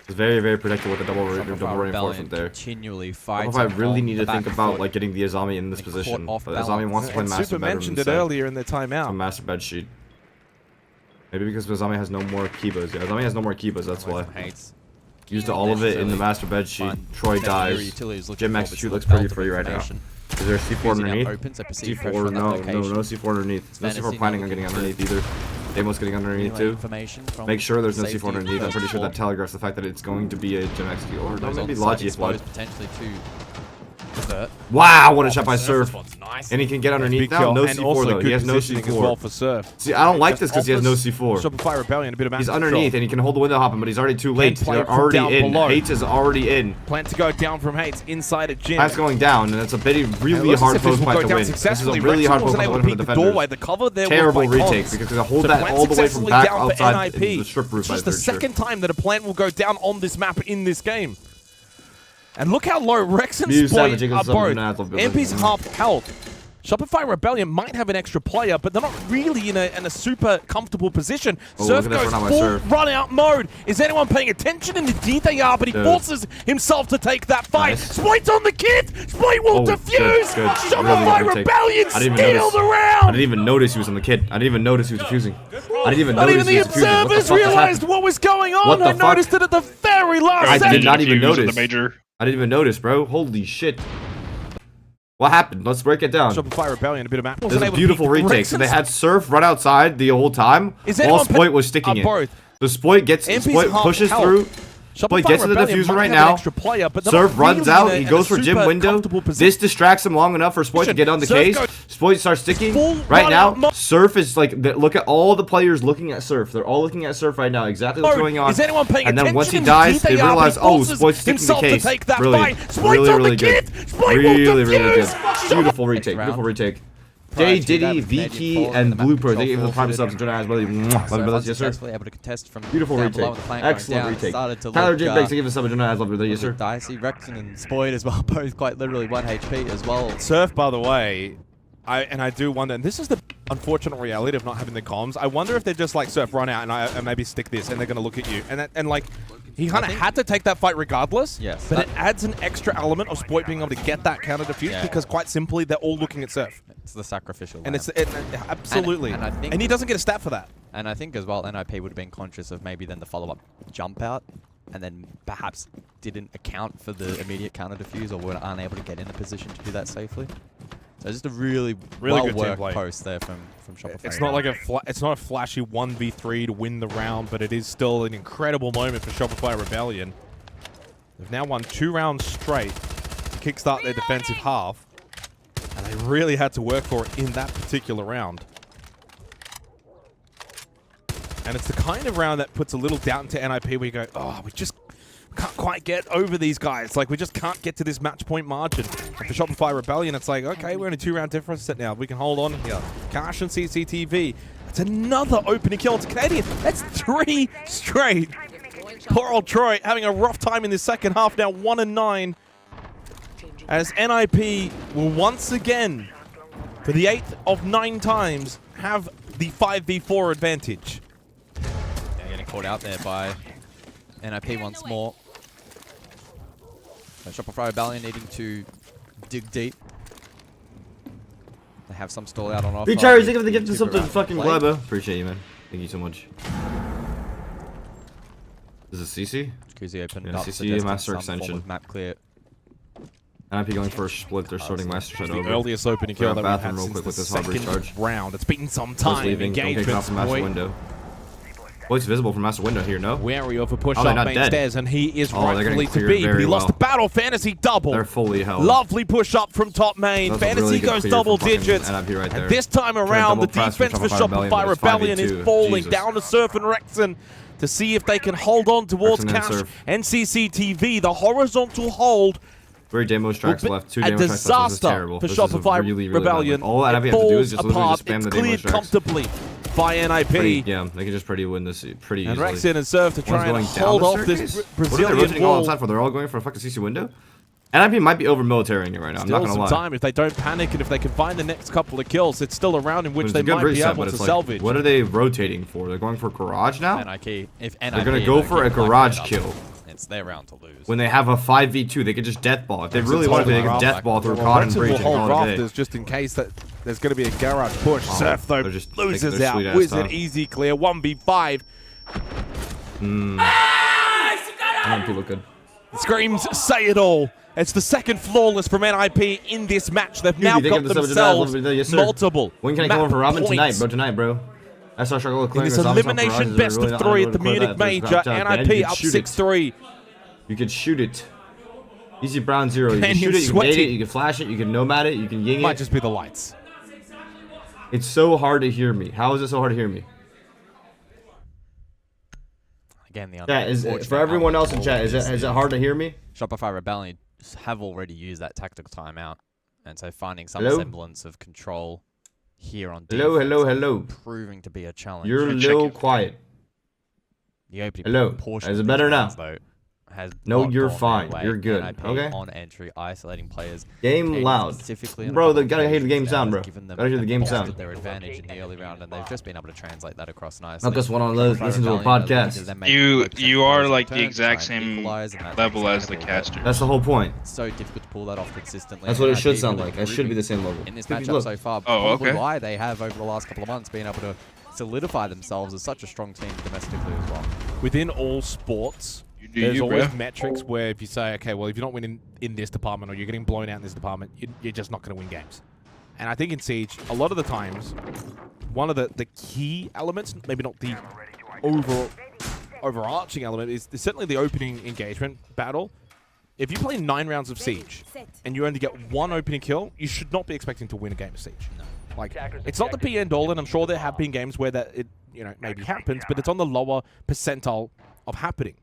It's very, very predictable with the double reinforcement there. Continually I fights. really need to think about like getting the Azami in this position. But Azami wants to play And Master Super Bedroom mentioned it instead. earlier in the timeout. It's a Master Bed Sheet. Maybe because Azami has no more Kibos. Yeah, Azami has no more Kibos, that's why. Used all of it in the Master Bed Sheet. Troy dies. Gym Execute looks pretty free right now. Is there a C4 underneath? C4, no C4 underneath. No C4 planning on getting underneath either. Demo's getting underneath too. Make sure there's no C4 underneath. I'm pretty sure that telegraphs the fact that it's going to be a Gym Execute. Or no, maybe Logi if blood. Potentially to Wow, what a shot by Surf. And he can get underneath now. No And also C4 though. good He has no positioning as well C4. for Surf. See, I don't like this because he has no C4. Shopify Rebellion, a bit of He's map underneath control. and he can hold the window hopping, but he's already too late. play They're from already down in. below. Hates is already in. Plan to go down from Hates inside a gym. That's going down, and it's a really hard post fight to win. This is a really hard post fight to win for the defenders. The cover there Terrible was by retake Cons. because they hold So that Plant all the way from successfully back down for outside NiP. the strip roof. It's just the second time that a Plant will go down on this map in this game. And look how low Rex and Muse Spoit Savage are against both. Something MP's half health. Shopify Rebellion might have an extra player, but they're not really in a super comfortable position. Oh, Surf look at that goes run out by full Surf. run-out mode. Is anyone paying attention? Indeed they are, but he Dude. forces himself to take that fight. Nice. Spoit's on the kid! Spoit will Oh, defuse! good. Shopify Really good retake. Rebellion I didn't even steal notice. the I round! didn't even notice he was on the kid. I didn't even notice he was defusing. I didn't even Not notice even he the was defusing. What the observers fuck just realized happened? what was going on. What the They fuck? noticed it at the very last I second. did not even Defuse notice. the major. I didn't even notice, bro. Holy shit. What happened? Let's break it down. Shopify Rebellion, a bit of map. There's a beautiful retake. So they had Surf run outside the whole time Is while anyone Spoit was sticking it. both? The Spoit gets MP's Spoit half pushes health. through. Spoit Shopify gets to the Rebellion diffuser might right have an now. extra player, but they're Surf not runs really out. in He a goes for gym super window. comfortable position. This distracts him long enough for Spoit to get on the Surf case. goes Spoit starts sticking. full Right run now, out mode. Surf is like, look at all the players looking at Surf. They're all looking at Surf right now, exactly what's going on. Is anyone paying and then attention? once he dies, they realize, oh, Spoit's sticking the case. Brilliant. Really good. Really good. Beautiful retake. Beautiful retake. Jay, Diddy, Viki, and Blooper. They gave the private subs and join as well. Love you, brothers. Yes, sir. Able to contest from beautiful retake. Excellent retake. Tyler J. Banks, they give us sub and join as well. Yes, sir. Dicey, Rexon, and Spoit as well. Both quite literally 1 HP as well. Surf, by the way, I do wonder, and this is the unfortunate reality of not having the comms. I wonder if they're just like, Surf, run out and maybe stick this, and they're going to look at you. And like, he kind of had to take that fight regardless. Yes. But it adds an extra element of Spoit being able to get that counter defuse because quite simply, they're all looking at Surf. It's the sacrificial and it's absolutely. And I think, and he doesn't get a stat for that. And I think as well, NiP would have been conscious of maybe then the follow-up jump out, and then perhaps didn't account for the immediate counter defuse or were unable to get in a position to do that safely. So just a really well-worked post there from Shopify. It's not like it's not a flashy 1v3 to win the round, but it is still an incredible moment for Shopify Rebellion. They've now won 2 rounds straight to kickstart their defensive half, and they really had to work for it in that particular round. And it's the kind of round that puts a little doubt into NiP where you go, oh, we just can't quite get over these guys. Like, we just can't get to this match point margin. And for Shopify Rebellion, it's like, okay, we're in a 2-round deficit now. We can hold on here. Cash and CCTV. It's another opening kill. It's a Canadian. That's 3 straight. Poor old Troy having a rough time in the second half now, 1-9. As NiP will once again, for the 8th of 9 times, have the 5v4 advantage. Yeah, getting caught out there by NiP once more. So Shopify Rebellion needing to dig deep. They have some stall out on offer. Be Charlie, think of the gift to something fucking Gleba. Appreciate you, man. Thank you so much. Is it CC? Kuzi opened yeah, up. CC Master Extension. Map clear. NiP going for a split. They're sorting Master Shut over. The earliest opening kill that we've had real since quick the with this harbor charge. Round. It's been some time. Engagement. Master window. Spoit's visible from Master window here, no? Wary of a push up main stairs, and he is rightfully to be. But he lost the battle. Fantasy double. They're fully held. Lovely push up from top main. Fantasy goes double digits. And this time around, the defense for Shopify Rebellion is falling down to Surf and Rexon to see if they can hold on towards Cash and CCTV. The horizontal hold. 3 demo tracks left. 2 demo tracks left. This is terrible. For Shopify Rebellion. All NiP have to do is just literally just spam the demo tracks. Comfortably by NiP. Yeah, they can just pretty win this pretty easily. And Rexon and Surf to try and hold off this Brazilian wall. All outside for? They're all going for a fucking CC window? NiP might be over militarying it right now. I'm not gonna lie. Still some time if they don't panic and if they can find the next couple of kills. It's still a round in which they might be able to salvage. What are they rotating for? They're going for garage now? NiP, they're gonna go for a garage kill. It's their round to lose. When they have a 5v2, they could just deathball. If they really wanted to, they could deathball through Cod and Breach and call it a day. Just in case that there's going to be a garage push. Surf, though, just loses out. Wizard, easy clear. 1v5. NiP look good. Screams say it all. It's the second flawless from NiP in this match. They've now got themselves multiple When can I go over for Robin? Tonight, bro. In this elimination best of 3 at the Munich Major, NiP up 6-3. You could shoot it. Easy Brown 0. You can shoot it, you can bait it, you can flash it, you can nomad it, you can ying it. Might just be the lights. It's so hard to hear me. How is it so hard to hear me? Again, for everyone else in chat, is it hard to hear me? Shopify Rebellion have already used that tactical timeout, and so finding some semblance of control here on defense, hello. proving to be a challenge. You're a little quiet. The opening hello. Is it better now? Though, no, you're fine. You're good. NiP okay. On entry, isolating players. Game loud. Bro, they gotta hear the game sound, bro. Gotta hear the game sound. Their advantage in the early round, and they've just been able to translate that across nicely. Not just one on listen to a podcast. You are like the exact same level as the caster. That's the whole point. It's so difficult to pull that off consistently. That's what it should sound like. It should be the same level. In this matchup so far, probably why they have over the last couple of months been able to solidify themselves as such a strong team domestically as well. Within all sports, there's always metrics where if you say, okay, well, if you're not winning in this department or you're getting blown out in this department, you're just not going to win games. And I think in Siege, a lot of the times, one of the key elements, maybe not the overarching element, is certainly the opening engagement battle. If you play 9 rounds of Siege and you only get 1 opening kill, you should not be expecting to win a game of Siege. No. Like, it's not the be and all, and I'm sure there have been games where that it, maybe happens, but it's on the lower percentile of happening.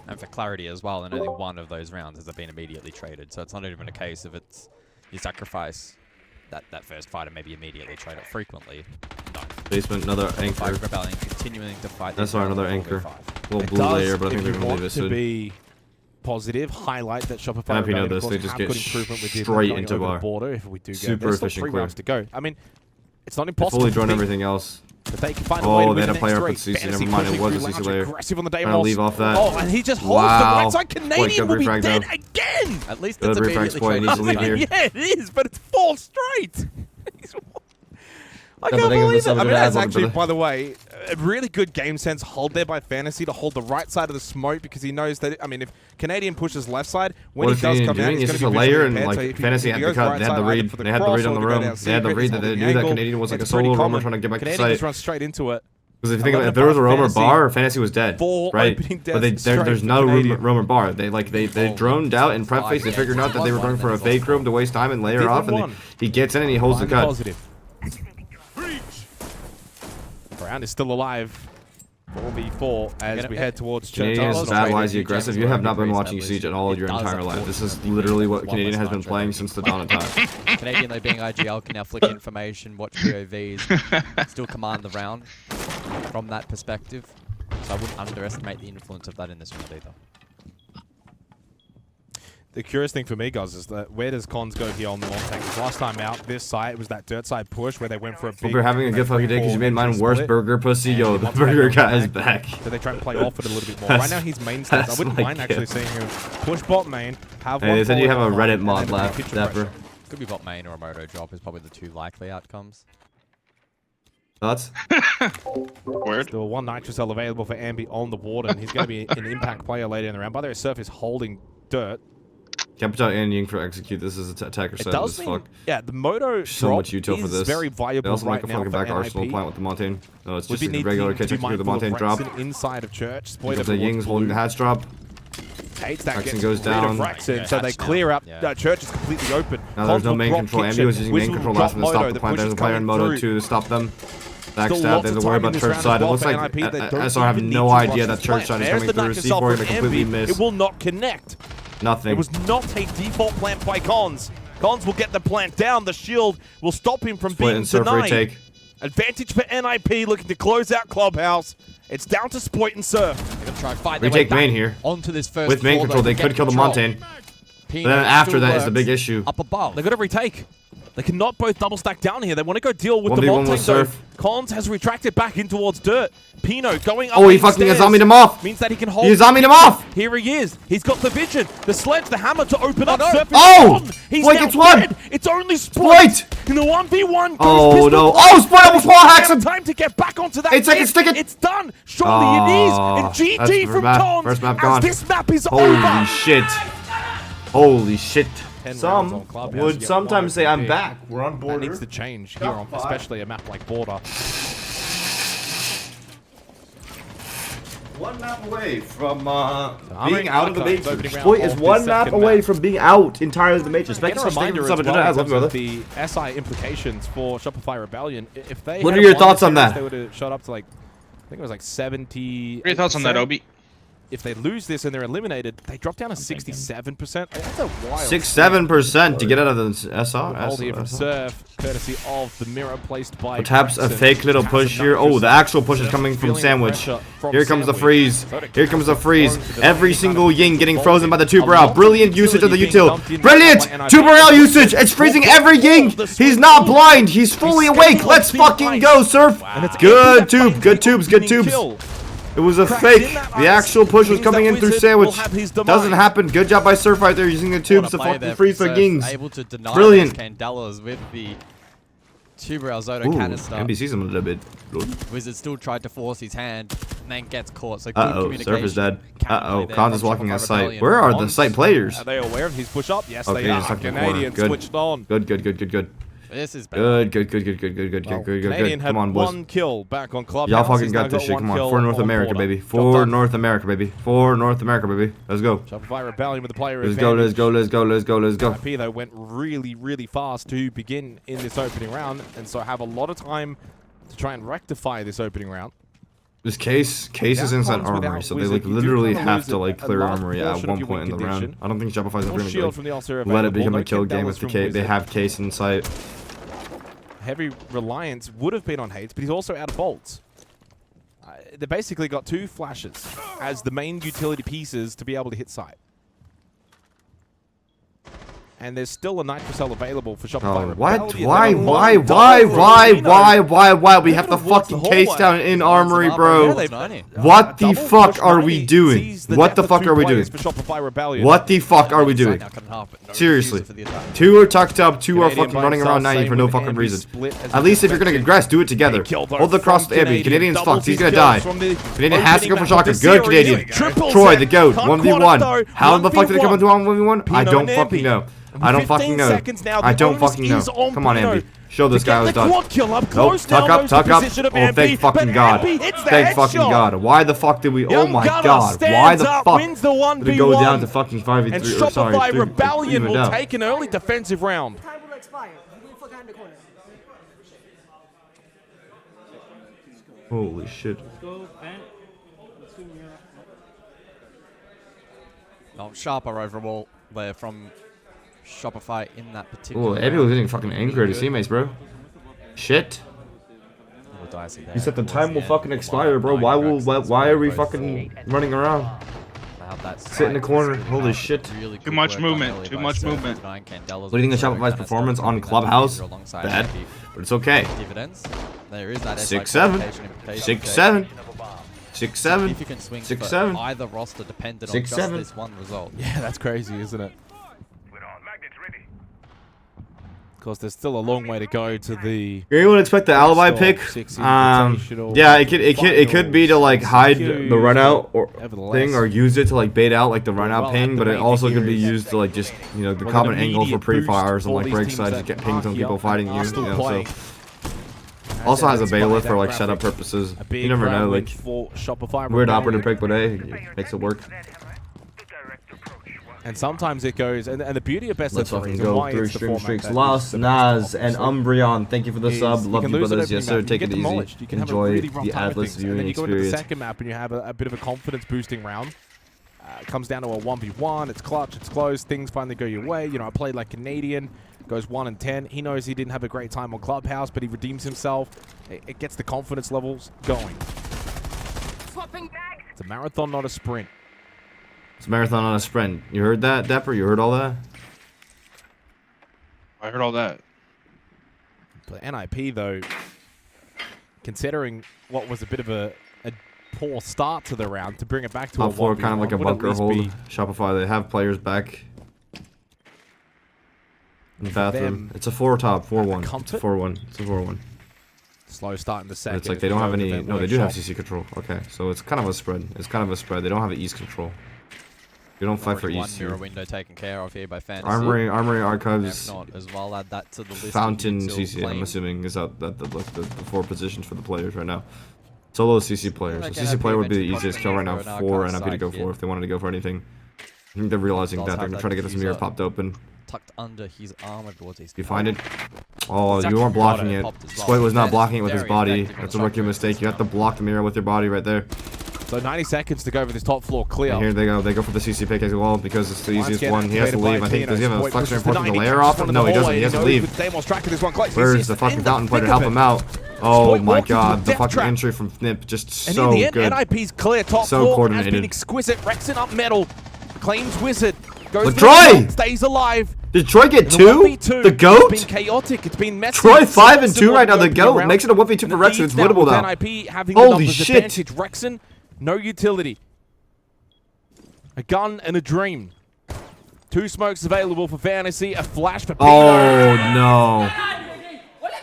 And for clarity as well, and only one of those rounds has been immediately traded, so it's not even a case of it's you sacrifice that first fight and maybe immediately trade it frequently. No. Basement, another anchor. Shopify Rebellion continuing to fight. That's our another anchor. A little It blue does, layer, but I think if they're you going to leave want it to soon. be positive, highlight that Shopify Happy know Rebellion, this, of they course, just have get good improvement with the straight going into over the bar. border if we do get Super there's still efficient 3 clear. rounds to go. I mean, it's not impossible. Fully to drawn think everything else. that they can find a way to Oh, they win had a the player next up at three. CC. Never mind, it was a CC layer. Aggressive on the day Trying to leave off that. Oh, and he just holds Wow. the right side. Canadian will be refrag, dead though. again. At least Good it's refrag immediately Spoit needs to leave here. Yeah, it is, but it's 4 straight. I Yeah, can't but they give believe us it. I something mean, to that's add, actually, brother. by the way, a really good game sense hold there by Fantasy to hold the right side of the smoke because he knows that, I mean, if Canadian pushes left side, when What he is does Canadian come out, doing? he's It's going just to a be layer, visually and impaired. So like if he Fantasy had goes the cut, right they had the side, read, either for the they had the cross read on or the to go room, down they had the secret, read he's that they holding knew the that angle. Canadian was like a It's pretty solo roamer common. trying to get back to Canadian site. just runs straight into it. Because if you think of it, if 11 there was a bar roamer Fantasy. bar, Fantasy was dead, Full right? opening But death straight there's for no Canadian. roamer bar. They droned out in prep phase. They figured out that they were going for a fake room to waste time and layer off, and he gets in and he holds the cut. Positive. Brown is still alive. 4v4 as we head towards Church. Canadian is bad, wisely aggressive. You have not been watching Siege at all your entire life. This is literally what Canadian has been playing since the dawn of time. Canadian, though, being IGL, can now flick information, watch POVs, still command the round from that perspective. So I wouldn't underestimate the influence of that in this round either. The curious thing for me, guys, is that where does Cons go here on the Montag? Because last time out, this site was that dirt side push where they went for a big... Hope you're having a good fucking day because you made mine worse, burger pussy. Yo, the burger guy is back. So they try and play off it a little bit more. Right now, he's main stage. I wouldn't mind actually seeing him push bot main, have Hey, one they said you have a forward Reddit behind, mod and then left, pitch Dapper. pressure. Could be bot main or a moto drop is probably the 2 likely outcomes. Thoughts? Word. Still 1 Nitro Cell available for Ambi on the water, and he's going to be an impact player later in the round. By the way, Surf is holding dirt. Can't put out and Ying for execute. This is attacker set as fuck. Yeah, the moto So much util for this. very They valuable also right make a now fucking for back arsenal NiP. plant with the Montaigne. No, it's Would just be a regular needing K to with the mindful of Montaigne drop. Rexen inside of Church. Spoit Because the Ying's holding the hatch drop. Hates that Rexen goes down. Rexen, so they clear up. Church is completely open. Now there's no main control. Ambi was using main control last minute to stop the plant. There's a player in Moto 2 to stop them. Backstab, they have to worry about Church side. It looks like SR have no idea that Church side is coming through. C4 going to completely miss. It will not connect. Nothing. It was not a default plant by Cons. Cons will get the plant down. The shield will stop him from being denied. Retake. Advantage for NiP looking to close out Clubhouse. It's down to Spoit and Surf. They're going to try and fight their way Retake back main here. onto this first With main floor, control, though, they to could get kill the control. Montaigne. Pino But then after still that is the works big issue. up above. They've got to retake. They cannot both double stack down here. They want to go deal with the 1v1 Montaigne. with Surf. Cons has retracted back in towards dirt. Pino going up. Oh, he fucking Azami'd him off. Means that he can hold. He Azami'd him off. Here he is. He's got the vision, the sledge, the hammer to open up. Surf is Oh! on. He's Spoit now gets one. dead. It's only Spoit. In the 1v1. Oh no! Oh, Spoit almost wall hacks him. Time to get back onto that. 8 seconds, stick it. It's done. Surely it is. And GG from Cons. First map as gone. this map is Holy over. shit! Holy shit! 10 rounds Some on Clubhouse, would you get sometimes one say I'm big. back. We're on That border. needs to change here, on, especially a map like Border. One map away from being Armoring out of the Archives, Matrix. opening round Spoit is of one this map second away map. from being out entirely of the Matrix. Again, Thank a you so much reminder for as well, in brother. terms of the SI implications for Shopify Rebellion. If they What had are your won thoughts the on series, that? They would have shot up to like, I think it was like 70. What are your thoughts on that, Obi? If they lose this and they're eliminated, they drop down to 67%. That's a wild. 6-7% to get out of the SR. Hold here from Surf, courtesy of the mirror placed by Perhaps a Rexen. fake little push here. Oh, the actual push is coming from Sandwich. Here comes the freeze. Here comes the freeze. Every single Ying getting frozen by the two-barrel. Brilliant usage of the util. Brilliant! Two-barrel usage! It's freezing every Ying! He's not blind! He's fully awake! Let's fucking go, Surf! Good tube! Good tubes! Good tubes! It was a fake. The actual push was coming in through Sandwich. Doesn't happen. Good job by Surf right there using the tubes to fucking freeze for Yings. Able to deny Brilliant. Candelas with the Tuber Zoto Ooh, canister. MB sees him a little bit. Wizard still tried to force his hand and then gets caught. So good communication. Surf is dead. Counterplay there Cons is from walking Shopify out sight. Rebellion. Where are the site players? Are they aware of his push up? Yes, Okay, they he's are. stuck in the corner. Canadian Good. switched on. Good. This is better. Good. Canadian had Come on, boys. 1 kill back on Clubhouse. Y'all fucking He's got now this shit. Come on. kill For North America, Porter. baby. For North America, baby. For North America, baby. Let's go. Shopify Rebellion with the player Let's advantage. go. NiP, though, went really fast to begin in this opening round, and so have a lot of time to try and rectify this opening round. This case is inside armory, so they like literally have to like clear armory at one point in the round. I don't think Shopify's ever gonna let it become a kill game with the case. They have case in sight. Heavy reliance would have been on Hates, but he's also out of bolts. They basically got 2 flashes as the main utility pieces to be able to hit sight. And there's still a Nitro Cell available for Shopify Rebellion. What? Why? We have the fucking case down in armory, bro. What the fuck are we doing? What the fuck are we doing? What the fuck are we doing? Seriously. 2 are tucked up, 2 are fucking running around 90 for no fucking reason. At least if you're gonna get grass, do it together. Hold the cross with Ambi. Canadian's fucked. He's gonna die. Canadian has to go for shotgun. Good Canadian. Troy, the GOAT. 1v1. How the fuck did they come into 1v1? I don't fucking know. I don't fucking know. I don't fucking know. Come on, Ambi. Show this guy what's done. Nope. Tuck up. Oh, thank fucking God. Thank fucking God. Why the fuck did we? Oh my God. Why the fuck did we go down to fucking 5v3? And Or sorry, Shopify 3 Rebellion will down. take an early defensive round. Holy shit. Sharper overall there from Shopify in that particular. Oh, Abby was getting fucking angry at his teammates, bro. Shit. You said the time will fucking expire, bro. Why are we fucking running around? Sit in the corner. Holy shit. Too much movement. What do you think of Shopify's performance on Clubhouse? Bad, but it's okay. 6-7. 6-7. 6-7. 6-7. Either roster depended on 6-7. just this one result. Yeah, that's crazy, isn't it? Of course, there's still a long way to go to the. Anyone expect the alibi pick? Yeah, it could be to like hide the run out or thing, or use it to like bait out like the run out ping, but it also could be used to like just the common angle for pre-fires and like break sides to get pings on people fighting you. So also has a bailiff for like setup purposes. You never know, like weird operative pick, but hey, makes it work. And sometimes it goes, and the beauty of best Let's of fucking three, go. why 3 it's the string format streaks. that Lost, is Naz, and Umbreon. Thank you for the sub. Love you, lose brothers. at Yes, every sir. map, Take you it get easy. demolished. You can have a Enjoy really rough the time with Atlas things. And then viewing you go into the experience. second map and you have a bit of a confidence boosting round. It comes down to a 1v1. It's clutch. It's close. Things finally go your way. You know, I played like Canadian. Goes 1-10. He knows he didn't have a great time on Clubhouse, but he redeems himself. It gets the confidence levels going. It's a marathon, not a sprint. It's a marathon, not a sprint. You heard that, Dapper? You heard all that? I heard all that. For NiP, though, considering what was a bit of a poor start to the round, to bring it back to Top a 4, 1v1, kind of like a would at bunker least hold. be- Shopify, they have players back in the For bathroom. them, It's a 4 top, 4-1. It's a comfort? 4-1. It's a 4-1. Slow start in the second. It's like they don't have any. No, they do have CC control. Okay, so it's kind of a spread. It's kind of a spread. They don't have an East control. They don't fight for Already East. one mirror window taken care of here by Fantasy. Armory Archives. If not, as well, add that to the list. Fountain until CC. I'm claim. assuming is out that the 4 positions for the players right now. Solo CC players. Okay, So CC player would be the eventually easiest kill right now probably for go NiP to go side for here. if they wanted to go for anything. I think they're realizing Does that they're have gonna that try to get this mirror diffuser popped open. Tucked under his armor towards his. You find it? Oh, It's you weren't actually blocking auto it. popped as well. Spoit was not That is blocking it with his very body. effective That's a rookie mistake. You have to block the mirror with your body right there. So 90 seconds to go for this top floor clear. And here they go. They go for the CC pick as well because it's the easiest getting one. He has to activated leave. by I think. Does he have a Spoit flex pushes the reinforcement to 90, layer off one him? in No, the he doesn't. hallway. He has to knows leave. with Damon's tracking this one quite Where's easy. the It's fucking in fountain player to thick help of him it. out? Oh Spoit my walked into god. a The death fucking trap. entry from NiP just And so in the end, good. NiP's clear top So floor has coordinated. been exquisite. Rexing up metal. Claims Wizard. Goes But for Troy! the shot, stays alive. Did Troy get And the 2? 1v2 The GOAT? It's been chaotic. It's been messy. Troy 5 and It's 2 right now. The opening GOAT round. makes it a 1v2 for And Rexon. the It's leads winnable with now. NiP having the Holy numbers shit. advantage. Rexon, no utility. A gun and a dream. 2 smokes available for Fantasy. A flash for Pino. Oh no.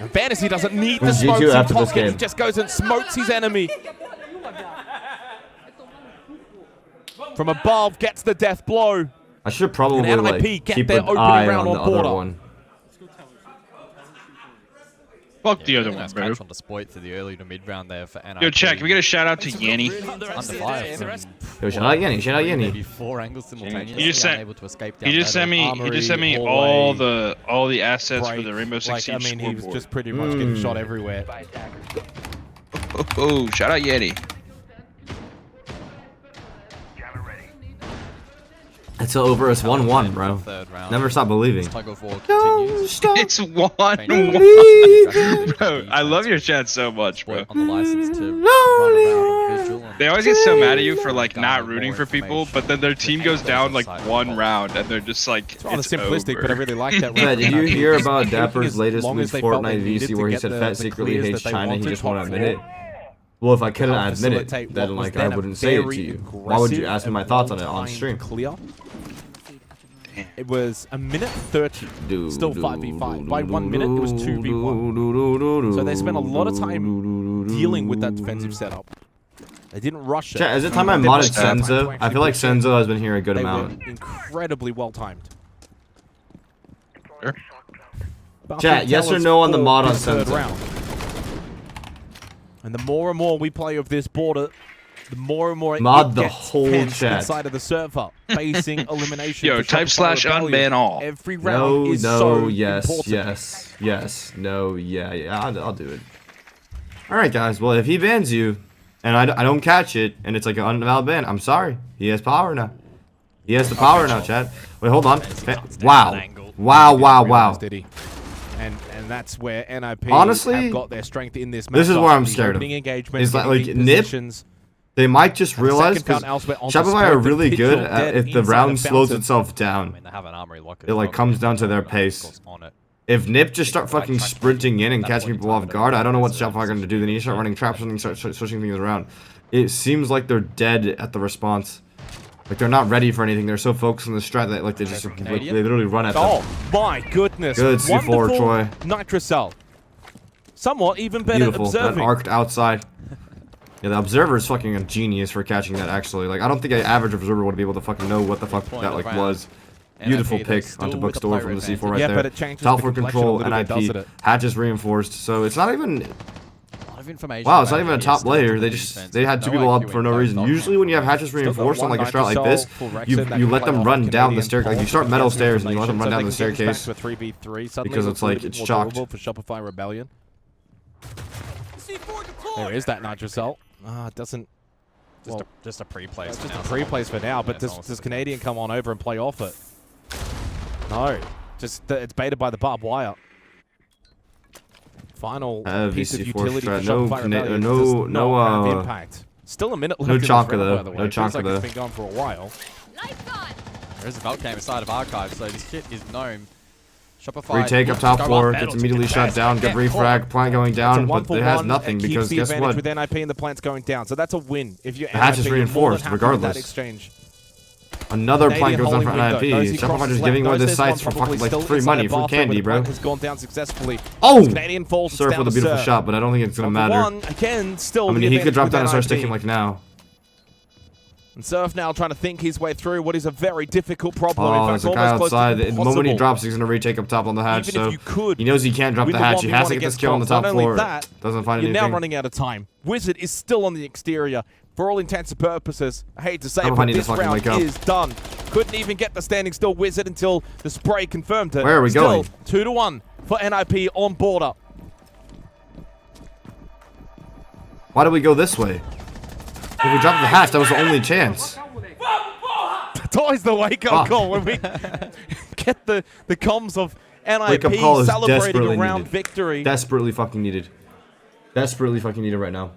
And Fantasy doesn't need the Who's smokes G2 in after this pocket. He game? just goes and smokes his enemy. From above, gets the death blow. I should probably And like NiP get keep their an opening eye round on the on other Porter. one. Fuck the other one, nice bro. catch on the Spoit for the early to mid round there for NiP. Yo, chat, can we get a shout out to Yanni? Under fire from Yo, shout out Yanni, shout out Yanni. maybe 4 angles simultaneously. He just sent, unable to escape down he just sent me, middle. he just sent me Armory, all the assets for break. the Rainbow Six Like, I Siege mean, he was scoreboard. just pretty much getting shot everywhere. Oh, shout out Yeti. It's over. It's 1-1, bro. Never stop believing. It's 1-1. Bro, I love your chat so much, bro. On the license to run around on visual. They always get so mad at you for like not rooting for people, but then their team goes down like 1 round, and they're just like, It's rather simplistic, but I really like that. Yeah, did you hear about Taking Dapper's as latest long leaked as they felt they Fortnite needed VC to where he get said the Fett secretly clears hates that they China? He wanted just top won't admit it. four. Well, if I couldn't Help admit it, facilitate then what like was I then a wouldn't say it to very you. Why would you aggressive ask me my and thoughts on it on well-timed stream? Clear. It was a minute 30, still 5v5. By 1 minute, it was 2v1. So they spent a lot of time dealing with that defensive setup. They didn't rush it. Chat, is it time I modded Senzo? I feel like Senzo has been here a good amount. Were incredibly well timed. Sure. Chat, yes or no on the mod on Senzo? And the more and more we play of this border, the more and more it Mod the gets whole tense chat. inside of the server, facing elimination. Yo, for type Shopify Rebellion. /unban all. Every round is so important. yes, no, yeah, I'll do it. All right, guys. Well, if he bans you, and I don't catch it, and it's like an unvalid ban, I'm sorry. He has power now. He has the power now, chat. Wait, hold on. Wow. And that's where NiP Honestly, have got their strength in this match. This is where I'm scared of. Is that like NiP? They might just realize because Shopify are really good at if the round slows itself down. It like comes down to their pace. If NiP just start fucking sprinting in and catching people off guard, I don't know what Shopify are going to do. They need to start running traps and start switching things around. It seems like they're dead at the response. Like they're not ready for anything. They're so focused on the strat that like they just like, they literally run at them. Oh my goodness! Good C4, Troy. Nitrocell. Somewhat even better Beautiful. observing. That arced outside. Yeah, the observer is fucking a genius for catching that. Actually, like I don't think an average observer would be able to fucking know what the fuck that like was. Beautiful pick onto Bookstore from the C4 right there. But it changes Top the for complexion control, a little bit, doesn't NiP. it? Hatch is reinforced, so it's not even. Information Wow, it's not even a top layer. They had two people up for no reason. Usually when you have hatches reinforced on like a strat like this, you let them run down the staircase. Like you start metal stairs and you let them run down the staircase because it's like it's chalked. For Shopify Rebellion. There is that Nitrocell. It doesn't. Just a pre-place. Just a pre-place for now. But does Canadian come on over and play off it? No, just it's baited by the barbed wire. Final piece of utility for Shopify Rebellion. No impact. Still a minute left. No in this chonka round, though. by the way. No It feels chonka like though. It's been going for a while. There is a Valk game inside of Archive, so this shit is known. Shopify. Retake up top floor, gets immediately shut down, good refrag, plant going down, but it has nothing because guess what? With NiP and the plant's going down, so that's a win. If you The hatch is NiP, you're more than reinforced happy with regardless. That exchange. Another plant goes down for Canadian NiP. holding window. Shopify just Knows giving away the this sites one for probably fucking like still free inside money, the bathroom, for candy, but the bro. plant has gone down successfully. Oh! Canadian falls Surf down with a beautiful serve. shot, but I don't think it's gonna matter. One, again, still I mean, the he could drop advantage down and start with sticking NiP. like now. And Surf now trying to think his way through what is a very difficult problem. Oh, In there's fact, a guy almost outside. close to The moment he impossible. drops, he's gonna retake up top on the hatch. Even if So you could he knows he can't drop win the hatch. He 1v1 has to get the against skill on the Comms. top Not only floor. that, Doesn't find you're anything. now running out of time. Wizard is still on the exterior. For all intents and purposes, I hate to say I it, hope I but need to this fucking round wake up. is done. Couldn't even get the standing still Wizard until the spray confirmed it. Where are we Still, going? 2-1 for NiP on border. Why did we go this way? If we dropped the hatch, that was the only chance. It's always the wake-up call when we get the comms of Wake-up NiP call is celebrating desperately a round needed. victory. Desperately fucking needed. Desperately fucking needed right now.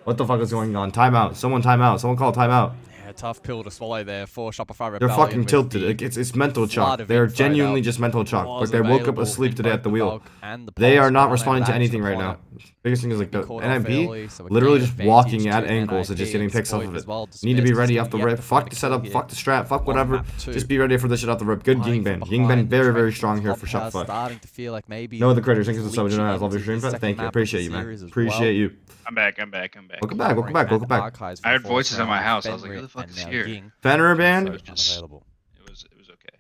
What the fuck is going on? Timeout. Someone timeout. Someone call timeout. Yeah, tough pill to swallow there for Shopify Rebellion. They're fucking with tilted. the Like, it's mental flood chalk. of They're info genuinely that just mental chalk. Like was they woke up available asleep in today both at the the wheel. Valk and the They are Pulse not when they responding to latched anything the right point. now. Biggest thing is like the Caught off early, NiP so literally again, just walking advantage at to angles and just getting NiP, picks off Spoit of as it. well, just Need to be spares ready to off the get rip. the Fuck final the setup. kill Fuck the strat. Fuck on whatever. map two. Just be ready for this shit off the rip. Good Yingban. Yingban very strong here for Shopify Shopify. starting to feel like maybe No other critters. Thank you for the sub. reaching I love your into stream. the Thank second you. map Appreciate of you, the man. series as Appreciate well. you. I'm back. Welcome back. Welcome back. Welcome back. I heard voices in my house. I was like, who the fuck is here? Fenrir band. It was okay.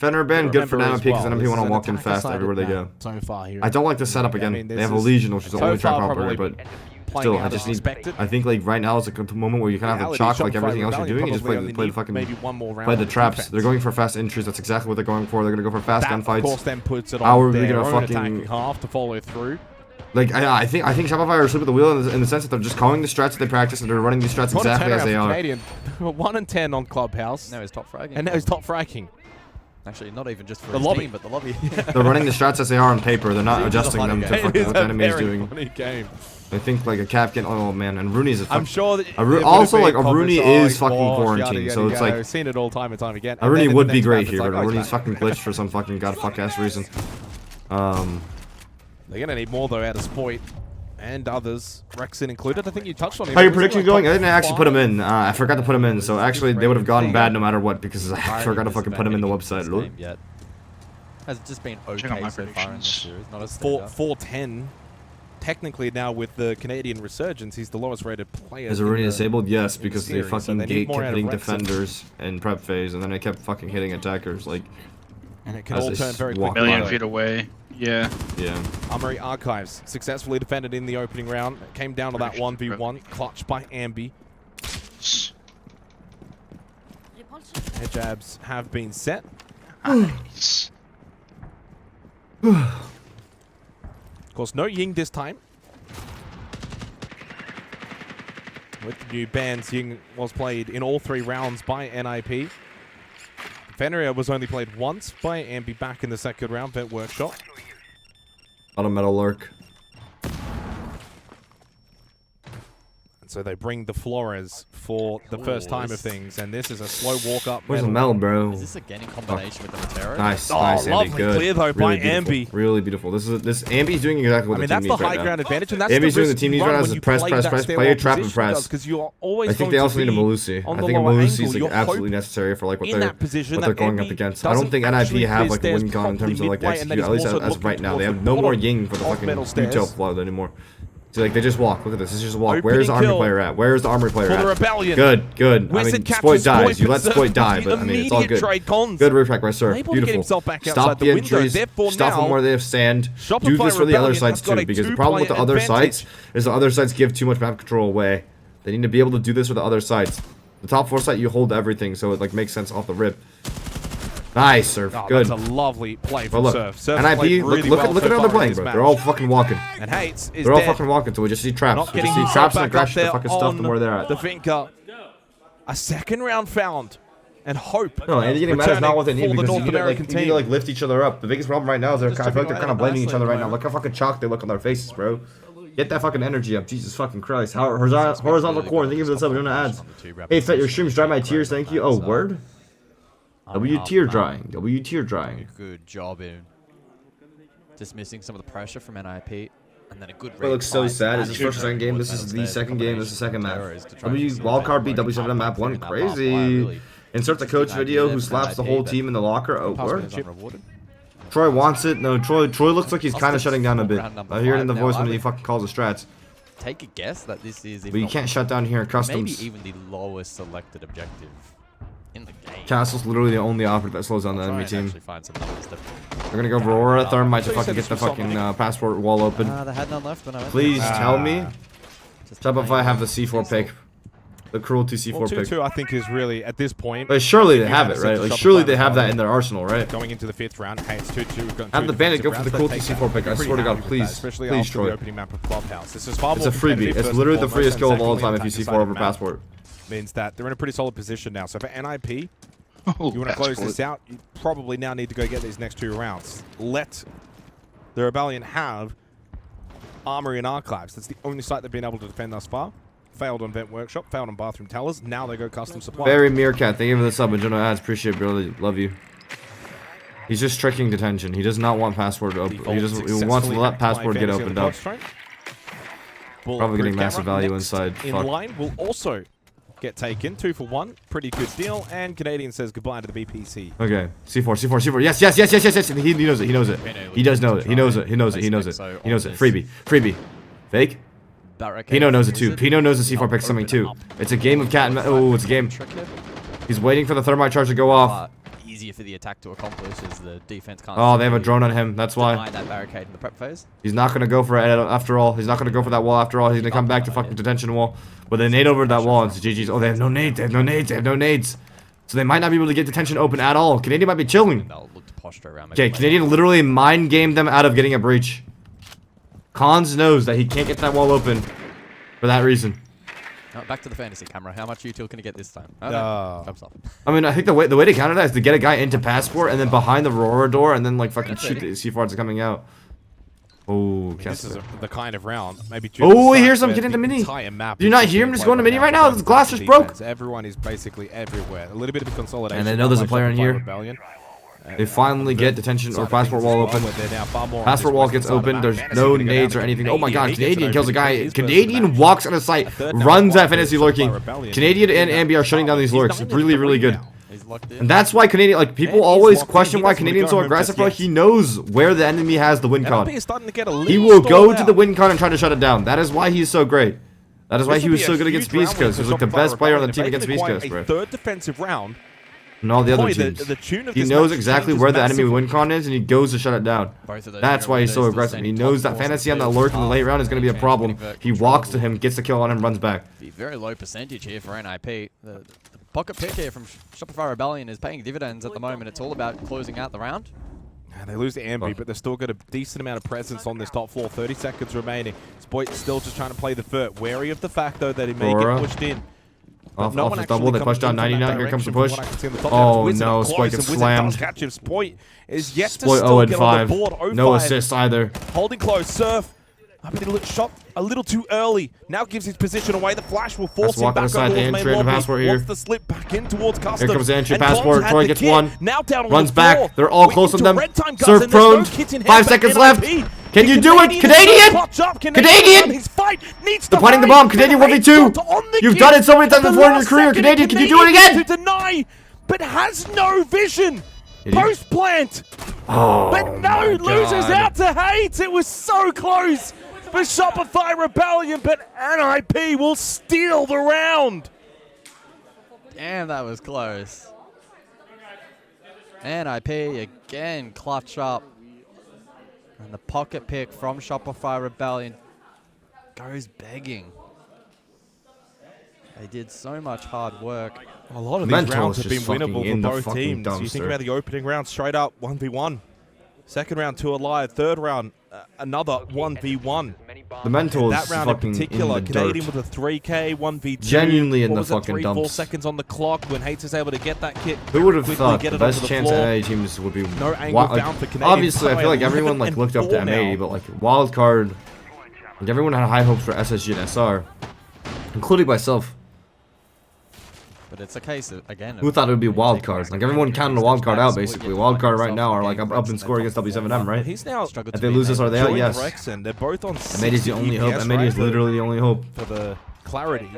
Fenrir band, good for remember NiP as because well, NiP this want is to an walk in fast attacker-sided everywhere they go. map so far here. I don't like the setup again. I mean, they have a this Legion, which is the so only trap far operator, probably but still, I out just as need. expected. I think like right now is a moment where you kind of have to chalk like everything else you're doing and just play the fucking play the traps. They're going for fast entries. That's exactly what they're going for. They're gonna go for fast gunfights. Of course, then puts it How on are we their gonna own fucking attacking half to follow through. Like I think Shopify are asleep at the wheel in the sense that they're just calling the strats that they practice and they're running these strats exactly as they are. Canadian. 1 and 10 on Clubhouse. Now he's top fragging. And now he's top fragging. Actually, not even just for the his lobby, team, but the lobby. They're running the strats as they are on paper. They're not adjusting them to fucking what the enemy's doing. Funny game. I think like a cap can. Oh man, and Rooney's. I'm sure that also like a Rooney is fucking quarantined, so it's like I've seen it all time and time again. A Rooney would be great here, but Rooney's fucking glitched for some fucking godfuck ass reason. They're gonna need more though out of Spoit and others, Rexon included. I think you touched on him. How are your predictions going? I didn't actually put him in. I forgot to put him in, so actually they would have gone bad no matter what because I forgot to fucking put him in the website. Has just been okay so far in the series. Not a 4-10. Technically now with the Canadian resurgence, he's the lowest rated player. Is Rooney disabled? Yes, because the they fucking gate kept hitting defenders in prep phase, and then they kept fucking hitting attackers. Like, and it can all turn very quickly. A million feet away. Yeah. Yeah. Armory Archives successfully defended in the opening round. It came down to that 1v1, clutched by Ambi. Air jabs have been set. Nice. Of course, no Ying this time. With the new bans, Ying was played in all 3 rounds by NiP. Fenrir was only played once by Ambi back in the second round, Vet Workshop. On a metal lurk. So they bring the Flores for the first time of things, and this is a slow walk up. Where's the metal, bro? Is this again in combination with the Matero? Nice, oh, nice, lovely Ambi, good. clear though really by beautiful. Ambi. Really beautiful. This Ambi's doing exactly what the team that's needs the high right ground now. advantage, and that's Ambi's the doing the team needs right now is to press, play a trap and press. Because you're always I think they also need a Malusi. I think a Malusi is like absolutely necessary for like what they're going up against. I don't think NiP have like a win con in terms of like execute. At least as of right now, they have no more Ying for the fucking retail flood anymore. So like they just walk. Look at this. This is just walk. Where's the army player at? Where's the army player at? Rebellion. Good, good. I mean, Spoit dies. You let Spoit die, but I mean, it's all good. Good retract by Sir. Beautiful. Stop the entries. Stop them where they have stand. Do this for the other sides too, because the problem with the other sides is the other sides give too much map control away. They need to be able to do this for the other sides. The top 4 site, you hold everything, so it like makes sense off the rip. Nice, Surf. Oh, good. That's a lovely play from look, Surf. Surf NiP, really look at how they're playing, bro. They're all fucking walking. And Hates is They're all dead. fucking walking, so we just see traps. Not We just getting see traps and back up aggression to there fucking stuff them where they're at. The Vinca. A second round found. And hope. No, and getting mad is not what they need for the because North you need, American to, like, you need to like lift each other up. The biggest problem right now is I feel like they're kind of blaming each other right now. Look how fucking chalked they look on their faces, bro. Get that fucking energy up, Jesus fucking Christ. Horizontal core, thank you for the sub, we don't ads. Hey, Fett, your streams dry my tears, thank you. Oh, word? W tear drying. W tear drying. Good job in dismissing some of the pressure from NiP. And then a good It looks so sad. This is the first or second game. This is the second game. This is the second map. Wildcard beat W7 map 1. Crazy. Insert the coach video who slaps the whole team in the locker. Oh, word? Troy wants it. No, Troy looks like he's kind of shutting down a bit. I hear it in the voice when he fucking calls the strats. Take a guess that this is... But you can't shut down here in customs. Maybe even the lowest selected objective in the game. Castle's literally the only operator that slows down the enemy team. We're gonna go for Aurora. Thermite to fucking get the fucking passport wall open. They had none left when I went. Please tell me. Shopify have the C4 pick. The cruelty C4 pick. 2-2 I think is really, at this point... But surely they have it, right? Like, surely they have that in their arsenal, right? Going into the 5th round. Hey, it's 2-2. Have the Bandit go for the cruelty C4 pick. I swear to God, please. Especially please, after Troy. the opening map of Clubhouse. This is far it's a freebie. It's literally the freest kill of all time if you C4 over passport. Means that they're in a pretty solid position now. So for NiP, you want to close this out, you probably now need to go get these next 2 rounds. Let the Rebellion have Armory and Archives. That's the only site they've been able to defend thus far. Failed on Vent Workshop, failed on Bathroom Tellers. Now they go Custom Supply. Very Meerkat, thank you for the sub and general ads. Appreciate it, brother. Love you. He's just tricking detention. He does not want password to open. He wants to let password get opened up. Probably getting massive value inside. In line will also get taken. 2 for 1. Pretty good deal. And Canadian says goodbye to the BPC. Okay. C4. Yes. He knows it. He knows it. He does know it. He knows it. He knows it. He knows it. He knows it. Freebie. Fake. Pino knows it too. Pino knows the C4 pick's coming too. It's a game of cat and oh, it's a game. He's waiting for the thermite charge to go off. easier for the attack to accomplish as the defense can't. Oh, they have a drone on him. That's why. That barricade in the prep phase. He's not gonna go for it after all. He's not gonna go for that wall after all. He's gonna come back to fucking detention wall. But they nade over that wall. It's GG's. Oh, they have no nades. They have no nades. They have no nades. So they might not be able to get detention open at all. Canadian might be chilling. Okay, Canadian literally mind gamed them out of getting a breach. Cons knows that he can't get that wall open for that reason. Oh, back to the fantasy camera. How much util can he get this time? Comes off. I mean, I think the way to counter that is to get a guy into passport and then behind the Aurora door and then like fucking shoot the C4s coming out. Oh, this is the kind of round. Maybe. Oh, here's him getting the mini. Do you not hear him just going to mini right now? The glass just broke. Everyone is basically everywhere. A little bit of a consolidation. And they know there's a player in here. They finally get detention or passport wall open. Passport wall gets open. There's no nades or anything. Oh my god, Canadian kills a guy. Canadian walks on a site, runs at fantasy lurking. Canadian and Ambi are shutting down these lurks. It's really, really good. And that's why Canadian, like, people always question why Canadian's so aggressive, but he knows where the enemy has the win con. He will go to the win con and try to shut it down. That is why he's so great. That is why he was so good against Beast Coast. He was like the best player on the team against Beast Coast, bro. Third defensive round. And all the other teams. He knows exactly where the enemy win con is, and he goes to shut it down. That's why he's so aggressive. He knows that Fantasy on that lurk in the late round is going to be a problem. He walks to him, gets the kill on him, runs back. Very low percentage here for NiP. The pocket pick here from Shopify Rebellion is paying dividends at the moment. It's all about closing out the round. They lose the Ambi, but they've still got a decent amount of presence on this top floor. 30 seconds remaining. Spoit still just trying to play the Fett. Wary of the fact, though, that he may get pushed in. Off his double, they push down 99. Here comes the push. Oh no, Spoit gets slammed. Spoit is yet to Spoit still get on the 0-5. board. No assist either. Holding close, Surf. Shot a little too early. Now gives his position away. The flash will force him back on the main lobby. Passport here. Wants the slip back in towards Custom. Here comes the entry passport. Troy gets one. Now down on runs the back. floor. They're all close on them. Surf prone. 5 seconds left. Can you do it? Canadian! Canadian! They're planting the bomb. Canadian 1v2. You've done it so many times before in your career. Canadian, can you do it again? To deny, but has no vision. Post plant. Oh, but no, loses out to hate. It was so close for Shopify Rebellion, but NiP will steal the round. Damn, that was close. NiP again clutch up. And the pocket pick from Shopify Rebellion goes begging. They did so much hard work. A lot of these rounds have been winnable for both teams. You think about the opening round, straight up 1v1. Second round, 2 alive. Third round, another 1v1. The mental is that round fucking in particular, in the Canadian dirt. with a 3K, 1v2. Genuinely in the fucking fucking dumps. 4 seconds on the clock when Hates is able to get that kit. Who would have thought the best chance at NA teams would be no angle down for Canadian. Obviously, I feel like everyone like looked up to M80, but like wild card, like everyone had high hopes for SSG and SR, including myself. But it's a case of, again, who thought it would be wild card? Like everyone counted a wild card out basically. Wild card right now are like up in score against W7M, right? He's now if they lose this, are they out? Yes. They're both on M80 is the only hope. M80 is literally the only hope. For the clarity,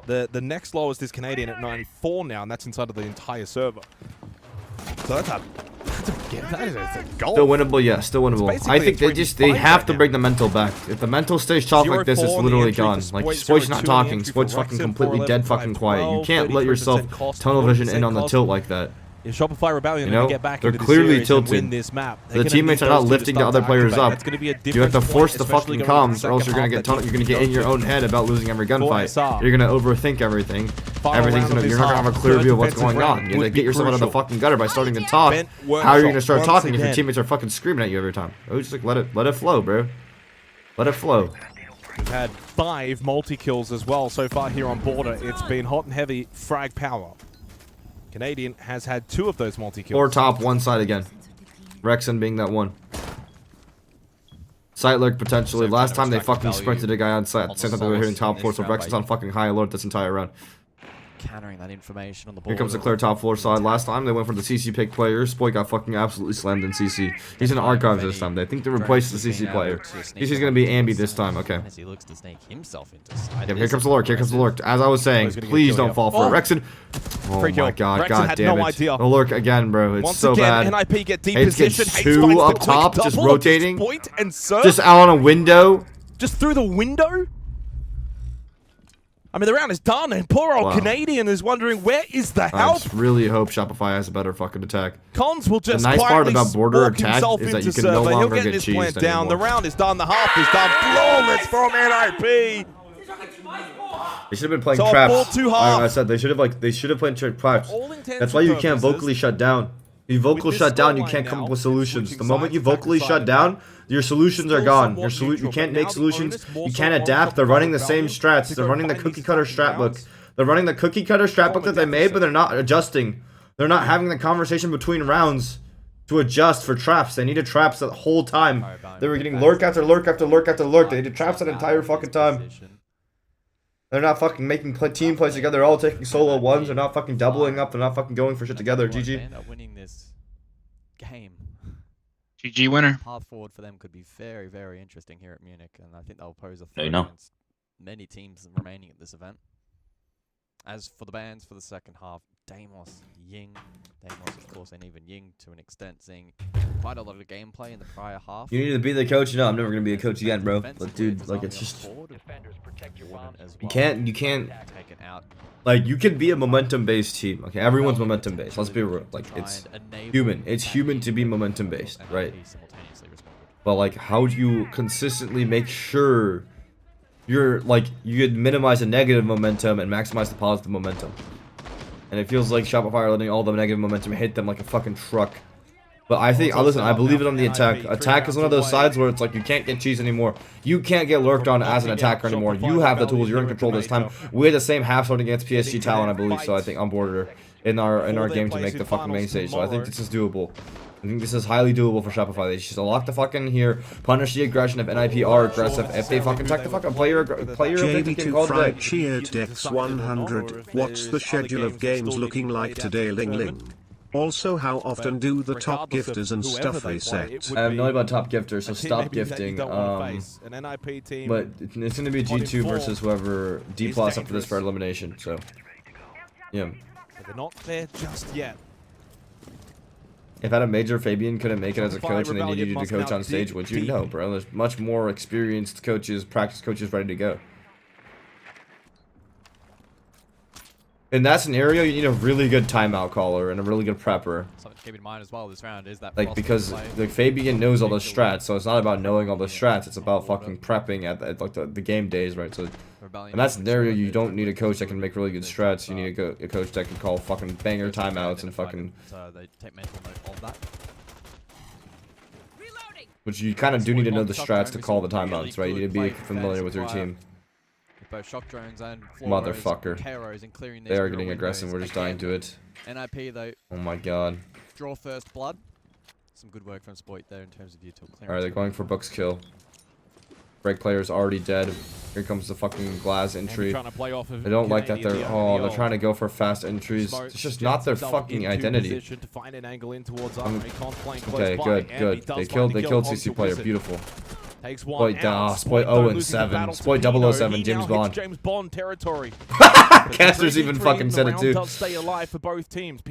the next lowest is Canadian at 94 now, and that's inside of the entire server. So that's a goal. Still winnable, yeah, still winnable. I think they have to bring the mental back. If the mental stays chopped like this, it's literally gone. Like Spoit's not talking. Spoit's fucking completely dead fucking quiet. You can't let yourself tunnel vision in on the tilt like that. If Shopify Rebellion you know, get back they're into clearly the series and tilted. win this map, The teammates are not lifting the other players up. That's gonna be a You have to force the especially fucking going into comms, the or else you're gonna second get you're gonna get in your own head about losing every gunfight. You're gonna overthink everything. You're not gonna have a clear view of what's going on. You're gonna get yourself out of the fucking gutter by starting to talk. How are you gonna start talking if your teammates are fucking screaming at you every time? Oh, just like let it flow, bro. Let it flow. We've had 5 multi-kills as well so far here on Border. It's been hot and heavy frag power. Canadian has had 2 of those multi-kills. Or top, one side again. Rexon being that one. Sight lurk potentially. Last time they fucking sprinted a guy on site. Same time they were hitting top 4, so Rexon's on fucking high alert this entire round. Countering that information on the board. Here comes the clear top 4 side. Last time they went for the CC pick player. Spoit got fucking absolutely slammed in CC. He's in archives this time. They think they replaced the CC player. CC's gonna be Ambi this time. Okay. He looks to snake himself into Yeah, here comes the lurk. Here comes the lurk. As I was saying, please don't fall for it. Rexon. Oh my god. God damn it. The lurk again, bro. It's so bad. NiP get deep Hates position. gets 2 up top, just rotating. Spoit and Surf. Just out on a window. Just through the window? I mean, the round is done, and poor old Wow. Canadian is wondering, where is the I help? just really hope Shopify has a better fucking attack. Cons will just the nice part quietly about border walk attack himself is that into you can server. no He'll longer get get his cheesed plant down. anymore. The round is done. The half is done. Flawless from NiP. They should have been playing So a traps. 4-2 half. I said they should have played traps. All intents That's why and you can't purposes, vocally shut down. You vocal this shut down, you scoreline can't come now, up with it's solutions. switching The moment you sides back vocally to shut side down, your solutions are Still gone. somewhat You neutral, can't but make now the solutions. onus more You so can't on adapt. They're Shopify running the same Rebellion strats. to They're go running the find cookie these cutter second strat book. rounds. They're running the cookie cutter strat book that they made, but they're not adjusting. They're not having the conversation between rounds to adjust for traps. They needed traps the whole time. They were getting lurk after lurk after lurk after lurk. They needed traps that entire fucking time. They're not fucking making team plays together. They're all taking solo ones. They're not fucking doubling up. They're not fucking going for shit together. GG. End up winning this game. GG winner. Path forward for them could be very, very interesting here at Munich, and I think they'll pose a There you threat know. against many teams remaining at this event. As for the bans for the second half, Deimos, Ying, of course, and even Ying to an extent, seeing quite a lot of gameplay in the prior half. You need to be the coach. No, I'm never gonna be a coach again, bro. But dude, like it's just you can't like you can be a momentum based team. Okay, everyone's momentum based. Let's be real. Like it's human. It's human to be momentum based, right? But like, how do you consistently make sure you're like you could minimize the negative momentum and maximize the positive momentum? And it feels like Shopify are letting all the negative momentum hit them like a fucking truck. But I think, listen, I believe it on the attack. Attack is one of those sides where it's like you can't get cheese anymore. You can't get lurked on as an attacker anymore. You have the tools. You're in control this time. We had the same half start against PSG Talon, I believe. So I think on border in our game to make the fucking main stage. So I think this is doable. I think this is highly doable for Shopify. They just lock the fucking here, punish the aggression if NiP are aggressive. If they fucking attack the fucking player JB2 Fried cheered Dex 100. What's the schedule of games looking like today, Ling Ling? Also, how often do the top gifters and stuff reset? I have no idea about top gifters, so stop gifting. But it's gonna be G2 versus whoever DPLUS up for this for elimination. So yeah. They're not there just yet. If at a major Fabian couldn't make it as a coach and they needed you to coach on stage, would you? No, bro. There's much more experienced coaches, practice coaches ready to go. In that scenario, you need a really good timeout caller and a really good prepper. Something to keep in mind as well this round is that like because like Fabian knows all the strats, so it's not about knowing all the strats. It's about fucking prepping at like the game days, right? So in that scenario, you don't need a coach that can make really good strats. You need a coach that can call fucking banger timeouts and fucking. They take mental note of that. Which you kind of do need to know the strats to call the timeouts, right? You need to be familiar with your team. Both shock drones and motherfucker. They are getting aggressive. We're just dying to it. NiP though. Oh my god. Draw first blood. Some good work from Spoit there in terms of util clearance. Alright, they're going for Book's kill. Break player's already dead. Here comes the fucking glass entry. I don't like that they're they're trying to go for fast entries. It's just not their fucking identity. Okay, good. They killed CC player. Beautiful. Spoit, Spoit 0-7. Spoit 007, James Bond. James Bond territory. Casters even fucking said it too.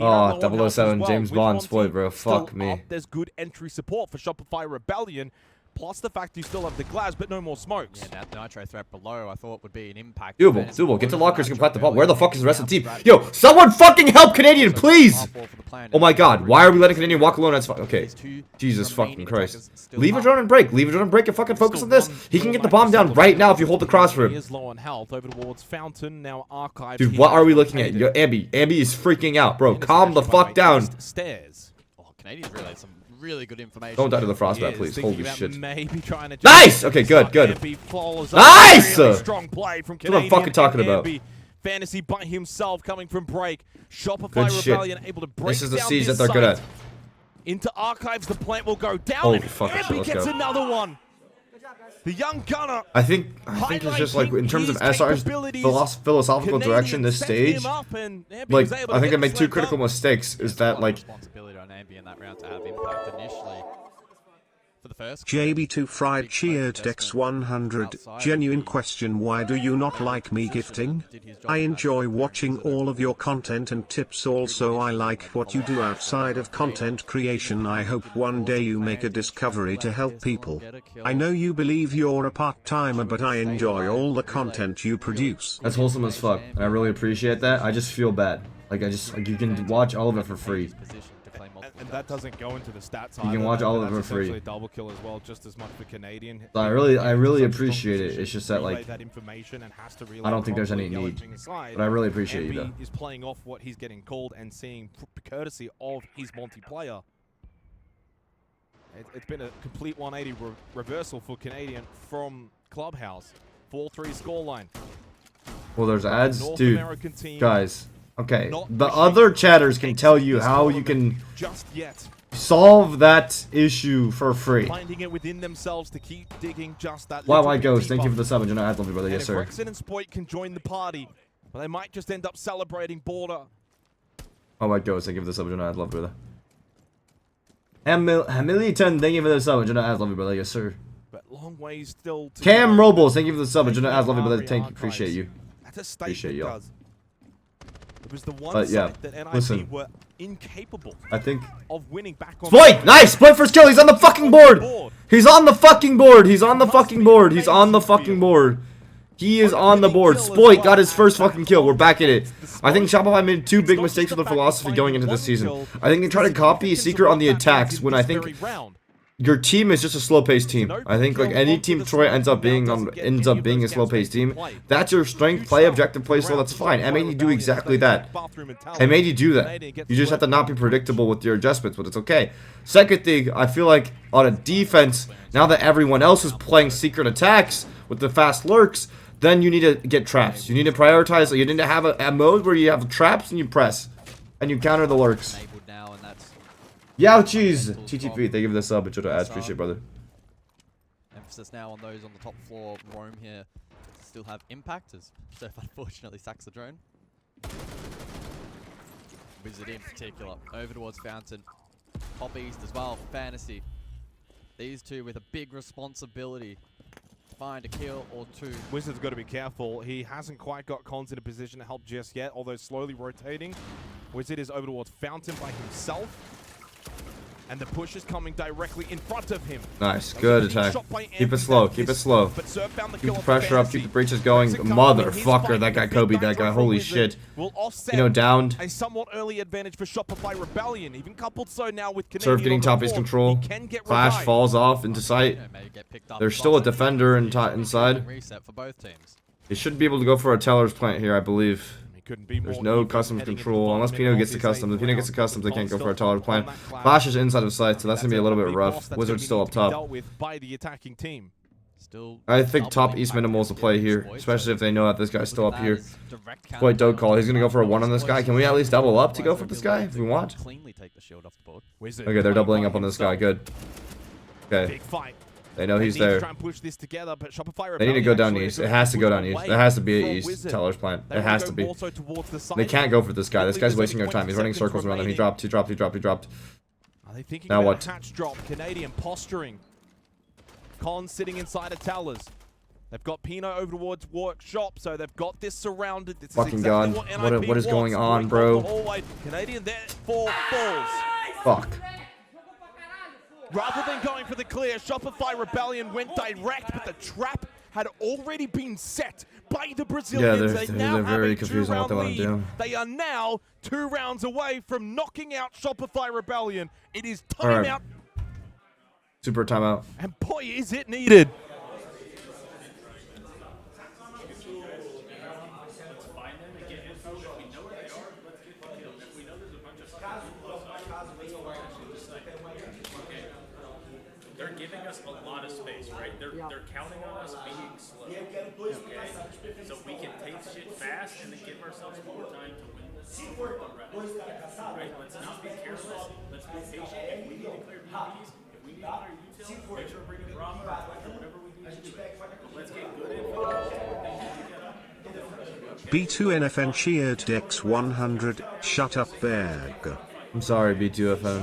Oh, 007, James Bond, Spoit, bro. Fuck me. There's good entry support for Shopify Rebellion. Plus the fact you still have the glass, but no more smokes. Yeah, that nitro threat below, I thought would be an impact. Doable. Get to lockers, complete the ball. Where the fuck is the rest of the team? Yo, someone fucking help Canadian, please! Oh my god, why are we letting Canadian walk alone? That's fine. Okay. Jesus fucking Christ. Leave a drone and break. Leave a drone and break and fucking focus on this. He can get the bomb down right now if you hold the cross for him. Dude, what are we looking at? Yo, Ambi is freaking out, bro. Calm the fuck down. Oh, Canadians realized some really good information. Don't die to the frostbite, please. Holy shit. Nice! Okay, good. Nice! Strong play from That's what I'm fucking talking about. Fantasy by himself coming from break. Shopify Rebellion able to break. This is the siege that they're good at. Into archives, the plant will go down. Holy fucking shit, let's gets go. another one. The young gunner. I think it's just like in terms of SR's philosophical direction, this stage, like I think I made two critical mistakes. Is that like JB2 Fried cheered Dex100. Genuine question, why do you not like me gifting? I enjoy watching all of your content and tips. Also I like what you do outside of content creation. I hope one day you make a discovery to help people. I know you believe you're a part-timer, but I enjoy all the content you produce. That's wholesome as fuck. I really appreciate that. I just feel bad. Like you can watch all of it for free. And that doesn't go into the stats. You can watch all of it for free. A double kill as well, just as much for Canadian. I really appreciate it. It's just that like I don't think there's any need, but I really appreciate you though. Is playing off what he's getting called and seeing courtesy of his multiplayer. It's been a complete 180 reversal for Canadian from Clubhouse. 4-3 scoreline. Well, there's ads, dude. Guys. Okay, the other chatters can tell you how you can solve that issue for free. Finding it within themselves to keep digging just that. Why Ghost? Thank you for the sub. And I love you, brother. Yes, sir. Rexon and Spoit can join the party, but they might just end up celebrating border. Why Ghost? Thank you for the sub. And I love you, brother. Hamilton, thank you for the sub. And I love you, brother. Yes, sir. But long ways still. To Cam Robles, thank you for the sub. And I love you, brother. Thank you. Appreciate you. Appreciate y'all. It was the one side that NiP were incapable I think of winning back on. Spoit! Nice! Spoit first kill! He's on the fucking board! He's on the fucking board! He's on the fucking board! He's on the fucking board! He is on the board. Spoit got his first fucking kill. We're back at it. I think Shopify made 2 big mistakes with the philosophy going into this season. I think they tried to copy Secret on the attacks when I think your team is just a slow-paced team. I think like any team Troy ends up being a slow-paced team. That's your strength, play, objective play, so that's fine. M80 do exactly that. M80 do that. You just have to not be predictable with your adjustments, but it's okay. Second thing, I feel like on a defense, now that everyone else is playing secret attacks with the fast lurks, then you need to get traps. You need to prioritize. You need to have a mode where you have traps and you press and you counter the lurks. Youchies! TTP, thank you for the sub, but ads, appreciate it, brother. Emphasis now on those on the top floor. Rome here still have impact as Chef unfortunately sacks the drone. Wizard in particular, over towards Fountain. Top East as well, Fantasy. These two with a big responsibility to find a kill or two. Wizard's got to be careful. He hasn't quite got Cons in a position to help just yet, although slowly rotating. Wizard is over towards Fountain by himself. And the push is coming directly in front of him. Nice, good attack. Keep it slow, keep it slow. Keep the pressure up, keep the breaches going. Motherfucker, that guy Kobe, that guy, holy shit. You know, downed. A somewhat early advantage for Shopify Rebellion, even coupled so now with Canadian. Surf getting top base control. Flash falls off into sight. There's still a defender inside. He should be able to go for a teller's plant here, I believe. There's no customs control unless Pino gets the customs. If Pino gets the customs, they can't go for a taller plan. Flash is inside of sight, so that's gonna be a little bit rough. Wizard's still up top. I think top East minimal is the play here, especially if they know that this guy's still up here. Quite dope call. He's gonna go for a 1 on this guy. Can we at least double up to go for this guy if we want? Okay, they're doubling up on this guy. Good. Okay. They know he's there. They need to go down east. It has to go down east. It has to be an east teller's plant. It has to be. They can't go for this guy. This guy's wasting our time. He's running circles around him. He dropped. Now what? Canadian posturing. Con sitting inside of towers. They've got Pino over towards workshop, so they've got this surrounded. This fucking god. What is going on, bro? Canadian there for falls. Fuck. Rather than going for the clear, Shopify Rebellion went direct, but the trap had already been set by the Brazilians. Yeah, they're very confused on what they want to do. They are now 2 rounds away from knocking out Shopify Rebellion. It is timeout. Right. Super timeout. And boy, is it needed. They're counting on us being slow. Okay? So we can take shit fast and then give ourselves more time to win this. Right? Let's not be careless. Let's be patient. If we need to clear BPs, if we need to clear util, make sure we're bringing Brahma or whatever we need to do. But let's get good info. B2NFN cheered Dex 100. Shut up, Berg. I'm sorry, B2FN.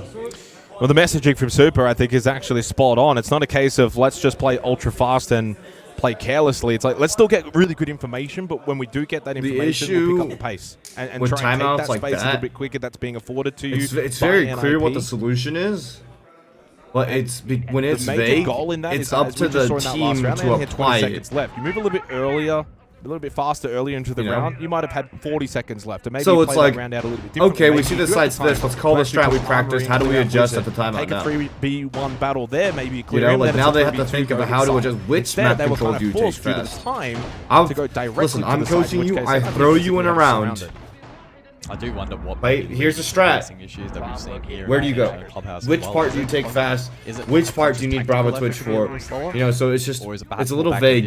Well, the messaging from Super, I think, is actually spot on. It's not a case of let's just play ultra fast and play carelessly. It's like, let's still get really good information, but when we do get that information, we'll pick up the pace. And with try and take that like space a little bit quicker that's being afforded to you. It's very clear what the solution is. But when it's vague, it's up to the team to apply it. Left. You move a little bit earlier, a little bit faster earlier into the round, you might have had 40 seconds left. Or maybe so you it's play like, that round out a little bit differently. okay, we see the side splits. Let's call the strat we practiced. How do we adjust at the timeout now? Take a 3v1 battle there, maybe you clear you know, like now they have to think about how to adjust which map control do you take fast. Listen, I'm coaching you. I throw you in a round. I do wonder what. Wait, here's the strat. Issues that we've seen here. Where do you go? Which part do you take fast? Which part do you need Bravo Twitch for? You know, so it's just it's a little vague.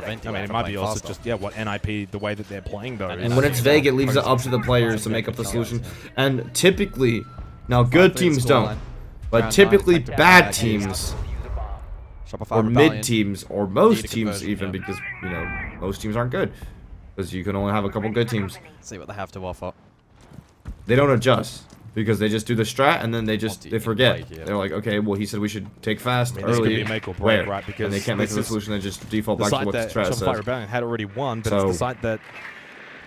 I mean, it might be also just what NiP, the way that they're playing though. And when it's vague, it leaves it up to the players to make up the solution. And typically, now good teams don't, but typically bad teams or mid teams or most teams even, because you know most teams aren't good, because you can only have a couple good teams. See what they have to offer. They don't adjust because they just do the strat and then they forget. They're like, okay, well he said we should take fast early. Make or break, right? Because and they can't make the solution. They just default back to what the strat says. Shopify Rebellion had already won, but it's the site that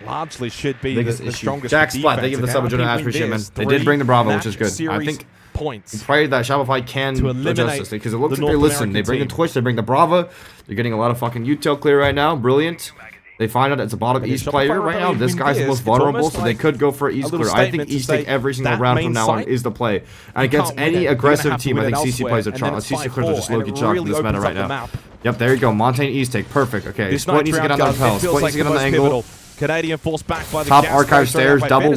largely should be the strongest. Jack Splat, they give the sub a general appreciation, man. They did bring the Bravo, which is good. I think points. Pray that Shopify can adjust this because it looks like they listen. They bring the Twitch, they bring the Bravo. They're getting a lot of fucking util clear right now. Brilliant. They find out it's a bottom East player right now. This guy's the most vulnerable, so they could go for East clear. I think East take every single round from now on is the play. And against any aggressive team, I think CC plays a chalk. CC clears are just low-key chalk in this meta right now. Yep, there you go. Montaigne East take. Perfect. Okay, Spoit needs to get on the repel. Spoit needs to get on the angle. Canadian force back by the top archive stairs, double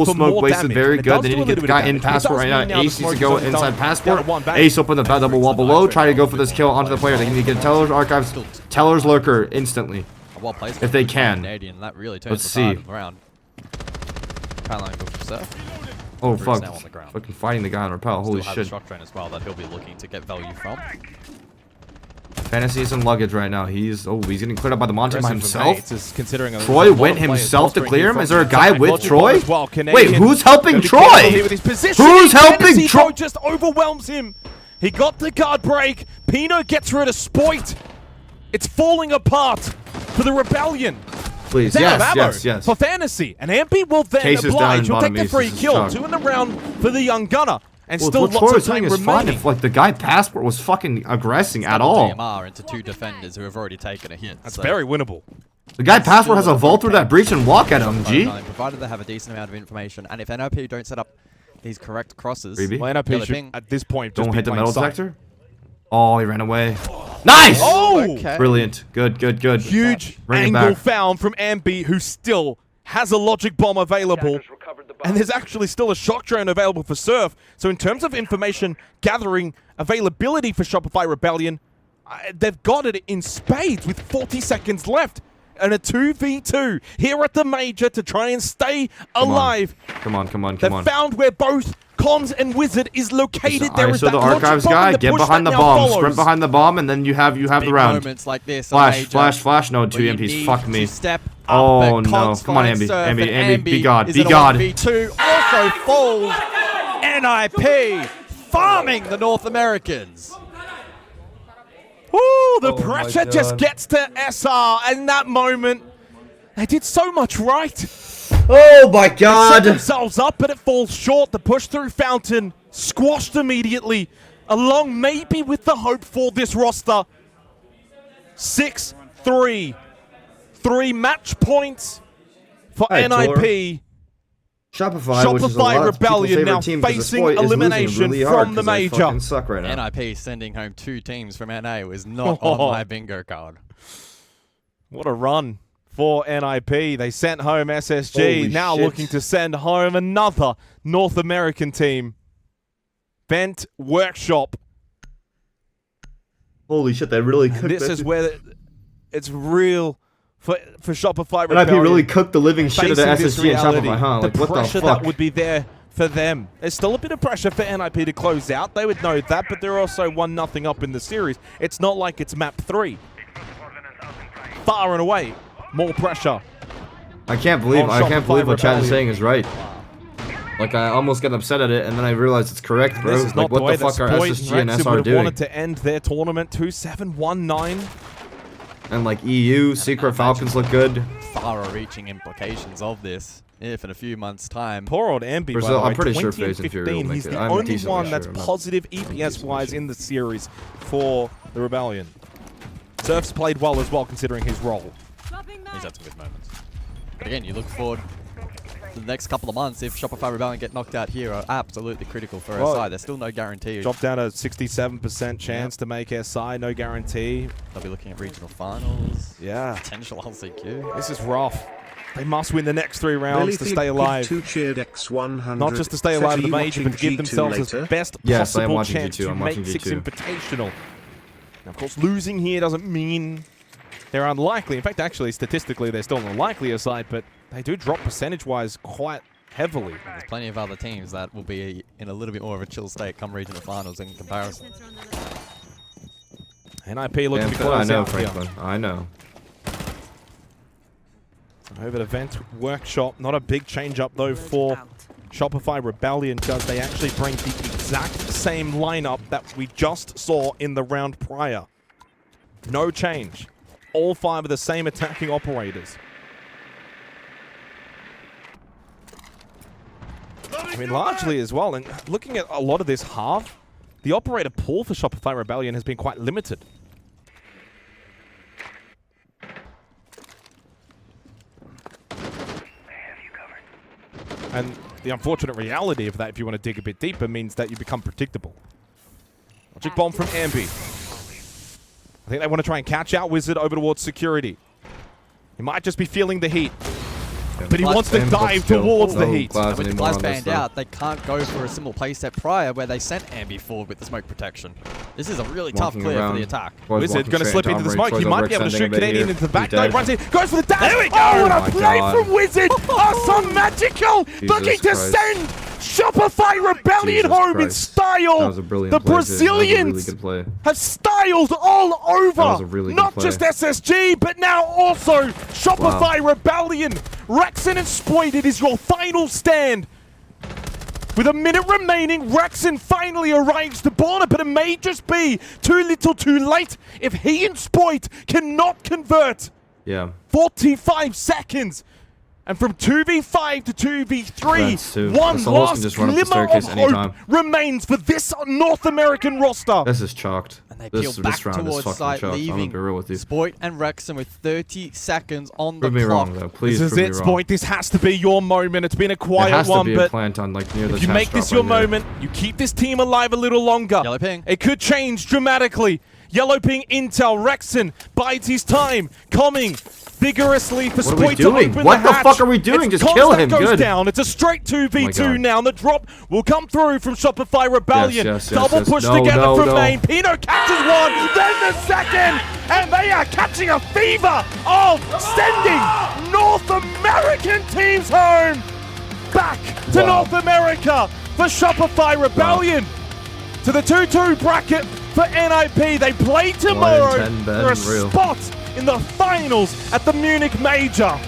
smoke wasted, very good. They need to get the guy in passport right now. Ace needs to go inside passport. Ace open the double wall below, try to go for this kill onto the player. They need to get Teller's archives, Teller's lurker instantly. If they can. Let's see. Oh fuck! Fucking fighting the guy on repel. Holy shit! As well that he'll be looking to get value from. Fantasy is in luggage right now. He's getting cleared up by the Montaigne by himself. Troy went himself to clear him. Is there a guy with Troy? Wait, who's helping Troy? Who's helping Troy? Just overwhelms him. He got the guard break. Pino gets rid of Spoit. It's falling apart for the Rebellion. Please, yes. For Fantasy. And MP will then oblige. He'll take the free kill. 2 in the round for the young gunner. And still lots of time remaining. If like the guy passport was fucking aggressing at all. DMR into 2 defenders who have already taken a hit. That's very winnable. The guy passport has a vault through that breach and walk at him, G. Provided they have a decent amount of information, and if NiP don't set up these correct crosses, well, NiP should, at this point, don't hit the metal detector. Oh, he ran away. Nice! Oh! Okay. Brilliant. Good. Huge angle found from Ambi, who still has a logic bomb available. And there's actually still a shock drone available for Surf. So in terms of information gathering availability for Shopify Rebellion, they've got it in spades with 40 seconds left. And a 2v2 here at the major to try and stay alive. Come on. They've found where both Cons and Wizard is located. There is that the archives guy. Get behind the bomb. Sprint behind the bomb, and then you have the round. Moments like this. Flash. No, 2 MPs. Fuck me. Oh no! Come on, Ambi. Be God. V2 also falls. NiP farming the North Americans. Ooh, the pressure just gets to SR in that moment. They did so much right. Oh my God! They set themselves up, but it falls short. The push through fountain squashed immediately, along maybe with the hope for this roster. 6-3. 3 match points for NiP. Shopify Rebellion now facing elimination from the major. Suck right now. NiP sending home 2 teams from NA was not on my bingo card. What a run for NiP. They sent home SSG, now looking to send home another North American team. Bent Workshop. Holy shit, they really cooked this. Is where it's real. For Shopify Rebellion, NiP really cooked the living shit out of SSG and Shopify, huh? Like, what the pressure fuck? that would be there for them. There's still a bit of pressure for NiP to close out. They would know that, but they're also 1-0 up in the series. It's not like it's map 3. Far and away, more pressure. I can't believe what Chad is saying is right. Like, I almost get upset at it, and then I realize it's correct, bro. This is not like, what the fuck are Spoit SSG and Rexon SR would have doing? wanted to end their tournament 2-7-1-9. And, like, EU, Secret Falcons look good. Far-reaching implications of this. If in a few months' time. Poor old Ambi, Brazil, by the way, I'm pretty sure 20 and FaZe and Fury will 15, make he's it. the I'm only decently one that's sure. I'm not positive EPS-wise in the series for the Rebellion. Surf's played well as well, considering his role. He's had some good moments. But again, you look forward to the next couple of months. If Shopify Rebellion get knocked out here, are absolutely critical for SI. There's still no guarantee. Drop down a 67% chance to make SI, no guarantee. They'll be looking at regional finals. Yeah. Potential LCQ. This is rough. They must win the next 3 rounds to stay alive. Not just to stay alive in the major, but to give themselves the best possible chance to make 6 Invitational. Now, of course, losing here doesn't mean they're unlikely. In fact, actually, statistically, they're still on the likelier side, but they do drop percentage-wise quite heavily. There's plenty of other teams that will be in a little bit more of a chill state come regional finals in comparison. NiP looking to close out here. I know. Over to Vent Workshop. Not a big change-up, though, for Shopify Rebellion, because they actually bring the exact same lineup that we just saw in the round prior. No change. All 5 of the same attacking operators. I mean, largely as well, and looking at a lot of this half, the operator pool for Shopify Rebellion has been quite limited. And the unfortunate reality of that, if you want to dig a bit deeper, means that you become predictable. Logic bomb from Ambi. I think they want to try and catch out Wizard over towards security. He might just be feeling the heat. But he wants to dive towards the heat. And with the Glass banned out, they can't go for a similar playset prior where they sent Ambi forward with the smoke protection. This is a really tough clear for the attack. Wizard going to slip into the smoke. He might be able to shoot Canadian into the back. No, runs in. Goes for the dash. There we go. Oh, what a play from Wizard. Oh, so magical. Looking to send Shopify Rebellion home in style. That was a brilliant the play, Brazilians that was a really good play. have styled all over. That was a really Not good play. just SSG, but now also Shopify Rebellion. Rexon and Spoit, it is your final stand. With a minute remaining, Rexon finally arrives to border, but it may just be too little too late if he and Spoit cannot convert. Yeah. 45 seconds. And from 2v5 to 2v3, one last glimmer of hope remains for this North American roster. This is chalked. And they peel back towards site, leaving Spoit and Rexon with 30 seconds on the clock. Prove me wrong, though. Please this is prove it, me wrong. Spoit. This has to be your moment. It's been a quiet one, but plant on, like, near the if you make this your moment, you keep this team alive a little longer. Yellow ping. It could change dramatically. Yellow ping intel. Rexon bides his time. Coming vigorously for Spoit to open What the hatch. fuck are we doing? It's Just kill him. goes Good. down. It's a straight 2v2 now. And the drop will come through from Shopify Rebellion. Double push together from main. Pino catches one, then the second. And they are catching a fever of sending North American teams home. Back to North America for Shopify Rebellion. To the 2-2 bracket for NiP. They play tomorrow for a spot in the finals at the Munich Major.